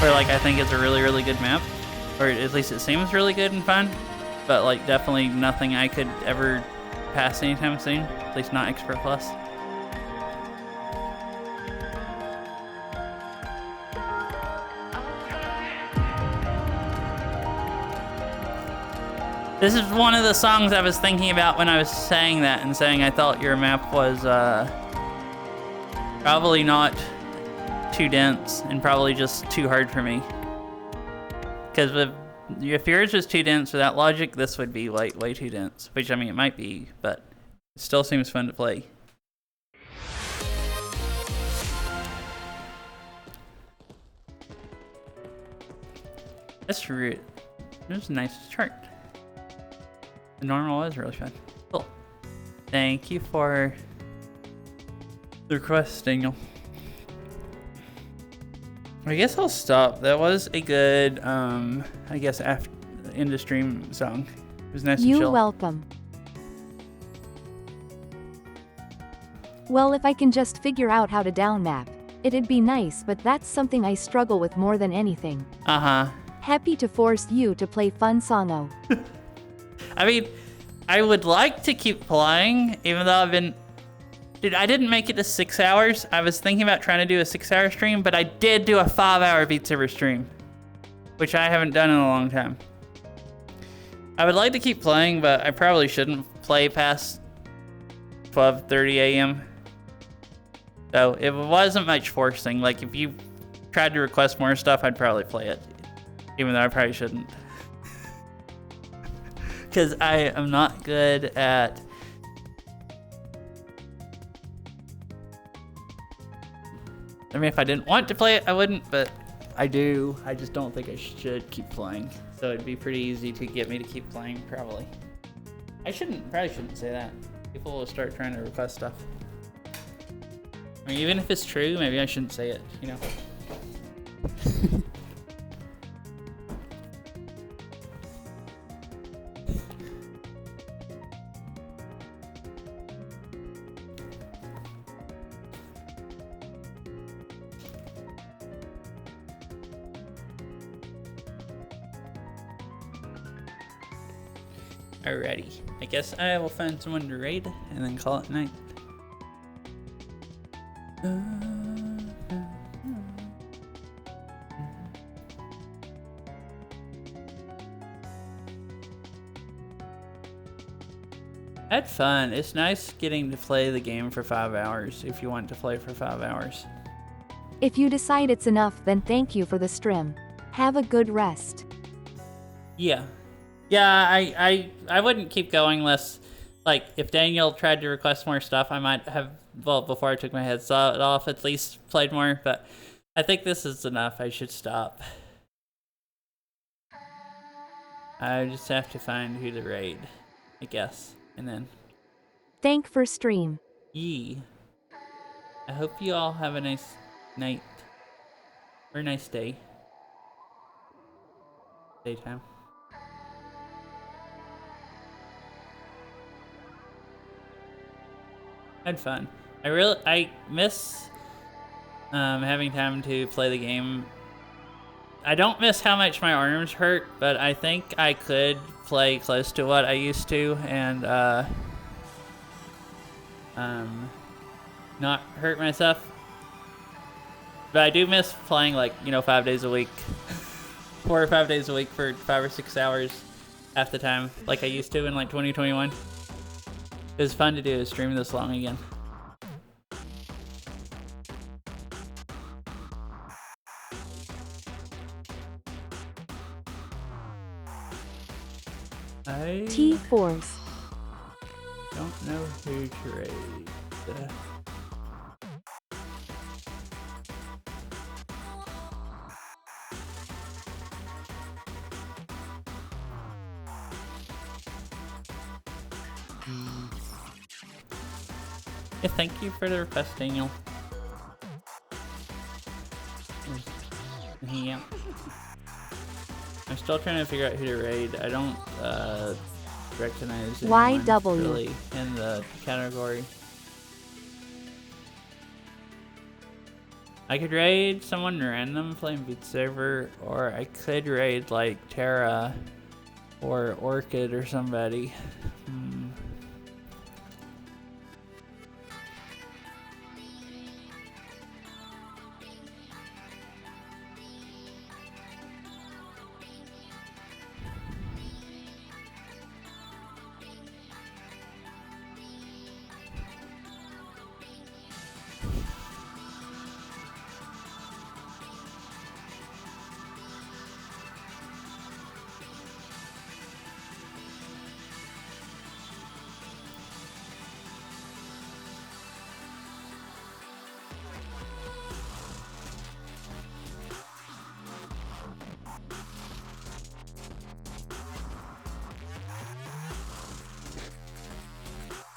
Or like, I think it's a really, really good map. Or at least it seems really good and fun. But like, definitely nothing I could ever pass anytime soon. At least not Expert Plus. This is one of the songs I was thinking about when I was saying that and saying I thought your map was probably not too dense and probably just too hard for me. Because if yours was too dense without logic, this would be like way too dense. Which, I mean, it might be, but it still seems fun to play. That's it was a nice chart. The normal was really fun. Cool. Thank you for the request, Daniel. I guess I'll stop. That was a good, I guess, after end of stream song. It was nice and chill. You're welcome. Well, if I can just figure out how to down map, it'd be nice, but that's something I struggle with more than anything. Uh-huh. Happy to force you to play Fun Songo. I mean, I would like to keep playing, even though I've been... Dude, I didn't make it to 6 hours. I was thinking about trying to do a 6-hour stream, but I did do a 5-hour Beat Saber stream, which I haven't done in a long time. I would like to keep playing, but I probably shouldn't play past 12:30 a.m. So it wasn't much forcing. Like, if you tried to request more stuff, I'd probably play it, even though I probably shouldn't. Because I am not good at... I mean, if I didn't want to play it, I wouldn't, but I do. I just don't think I should keep playing. So it'd be pretty easy to get me to keep playing, probably. Probably shouldn't say that. People will start trying to request stuff. I mean, even if it's true, maybe I shouldn't say it, you know? Alrighty, I guess I will find someone to raid and then call it night. I had fun. It's nice getting to play the game for 5 hours if you want to play for 5 hours. If you decide it's enough, then thank you for the stream. Have a good rest. Yeah. Yeah, I wouldn't keep going unless, like, if Daniel tried to request more stuff, I might have, well, before I took my headset off, at least played more, but I think this is enough. I should stop. I just have to find who to raid, I guess, and then... Thank for stream. Yee. I hope you all have a nice night, or a nice day. Daytime. Had fun. I miss having time to play the game. I don't miss how much my arms hurt, but I think I could play close to what I used to and not hurt myself. But I do miss playing, like, you know, 5 days a week, 4 or 5 days a week for 5 or 6 hours half the time, like I used to in like 2021. It was fun to do a stream this long again. I T4s. don't know who to raid. Yeah, thank you for the request, Daniel. Yeah. I'm still trying to figure out who to raid. I don't recognize anyone YW. really in the category. I could raid someone random playing Beat Saber, or I could raid like Terra or Orchid or somebody.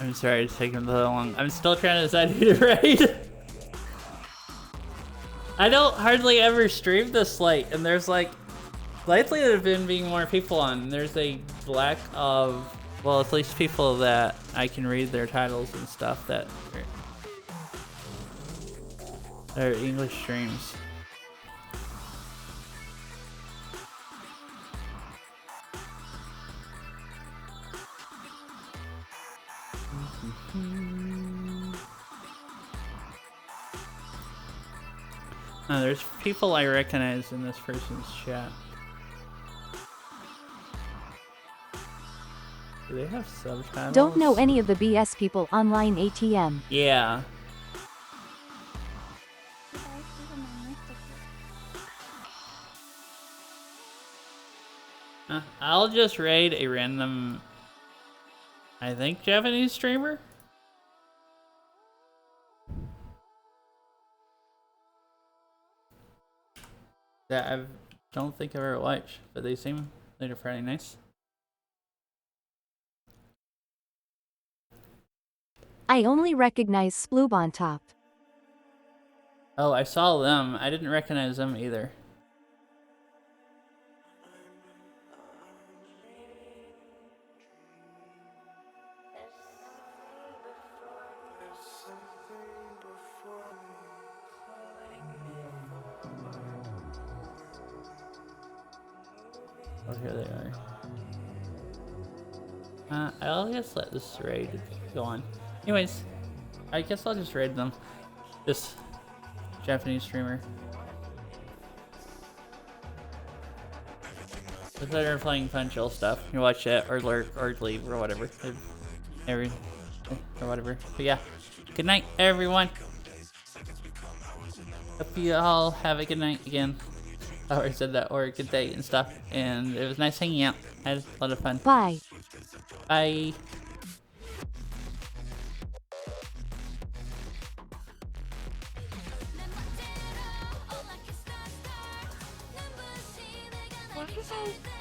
I'm sorry it's taking so long. I'm still trying to decide who to raid. I don't hardly ever stream this late, and there's like, lately there have been being more people on. There's a lack of, well, at least people that I can read their titles and stuff that Or English streams. There's people I recognize in this person's chat. Do they have subtitles? Don't know any of the BS people online ATM. Yeah. I'll just raid a random, I think, Japanese streamer. That I don't think I've ever watched, but they seem like they're fairly nice. I only recognize Sploob on top. Oh, I saw them. I didn't recognize them either. Oh, here they are. I'll just let this raid go on. Anyways, I guess I'll just raid them. This Japanese streamer. If they're playing fun chill stuff, you watch it or lurk or leave or whatever. Or whatever. But yeah. Good night, everyone. Hope you all have a good night again. I already said that, or a good day and stuff. And it was nice hanging out. I had a lot of fun. Bye. Bye.